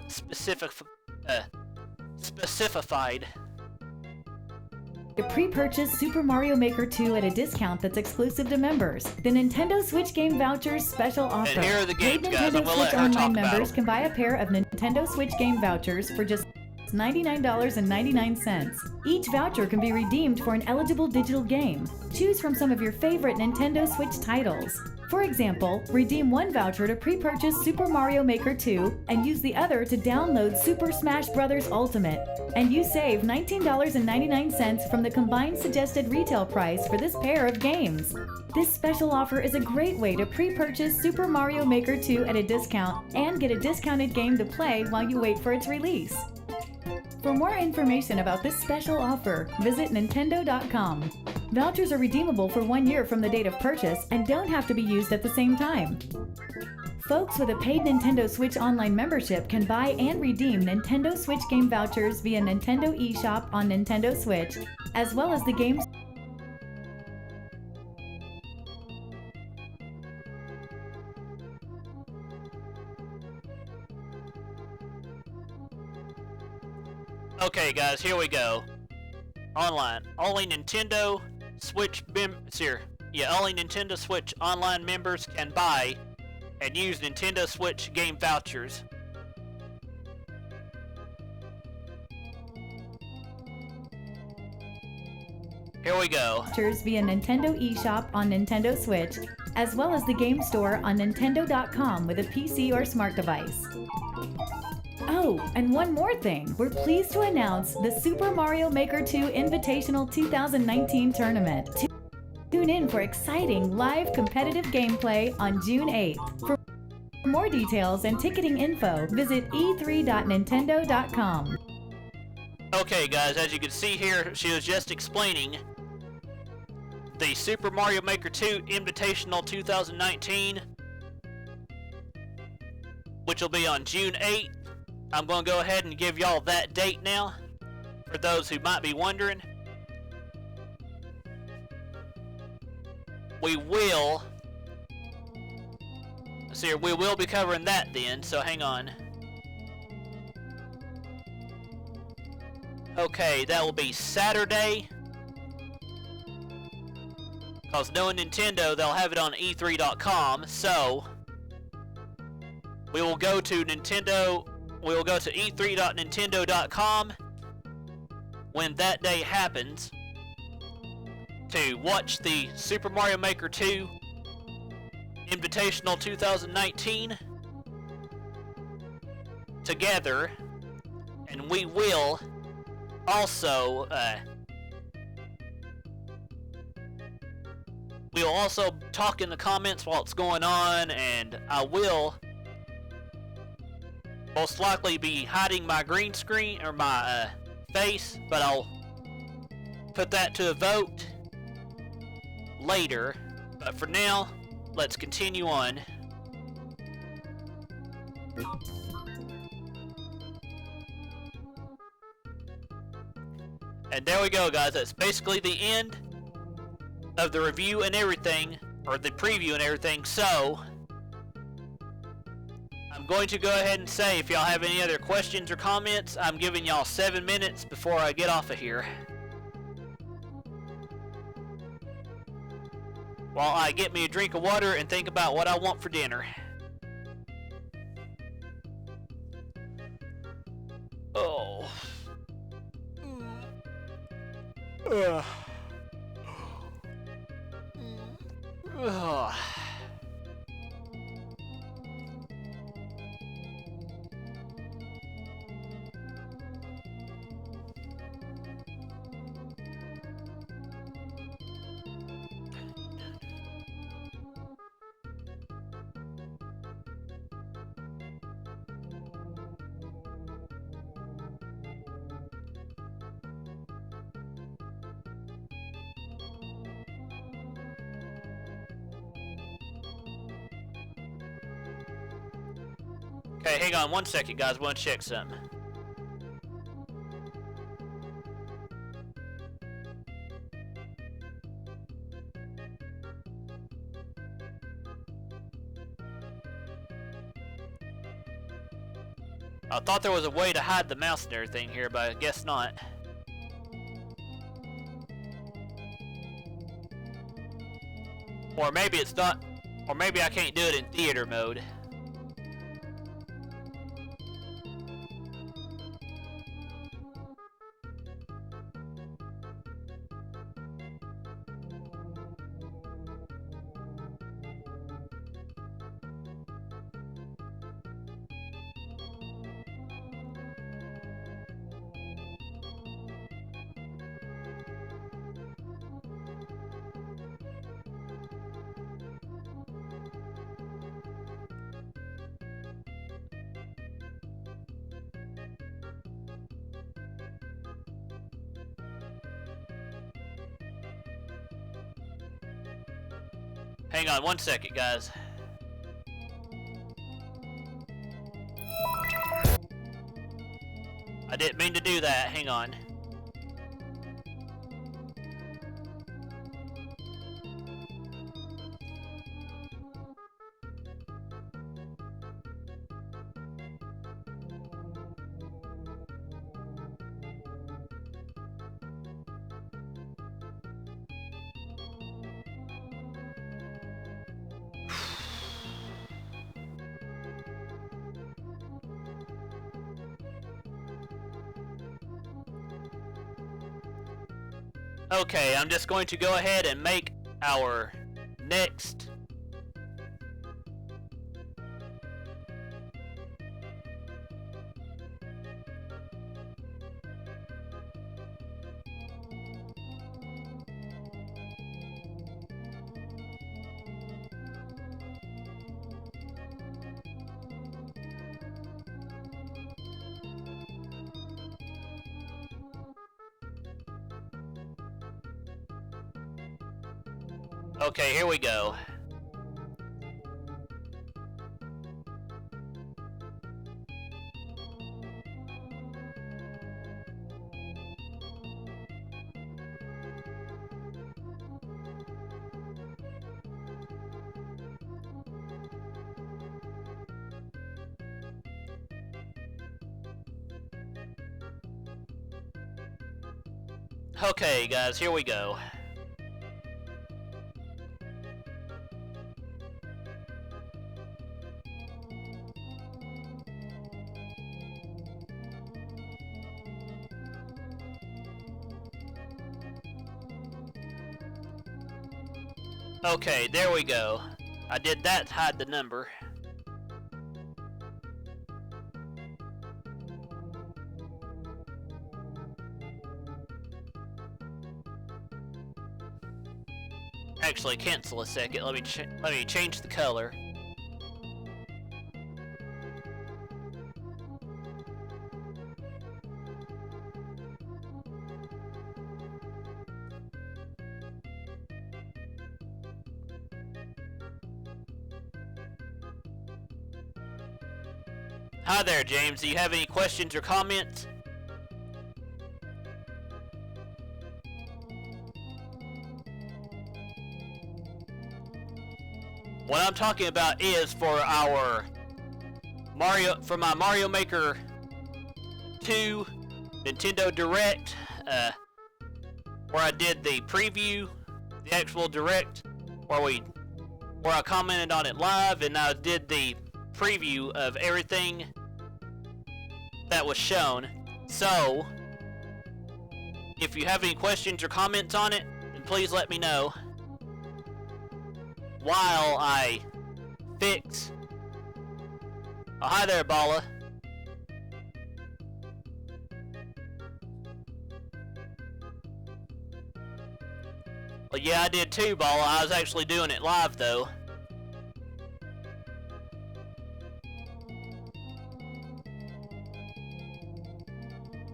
specified. To pre-purchase Super Mario Maker 2 at a discount that's exclusive to members. The Nintendo Switch Game Vouchers special offer. And here are the games, Paid guys. Nintendo I'm gonna Switch let her Online talk about members them. can buy a pair of Nintendo Switch Game Vouchers for just $99.99. Each voucher can be redeemed for an eligible digital game. Choose from some of your favorite Nintendo Switch titles. For example, redeem one voucher to pre-purchase Super Mario Maker 2 and use the other to download Super Smash Bros. Ultimate. And you save $19.99 from the combined suggested retail price for this pair of games. This special offer is a great way to pre-purchase Super Mario Maker 2 at a discount and get a discounted game to play while you wait for its release. For more information about this special offer, visit Nintendo.com. Vouchers are redeemable for 1 year from the date of purchase and don't have to be used at the same time. Folks with a paid Nintendo Switch Online membership can buy and redeem Nintendo Switch game vouchers via Nintendo eShop on Nintendo Switch, as well as the games. Okay, guys, here we go. Online. Only Nintendo Switch only Nintendo Switch Online members can buy and use Nintendo Switch game vouchers. Here we go. Vouchers via Nintendo eShop on Nintendo Switch, as well as the game store on Nintendo.com with a PC or smart device. Oh, and one more thing. We're pleased to announce the Super Mario Maker 2 Invitational 2019 tournament. Tune in for exciting live competitive gameplay on June 8th. For more details and ticketing info, visit e3.nintendo.com. Okay, guys, as you can see here, she was just explaining the Super Mario Maker 2 Invitational 2019, which will be on June 8th. I'm going to go ahead and give y'all that date now, for those who might be wondering. We will be covering that then, so hang on. Okay, that will be Saturday. Because knowing Nintendo, they'll have it on E3.com, so we will go to e3.nintendo.com when that day happens to watch the Super Mario Maker 2 Invitational 2019 together, and we will also talk in the comments while it's going on, and I will most likely be hiding my green screen or my face, but I'll put that to a vote later. But for now, let's continue on. And there we go, guys. That's basically the end of the review and everything, or the preview and everything. So I'm going to go ahead and say, if y'all have any other questions or comments, I'm giving y'all 7 minutes before I get off of here, while I get me a drink of water and think about what I want for dinner. Oh. Ugh. Ugh. Okay, hang on 1 second, guys. I want to check something. I thought there was a way to hide the mouse and everything here, but I guess not. Or maybe it's not, or maybe I can't do it in theater mode. Hang on 1 second, guys. I didn't mean to do that. Hang on. Okay, I'm just going to go ahead and make our next Okay, here we go. Okay, guys, here we go. Okay, there we go. I did that to hide the number. Actually, cancel a second. Let me change the color. Hi there, James. Do you have any questions or comments? What I'm talking about is for our my Mario Maker 2 Nintendo Direct, where I did the preview, the actual Direct, where I commented on it live, and I did the preview of everything that was shown. So, if you have any questions or comments on it, then please let me know while I fix. Oh, hi there, Bala. Well, yeah, I did too, Bala. I was actually doing it live, though.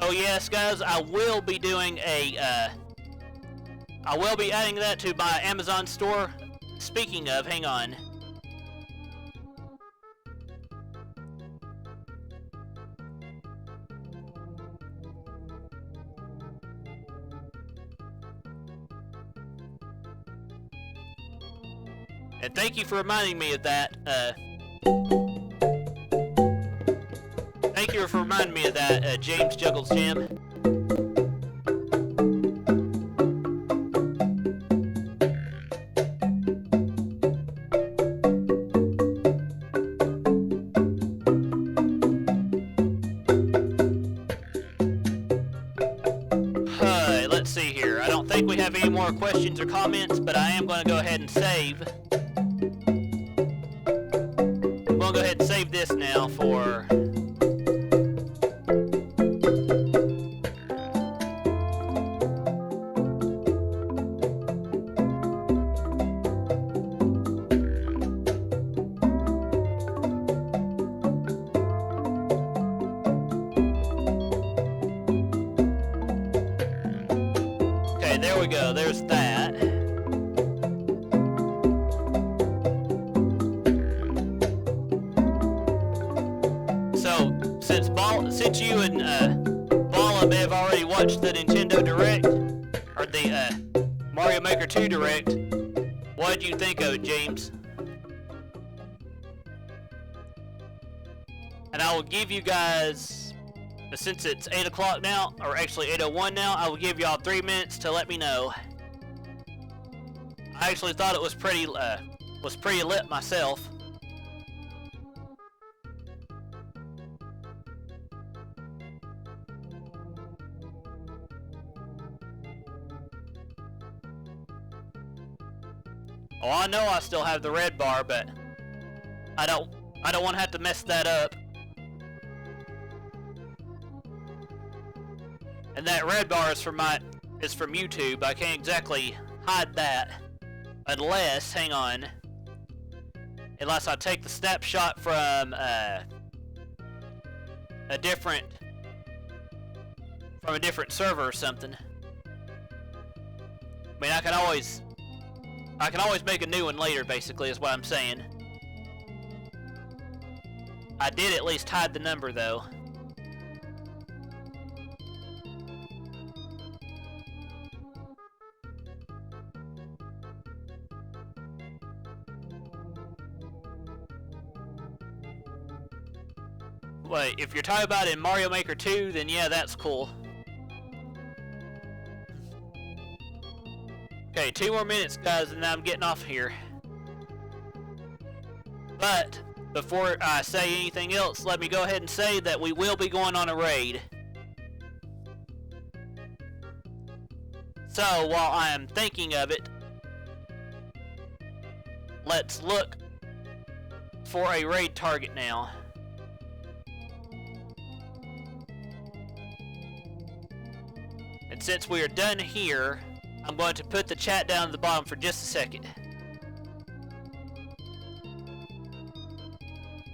Oh yes, guys, I will be doing I will be adding that to my Amazon store. Speaking of, hang on. And thank you for reminding me of that. Thank you for reminding me of that, James Juggles Jam. Let's see here. I don't think we have any more questions or comments, but I am going to go ahead and save. I'm going to go ahead and save this now for... Okay, there we go. There's that. So, since you and Bala may have already watched the Nintendo Direct, or the Mario Maker 2 Direct, what did you think of it, James? And I will give you guys, since it's 8 o'clock now, or actually 8:01 now, I will give y'all 3 minutes to let me know. I actually thought it was pretty lit myself. Oh, I know I still have the red bar, but I don't want to have to mess that up. And that red bar is from YouTube. I can't exactly hide that unless, hang on, unless I take the snapshot from a different server or something. I mean, I can always make a new one later, basically, is what I'm saying. I did at least hide the number, though. Wait, if you're talking about in Mario Maker 2, then yeah, that's cool. Okay, 2 more minutes, guys, and then I'm getting off here. But before I say anything else, let me go ahead and say that we will be going on a raid. So, while I am thinking of it, let's look for a raid target now. And since we are done here, I'm going to put the chat down at the bottom for just a second.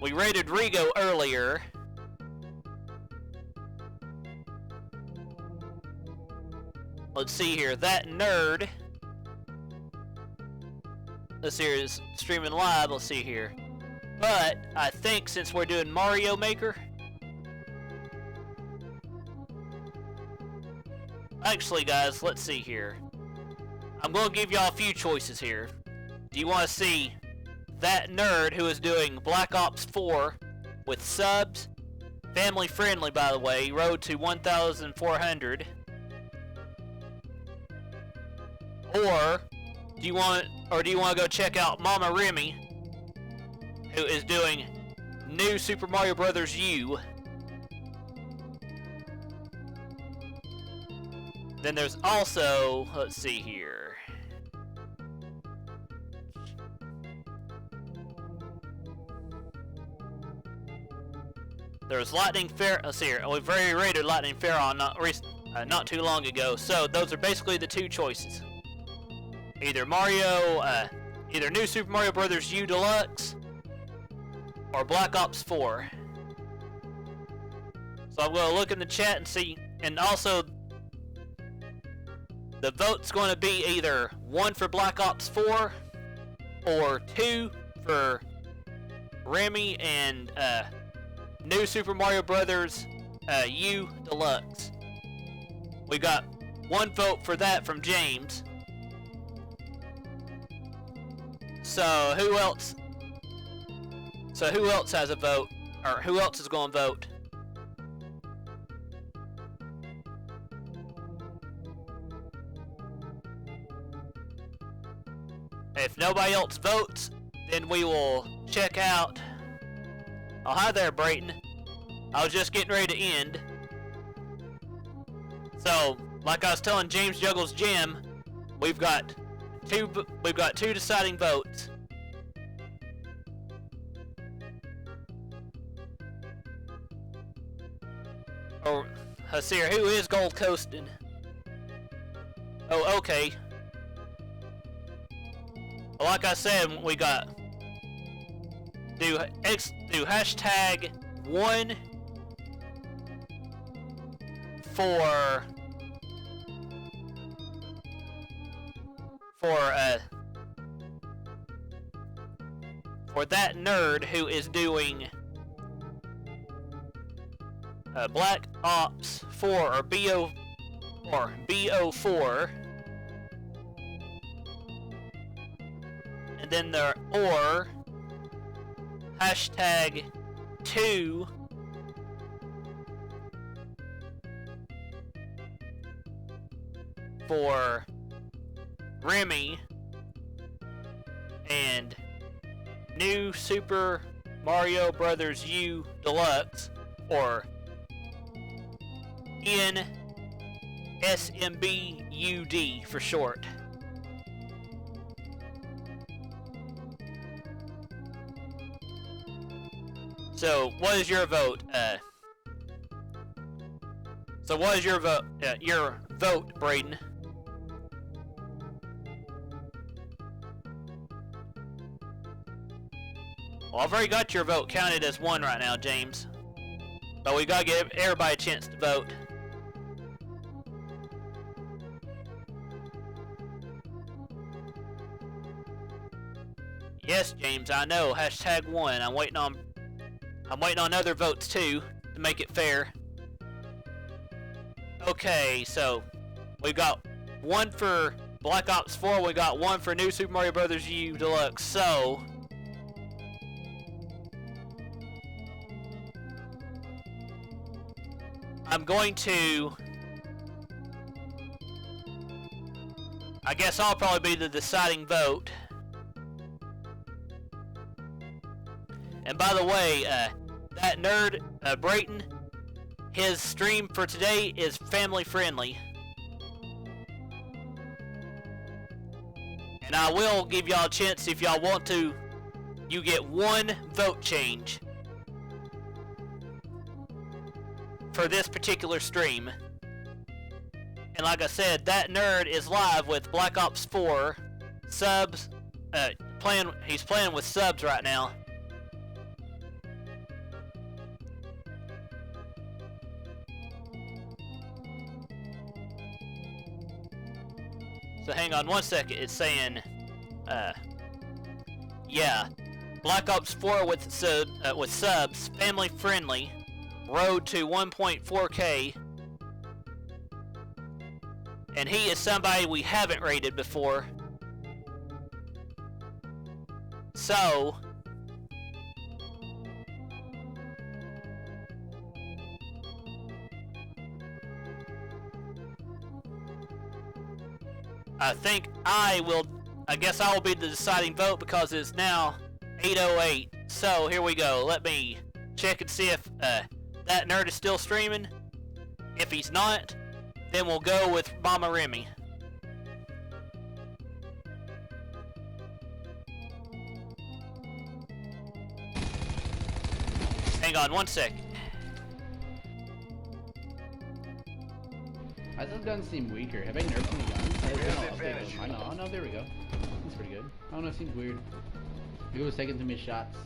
We raided Rigo earlier. Let's see here. That nerd. Let's see here. Is streaming live. Let's see here. But I think since we're doing Mario Maker, Actually, guys, let's see here. I'm going to give y'all a few choices here. Do you want to see that nerd who is doing Black Ops 4 with subs? Family friendly, by the way. Road to 1,400. Or do you want to go check out Mama Remy, who is doing New Super Mario Bros. U? Then there's also, let's see here. There's Lightning Fair. Let's see here. We've already rated Lightning Fair on not too long ago. So those are basically the two choices. Either either New Super Mario Bros. U Deluxe or Black Ops 4. So I'm going to look in the chat and see. And also, the vote's going to be either 1 for Black Ops 4 or 2 for Remy and New Super Mario Bros. U Deluxe. We got 1 vote for that from James. So who else has a vote? Or who else is going to vote? If nobody else votes, then we will check out. Oh, hi there, Brayton. I was just getting ready to end. So, like I was telling James Juggles Jim, we've got two deciding votes. Oh, Hasir, who is Gold Coasting? Oh, okay. Well, like I said, we got do hashtag 1 for that nerd who is doing Black Ops 4 or BO4, and then or hashtag 2 for Remy and New Super Mario Bros. U Deluxe, or NSMBUD for short. So, what is your vote? So, what is your vote? Your vote, Braden? Well, I've already got your vote counted as 1 right now, James. But we gotta give everybody a chance to vote. Yes, James, I know. Hashtag 1. I'm waiting on other votes too to make it fair. Okay, so we got 1 for Black Ops 4. We got 1 for New Super Mario Bros. U Deluxe. So I'm going to, I guess I'll probably be the deciding vote. And by the way, that nerd, Brayton, his stream for today is family friendly. And I will give y'all a chance if y'all want to. You get 1 vote change for this particular stream. And like I said, that nerd is live with Black Ops 4 subs. He's playing with subs right now. So hang on 1 second. It's saying, yeah, Black Ops 4 with subs, family friendly. Road to 1.4K. And he is somebody we haven't raided before. So, I guess I will be the deciding vote because it's now 8:08. So here we go. Let me check and see if that nerd is still streaming. If he's not, then we'll go with Mama Remy. Hang on one sec. Why does this gun seem weaker? Have I nerfed any guns? I know. Oh no, there we go. That's pretty good. I don't know, it seems weird. Maybe it was taking too many shots.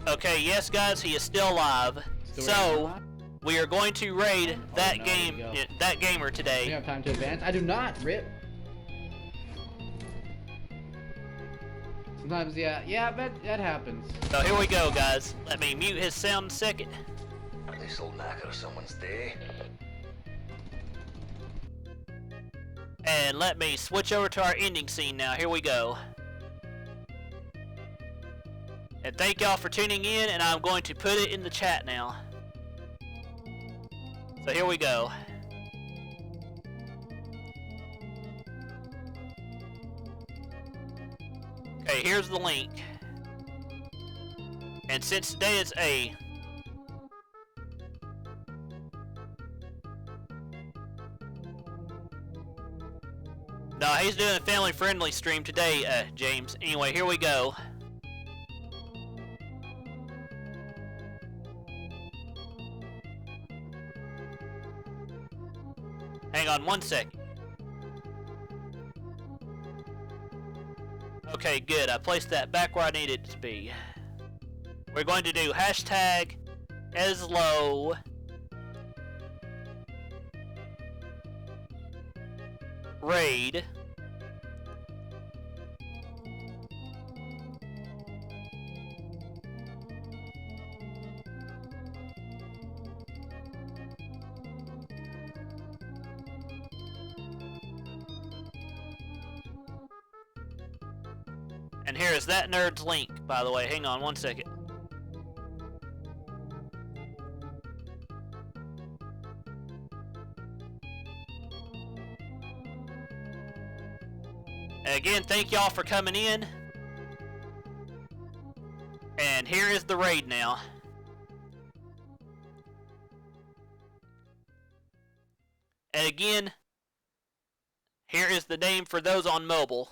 Okay, yes guys, he is still alive. So, we are going to raid that gamer today. Do you have time to advance? I do not, rip. Sometimes, yeah, that happens. So here we go, guys. Let me mute his sound a second. This'll knacker someone's day. And let me switch over to our ending scene now. Here we go. And thank y'all for tuning in, and I'm going to put it in the chat now. So here we go. Okay, here's the link. And since today is a No, he's doing a family-friendly stream today, James. Anyway, here we go. Hang on one sec. Okay, good. I placed that back where I needed it to be. We're going to do hashtag EZLO raid. And here is that nerd's link, by the way. Hang on one second. And again, thank y'all for coming in. And here is the raid now. And again, here is the name for those on mobile.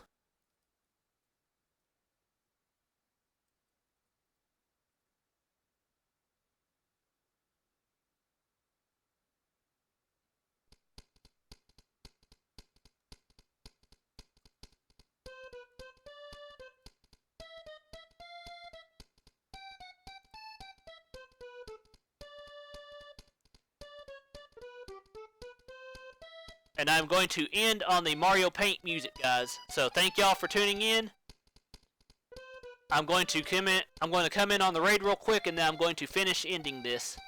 And I'm going to end on the Mario Paint music, guys. So thank y'all for tuning in. I'm going to come in on the raid real quick, and then I'm going to finish ending this.